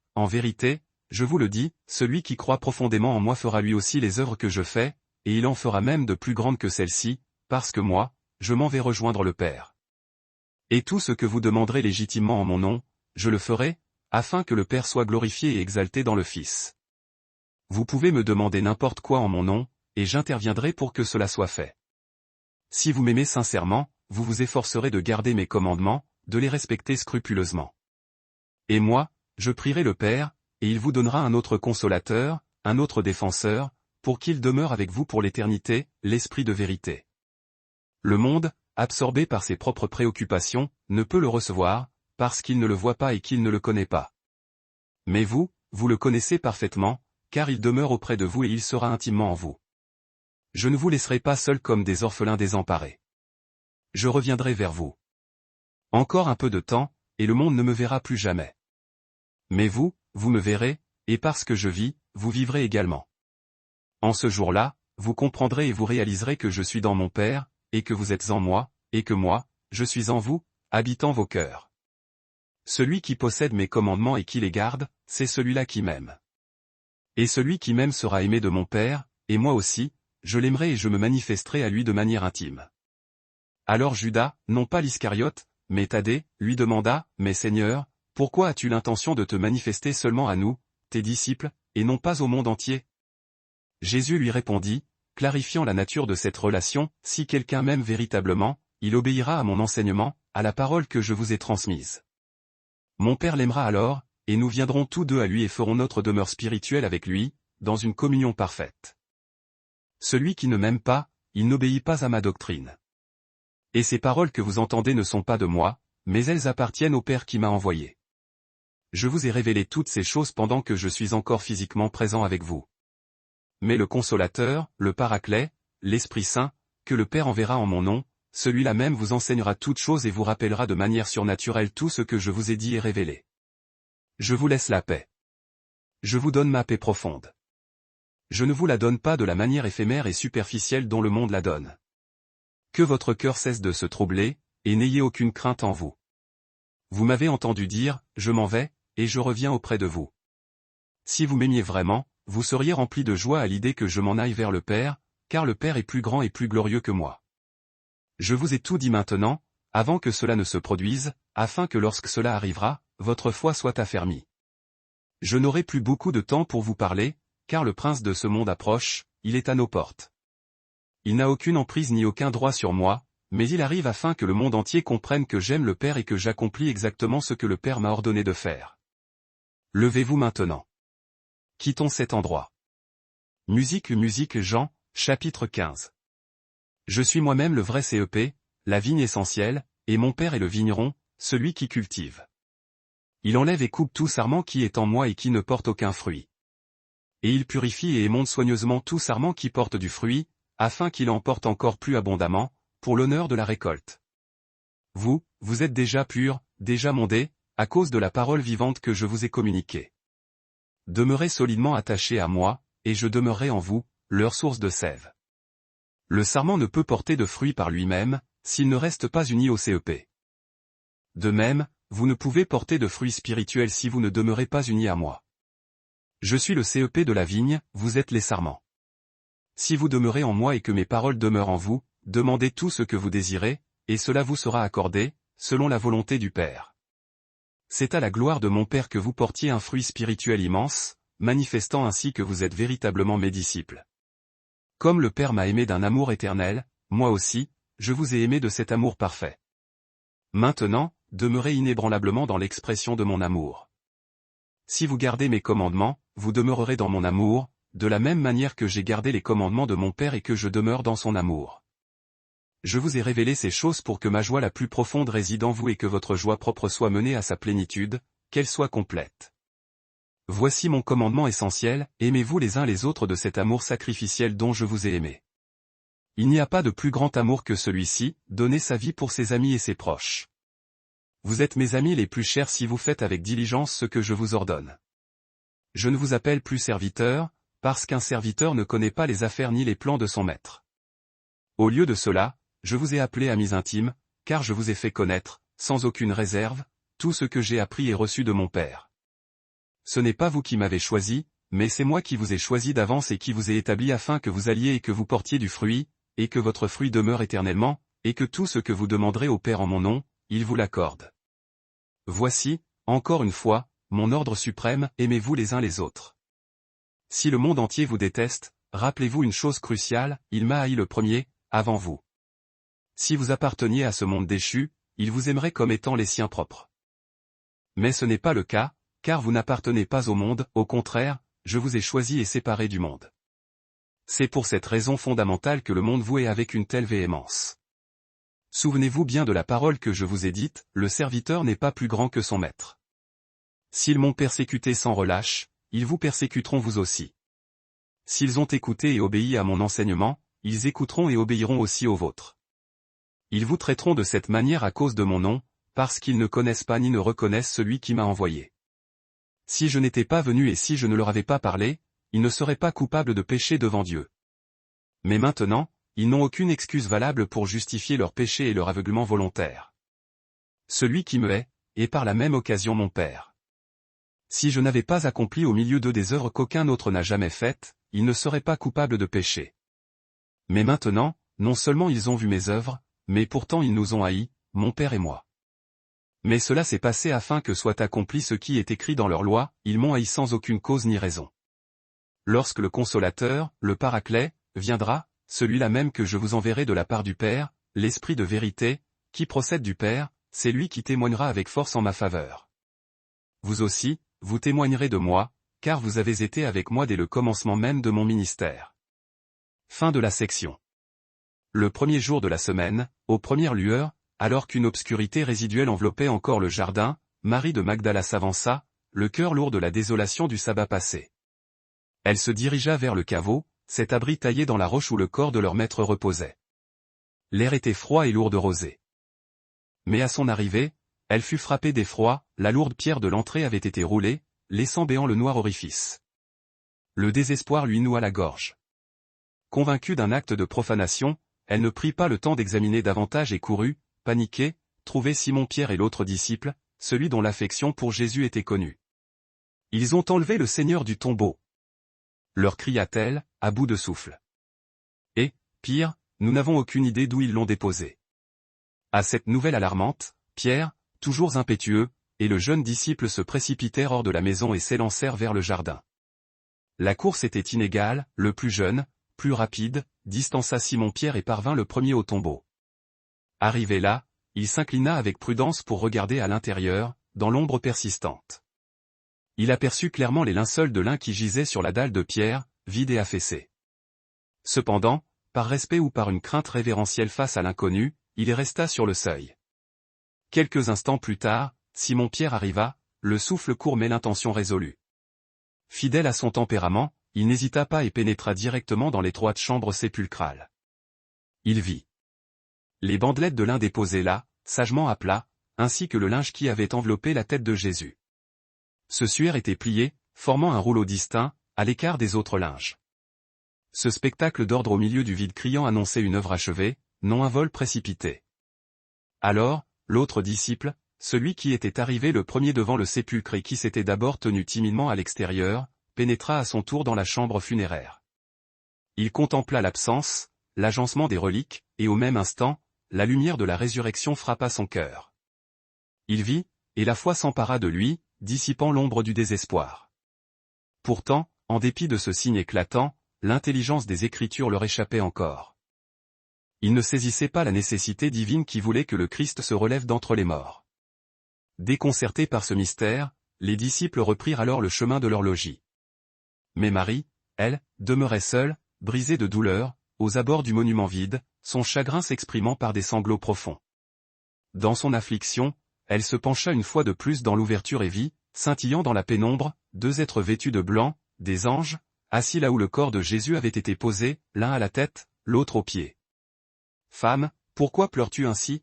je vous le dis, celui qui croit profondément en moi fera lui aussi les œuvres que je fais, et il en fera même de plus grandes que celles-ci, parce que moi, je m'en vais rejoindre le Père. Et tout ce que vous demanderez légitimement en mon nom, je le ferai, afin que le Père soit glorifié et exalté dans le Fils. Vous pouvez me demander n'importe quoi en mon nom, et j'interviendrai pour que cela soit fait. Si vous m'aimez sincèrement, vous vous efforcerez de garder mes commandements, de les respecter scrupuleusement. Et moi, je prierai le Père, et il vous donnera un autre consolateur, un autre défenseur, pour qu'il demeure avec vous pour l'éternité, l'Esprit de vérité. Le monde, absorbé par ses propres préoccupations, ne peut le recevoir, parce qu'il ne le voit pas et qu'il ne le connaît pas. Mais vous, vous le connaissez parfaitement, car il demeure auprès de vous et il sera intimement en vous. Je ne vous laisserai pas seuls comme des orphelins désemparés. Je reviendrai vers vous. Encore un peu de temps, et le monde ne me verra plus jamais. Mais vous, vous me verrez, et parce que je vis, vous vivrez également. En ce jour-là, vous comprendrez et vous réaliserez que je suis dans mon Père, et que vous êtes en moi, et que moi, je suis en vous, habitant vos cœurs. Celui qui possède mes commandements et qui les garde, c'est celui-là qui m'aime. Et celui qui m'aime sera aimé de mon Père, et moi aussi, je l'aimerai et je me manifesterai à lui de manière intime. Alors Judas, non pas l'Iscariote, mais Thaddée, lui demanda, mais Seigneur, pourquoi as-tu l'intention de te manifester seulement à nous, tes disciples, et non pas au monde entier? Jésus lui répondit, clarifiant la nature de cette relation, si quelqu'un m'aime véritablement, il obéira à mon enseignement, à la parole que je vous ai transmise. Mon Père l'aimera alors, et nous viendrons tous deux à lui et ferons notre demeure spirituelle avec lui, dans une communion parfaite. Celui qui ne m'aime pas, il n'obéit pas à ma doctrine. Et ces paroles que vous entendez ne sont pas de moi, mais elles appartiennent au Père qui m'a envoyé. Je vous ai révélé toutes ces choses pendant que je suis encore physiquement présent avec vous. Mais le Consolateur, le Paraclet, l'Esprit Saint, que le Père enverra en mon nom, celui-là même vous enseignera toutes choses et vous rappellera de manière surnaturelle tout ce que je vous ai dit et révélé. Je vous laisse la paix. Je vous donne ma paix profonde. Je ne vous la donne pas de la manière éphémère et superficielle dont le monde la donne. Que votre cœur cesse de se troubler, et n'ayez aucune crainte en vous. Vous m'avez entendu dire, je m'en vais, et je reviens auprès de vous. Si vous m'aimiez vraiment, vous seriez rempli de joie à l'idée que je m'en aille vers le Père, car le Père est plus grand et plus glorieux que moi. Je vous ai tout dit maintenant, avant que cela ne se produise, afin que lorsque cela arrivera, votre foi soit affermie. Je n'aurai plus beaucoup de temps pour vous parler, car le prince de ce monde approche, il est à nos portes. Il n'a aucune emprise ni aucun droit sur moi, mais il arrive afin que le monde entier comprenne que j'aime le Père et que j'accomplis exactement ce que le Père m'a ordonné de faire. Levez-vous maintenant. Quittons cet endroit. Musique Jean, chapitre 15. Je suis moi-même le vrai CEP, la vigne essentielle, et mon Père est le vigneron, celui qui cultive. Il enlève et coupe tout sarment qui est en moi et qui ne porte aucun fruit. Et il purifie et émonde soigneusement tout sarment qui porte du fruit, afin qu'il en porte encore plus abondamment, pour l'honneur de la récolte. Vous êtes déjà purs, déjà mondés, à cause de la parole vivante que je vous ai communiquée. Demeurez solidement attachés à moi, et je demeurerai en vous, leur source de sève. Le sarment ne peut porter de fruit par lui-même, s'il ne reste pas uni au CEP. De même, vous ne pouvez porter de fruits spirituels si vous ne demeurez pas unis à moi. Je suis le CEP de la vigne, vous êtes les sarments. Si vous demeurez en moi et que mes paroles demeurent en vous, demandez tout ce que vous désirez, et cela vous sera accordé, selon la volonté du Père. C'est à la gloire de mon Père que vous portiez un fruit spirituel immense, manifestant ainsi que vous êtes véritablement mes disciples. Comme le Père m'a aimé d'un amour éternel, moi aussi, je vous ai aimé de cet amour parfait. Maintenant, demeurez inébranlablement dans l'expression de mon amour. Si vous gardez mes commandements, vous demeurerez dans mon amour, de la même manière que j'ai gardé les commandements de mon Père et que je demeure dans son amour. Je vous ai révélé ces choses pour que ma joie la plus profonde réside en vous et que votre joie propre soit menée à sa plénitude, qu'elle soit complète. Voici mon commandement essentiel, aimez-vous les uns les autres de cet amour sacrificiel dont je vous ai aimé. Il n'y a pas de plus grand amour que celui-ci, donner sa vie pour ses amis et ses proches. Vous êtes mes amis les plus chers si vous faites avec diligence ce que je vous ordonne. Je ne vous appelle plus serviteur, parce qu'un serviteur ne connaît pas les affaires ni les plans de son maître. Au lieu de cela, je vous ai appelés amis intimes, car je vous ai fait connaître, sans aucune réserve, tout ce que j'ai appris et reçu de mon Père. Ce n'est pas vous qui m'avez choisi, mais c'est moi qui vous ai choisi d'avance et qui vous ai établi afin que vous alliez et que vous portiez du fruit, et que votre fruit demeure éternellement, et que tout ce que vous demanderez au Père en mon nom, il vous l'accorde. Voici, encore une fois, mon ordre suprême, aimez-vous les uns les autres. Si le monde entier vous déteste, rappelez-vous une chose cruciale, il m'a haï le premier, avant vous. Si vous apparteniez à ce monde déchu, il vous aimerait comme étant les siens propres. Mais ce n'est pas le cas, car vous n'appartenez pas au monde, au contraire, je vous ai choisi et séparé du monde. C'est pour cette raison fondamentale que le monde vous hait avec une telle véhémence. Souvenez-vous bien de la parole que je vous ai dite, le serviteur n'est pas plus grand que son maître. S'ils m'ont persécuté sans relâche, ils vous persécuteront vous aussi. S'ils ont écouté et obéi à mon enseignement, ils écouteront et obéiront aussi au vôtre. Ils vous traiteront de cette manière à cause de mon nom, parce qu'ils ne connaissent pas ni ne reconnaissent celui qui m'a envoyé. Si je n'étais pas venu et si je ne leur avais pas parlé, ils ne seraient pas coupables de péché devant Dieu. Mais maintenant, ils n'ont aucune excuse valable pour justifier leur péché et leur aveuglement volontaire. Celui qui me hait, est par la même occasion mon Père. Si je n'avais pas accompli au milieu d'eux des œuvres qu'aucun autre n'a jamais faites, ils ne seraient pas coupables de péché. Mais maintenant, non seulement ils ont vu mes œuvres, mais pourtant ils nous ont haïs, mon Père et moi. Mais cela s'est passé afin que soit accompli ce qui est écrit dans leur loi, ils m'ont haï sans aucune cause ni raison. Lorsque le Consolateur, le Paraclet, viendra, celui-là même que je vous enverrai de la part du Père, l'Esprit de vérité, qui procède du Père, c'est lui qui témoignera avec force en ma faveur. Vous aussi, vous témoignerez de moi, car vous avez été avec moi dès le commencement même de mon ministère. Fin de la section. Le premier jour de la semaine, aux premières lueurs, alors qu'une obscurité résiduelle enveloppait encore le jardin, Marie de Magdala s'avança, le cœur lourd de la désolation du sabbat passé. Elle se dirigea vers le caveau, cet abri taillé dans la roche où le corps de leur maître reposait. L'air était froid et lourd de rosée. Mais à son arrivée, elle fut frappée d'effroi, la lourde pierre de l'entrée avait été roulée, laissant béant le noir orifice. Le désespoir lui noua la gorge. Convaincue d'un acte de profanation, elle ne prit pas le temps d'examiner davantage et courut, paniquée, trouver Simon-Pierre et l'autre disciple, celui dont l'affection pour Jésus était connue. « Ils ont enlevé le Seigneur du tombeau !» leur cria-t-elle, à bout de souffle. Et, pire, nous n'avons aucune idée d'où ils l'ont déposé. À cette nouvelle alarmante, Pierre, toujours impétueux, et le jeune disciple se précipitèrent hors de la maison et s'élancèrent vers le jardin. La course était inégale, le plus jeune, plus rapide, distança Simon-Pierre et parvint le premier au tombeau. Arrivé là, il s'inclina avec prudence pour regarder à l'intérieur, dans l'ombre persistante. Il aperçut clairement les linceuls de lin qui gisaient sur la dalle de pierre, vide et affaissée. Cependant, par respect ou par une crainte révérentielle face à l'inconnu, il y resta sur le seuil. Quelques instants plus tard, Simon-Pierre arriva, le souffle court mais l'intention résolue. Fidèle à son tempérament, il n'hésita pas et pénétra directement dans l'étroite chambre sépulcrale. Il vit les bandelettes de lin déposées là, sagement à plat, ainsi que le linge qui avait enveloppé la tête de Jésus. Ce suaire était plié, formant un rouleau distinct, à l'écart des autres linges. Ce spectacle d'ordre au milieu du vide criant annonçait une œuvre achevée, non un vol précipité. Alors, l'autre disciple, celui qui était arrivé le premier devant le sépulcre et qui s'était d'abord tenu timidement à l'extérieur, pénétra à son tour dans la chambre funéraire. Il contempla l'absence, l'agencement des reliques, et au même instant, la lumière de la résurrection frappa son cœur. Il vit, et la foi s'empara de lui, dissipant l'ombre du désespoir. Pourtant, en dépit de ce signe éclatant, l'intelligence des Écritures leur échappait encore. Il ne saisissait pas la nécessité divine qui voulait que le Christ se relève d'entre les morts. Déconcertés par ce mystère, les disciples reprirent alors le chemin de leur logis. Mais Marie, elle, demeurait seule, brisée de douleur, aux abords du monument vide, son chagrin s'exprimant par des sanglots profonds. Dans son affliction, elle se pencha une fois de plus dans l'ouverture et vit, scintillant dans la pénombre, deux êtres vêtus de blanc, des anges, assis là où le corps de Jésus avait été posé, l'un à la tête, l'autre aux pieds. « Femme, pourquoi pleures-tu ainsi »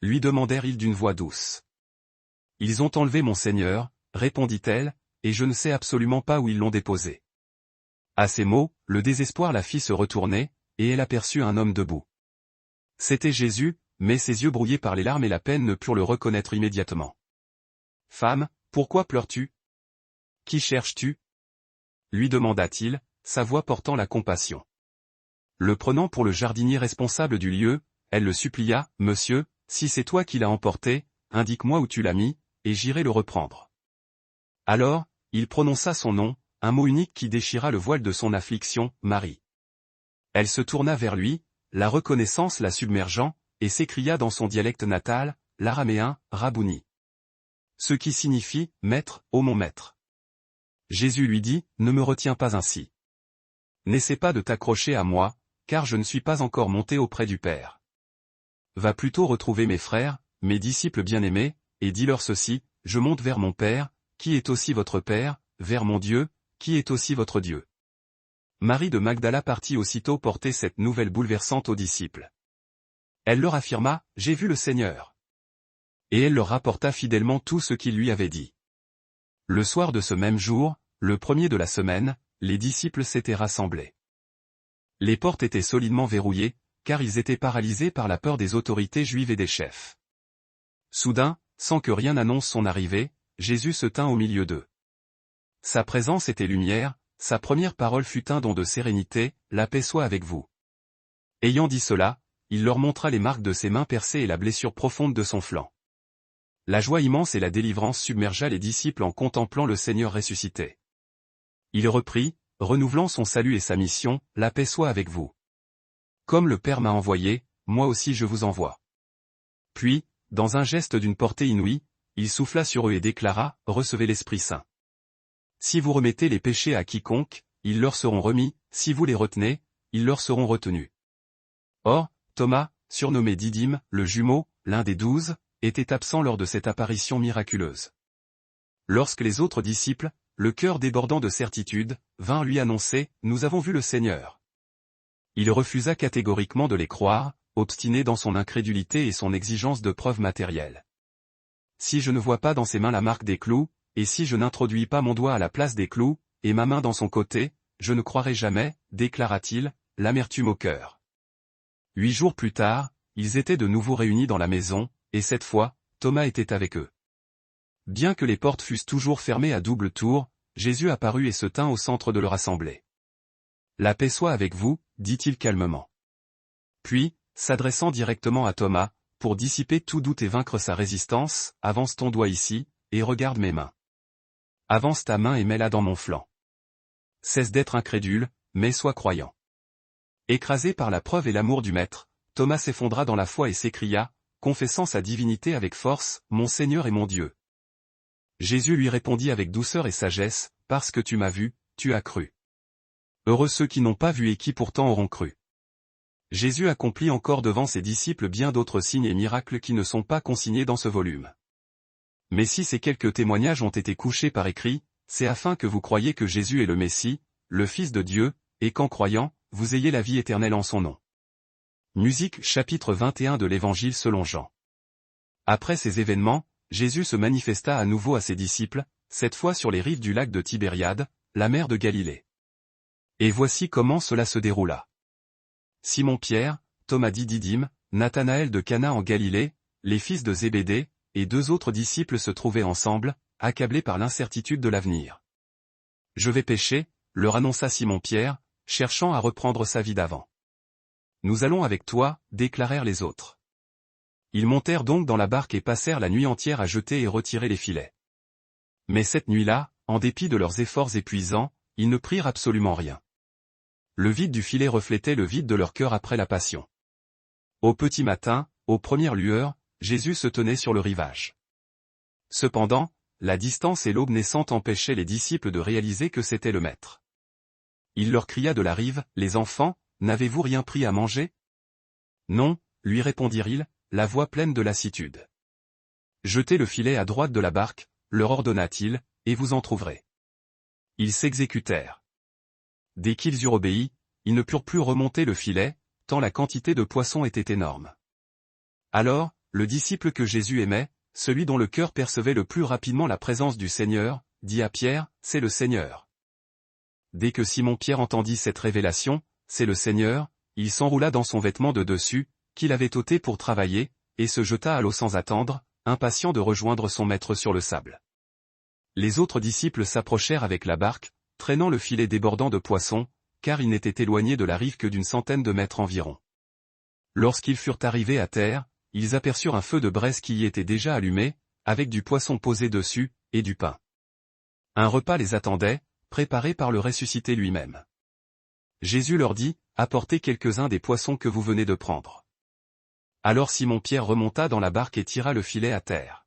lui demandèrent-ils d'une voix douce. « Ils ont enlevé mon Seigneur, répondit-elle, et je ne sais absolument pas où ils l'ont déposé. » À ces mots, le désespoir la fit se retourner, et elle aperçut un homme debout. C'était Jésus, mais ses yeux brouillés par les larmes et la peine ne purent le reconnaître immédiatement. « Femme, pourquoi pleures-tu ? Qui cherches-tu » lui demanda-t-il, sa voix portant la compassion. Le prenant pour le jardinier responsable du lieu, elle le supplia, « Monsieur, si c'est toi qui l'as emporté, indique-moi où tu l'as mis, et j'irai le reprendre. » Alors, il prononça son nom, un mot unique qui déchira le voile de son affliction, « Marie. » Elle se tourna vers lui, la reconnaissance la submergeant, et s'écria dans son dialecte natal, l'araméen, « Rabouni. » Ce qui signifie, « Maître, ô mon maître. » Jésus lui dit, « Ne me retiens pas ainsi. N'essaie pas de t'accrocher à moi, car je ne suis pas encore monté auprès du Père. Va plutôt retrouver mes frères, mes disciples bien-aimés, et dis-leur ceci, je monte vers mon Père, qui est aussi votre Père, vers mon Dieu, qui est aussi votre Dieu. » Marie de Magdala partit aussitôt porter cette nouvelle bouleversante aux disciples. Elle leur affirma, « J'ai vu le Seigneur. » Et elle leur rapporta fidèlement tout ce qu'il lui avait dit. Le soir de ce même jour, le premier de la semaine, les disciples s'étaient rassemblés. Les portes étaient solidement verrouillées, car ils étaient paralysés par la peur des autorités juives et des chefs. Soudain, sans que rien annonce son arrivée, Jésus se tint au milieu d'eux. Sa présence était lumière, sa première parole fut un don de sérénité, « La paix soit avec vous. » Ayant dit cela, il leur montra les marques de ses mains percées et la blessure profonde de son flanc. La joie immense et la délivrance submergea les disciples en contemplant le Seigneur ressuscité. Il reprit, renouvelant son salut et sa mission, « La paix soit avec vous. Comme le Père m'a envoyé, moi aussi je vous envoie. » Puis, dans un geste d'une portée inouïe, il souffla sur eux et déclara, « Recevez l'Esprit Saint. Si vous remettez les péchés à quiconque, ils leur seront remis, si vous les retenez, ils leur seront retenus. » Or, Thomas, surnommé Didyme, le jumeau, l'un des 12, était absent lors de cette apparition miraculeuse. Lorsque les autres disciples, le cœur débordant de certitude, vinrent lui annoncer, « Nous avons vu le Seigneur. » Il refusa catégoriquement de les croire, obstiné dans son incrédulité et son exigence de preuves matérielles. « Si je ne vois pas dans ses mains la marque des clous, et si je n'introduis pas mon doigt à la place des clous, et ma main dans son côté, je ne croirai jamais, déclara-t-il, l'amertume au cœur. » 8 jours plus tard, ils étaient de nouveau réunis dans la maison, et cette fois, Thomas était avec eux. Bien que les portes fussent toujours fermées à double tour, Jésus apparut et se tint au centre de leur assemblée. « La paix soit avec vous, dit-il calmement. » Puis, s'adressant directement à Thomas, pour dissiper tout doute et vaincre sa résistance, « Avance ton doigt ici, et regarde mes mains. Avance ta main et mets-la dans mon flanc. Cesse d'être incrédule, mais sois croyant. » Écrasé par la preuve et l'amour du Maître, Thomas s'effondra dans la foi et s'écria, confessant sa divinité avec force, « Mon Seigneur et mon Dieu !» Jésus lui répondit avec douceur et sagesse, « Parce que tu m'as vu, tu as cru. Heureux ceux qui n'ont pas vu et qui pourtant auront cru. » Jésus accomplit encore devant ses disciples bien d'autres signes et miracles qui ne sont pas consignés dans ce volume. Mais si ces quelques témoignages ont été couchés par écrit, c'est afin que vous croyiez que Jésus est le Messie, le Fils de Dieu, et qu'en croyant, vous ayez la vie éternelle en son nom. Musique chapitre 21 de l'Évangile selon Jean. Après ces événements, Jésus se manifesta à nouveau à ses disciples, cette fois sur les rives du lac de Tibériade, la mer de Galilée. Et voici comment cela se déroula. Simon-Pierre, Thomas dit Didyme, Nathanaël de Cana en Galilée, les fils de Zébédée, et deux autres disciples se trouvaient ensemble, accablés par l'incertitude de l'avenir. « Je vais pêcher », leur annonça Simon-Pierre, cherchant à reprendre sa vie d'avant. « Nous allons avec toi », déclarèrent les autres. Ils montèrent donc dans la barque et passèrent la nuit entière à jeter et retirer les filets. Mais cette nuit-là, en dépit de leurs efforts épuisants, ils ne prirent absolument rien. Le vide du filet reflétait le vide de leur cœur après la passion. Au petit matin, aux premières lueurs, Jésus se tenait sur le rivage. Cependant, la distance et l'aube naissante empêchaient les disciples de réaliser que c'était le Maître. Il leur cria de la rive, « Les enfants, n'avez-vous rien pris à manger ?» « Non, lui répondirent-ils, la voix pleine de lassitude. »« Jetez le filet à droite de la barque, leur ordonna-t-il, et vous en trouverez. » Ils s'exécutèrent. Dès qu'ils eurent obéi, ils ne purent plus remonter le filet, tant la quantité de poissons était énorme. Alors, le disciple que Jésus aimait, celui dont le cœur percevait le plus rapidement la présence du Seigneur, dit à Pierre, « C'est le Seigneur. » Dès que Simon-Pierre entendit cette révélation, « C'est le Seigneur », il s'enroula dans son vêtement de dessus, qu'il avait ôté pour travailler, et se jeta à l'eau sans attendre, impatient de rejoindre son maître sur le sable. Les autres disciples s'approchèrent avec la barque, traînant le filet débordant de poissons, car ils n'étaient éloignés de la rive que d'une centaine de mètres environ. Lorsqu'ils furent arrivés à terre, ils aperçurent un feu de braise qui y était déjà allumé, avec du poisson posé dessus, et du pain. Un repas les attendait, préparé par le ressuscité lui-même. Jésus leur dit, « Apportez quelques-uns des poissons que vous venez de prendre. » Alors Simon-Pierre remonta dans la barque et tira le filet à terre.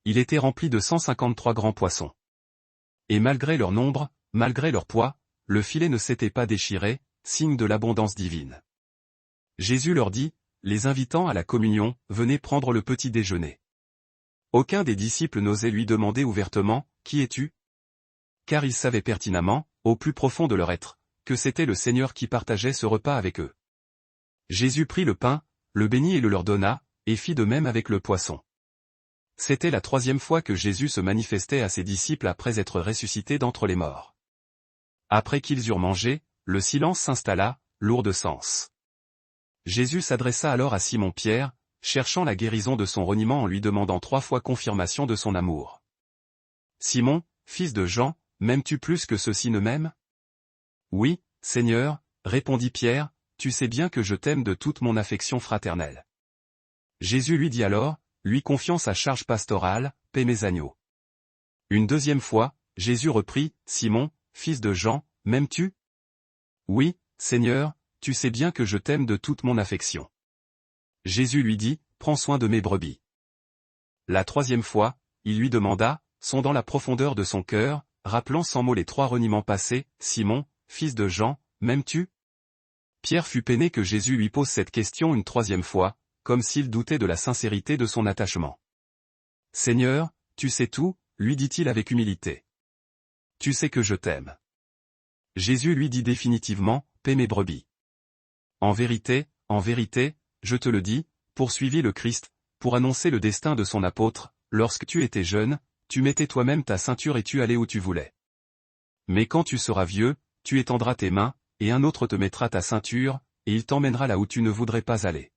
Il était rempli de 153 grands poissons. Et malgré leur nombre, malgré leur poids, le filet ne s'était pas déchiré, signe de l'abondance divine. Jésus leur dit, les invitant à la communion, « Venez prendre le petit déjeuner. » Aucun des disciples n'osait lui demander ouvertement, « Qui es-tu » Car ils savaient pertinemment, au plus profond de leur être, que c'était le Seigneur qui partageait ce repas avec eux. Jésus prit le pain, le bénit et le leur donna, et fit de même avec le poisson. C'était la troisième fois que Jésus se manifestait à ses disciples après être ressuscité d'entre les morts. Après qu'ils eurent mangé, le silence s'installa, lourd de sens. Jésus s'adressa alors à Simon-Pierre, cherchant la guérison de son reniement en lui demandant 3 fois confirmation de son amour. « Simon, fils de Jean, m'aimes-tu plus que ceux-ci ne m'aiment » ? « Oui, Seigneur, répondit Pierre, tu sais bien que je t'aime de toute mon affection fraternelle. » Jésus lui dit alors, lui confiant sa charge pastorale, « Paie mes agneaux. » Une deuxième fois, Jésus reprit, « Simon, fils de Jean, m'aimes-tu » ? « Oui, Seigneur, tu sais bien que je t'aime de toute mon affection. » Jésus lui dit, « Prends soin de mes brebis. » La troisième fois, il lui demanda, sondant la profondeur de son cœur, rappelant sans mots les 3 reniements passés, « Simon, fils de Jean, m'aimes-tu » Pierre fut peiné que Jésus lui pose cette question une 3e fois, comme s'il doutait de la sincérité de son attachement. « Seigneur, tu sais tout, » lui dit-il avec humilité. « Tu sais que je t'aime. » Jésus lui dit définitivement, « Paie mes brebis. » En vérité, je te le dis, poursuivit le Christ, pour annoncer le destin de son apôtre, lorsque tu étais jeune, tu mettais toi-même ta ceinture et tu allais où tu voulais. Mais quand tu seras vieux, tu étendras tes mains, et un autre te mettra ta ceinture, et il t'emmènera là où tu ne voudrais pas aller.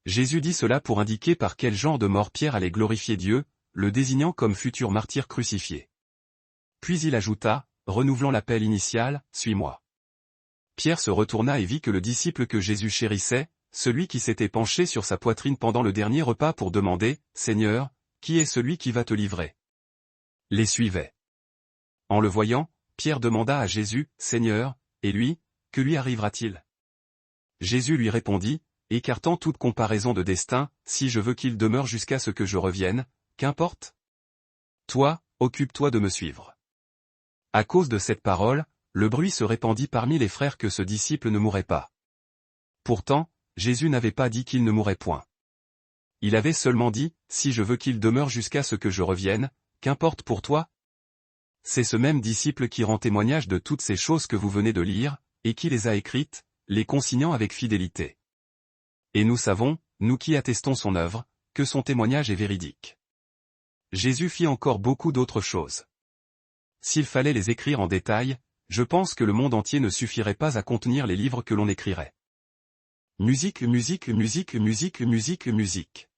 Jésus dit cela pour indiquer par quel genre de mort Pierre allait glorifier Dieu, le désignant comme futur martyr crucifié. Puis il ajouta, renouvelant l'appel initial, « Suis-moi » Pierre se retourna et vit que le disciple que Jésus chérissait, celui qui s'était penché sur sa poitrine pendant le dernier repas pour demander, « Seigneur, qui est celui qui va te livrer ?» les suivait. En le voyant, Pierre demanda à Jésus, « Seigneur, et lui, que lui arrivera-t-il » Jésus lui répondit, « écartant toute comparaison de destin, si je veux qu'il demeure jusqu'à ce que je revienne, qu'importe. Toi, occupe-toi de me suivre. À cause de cette parole, le bruit se répandit parmi les frères que ce disciple ne mourrait pas. Pourtant, Jésus n'avait pas dit qu'il ne mourrait point. Il avait seulement dit, si je veux qu'il demeure jusqu'à ce que je revienne, qu'importe pour toi. C'est ce même disciple qui rend témoignage de toutes ces choses que vous venez de lire, et qui les a écrites, les consignant avec fidélité. Et nous savons, nous qui attestons son œuvre, que son témoignage est véridique. Jésus fit encore beaucoup d'autres choses. S'il fallait les écrire en détail, je pense que le monde entier ne suffirait pas à contenir les livres que l'on écrirait. Musique, musique, musique, musique, musique, musique.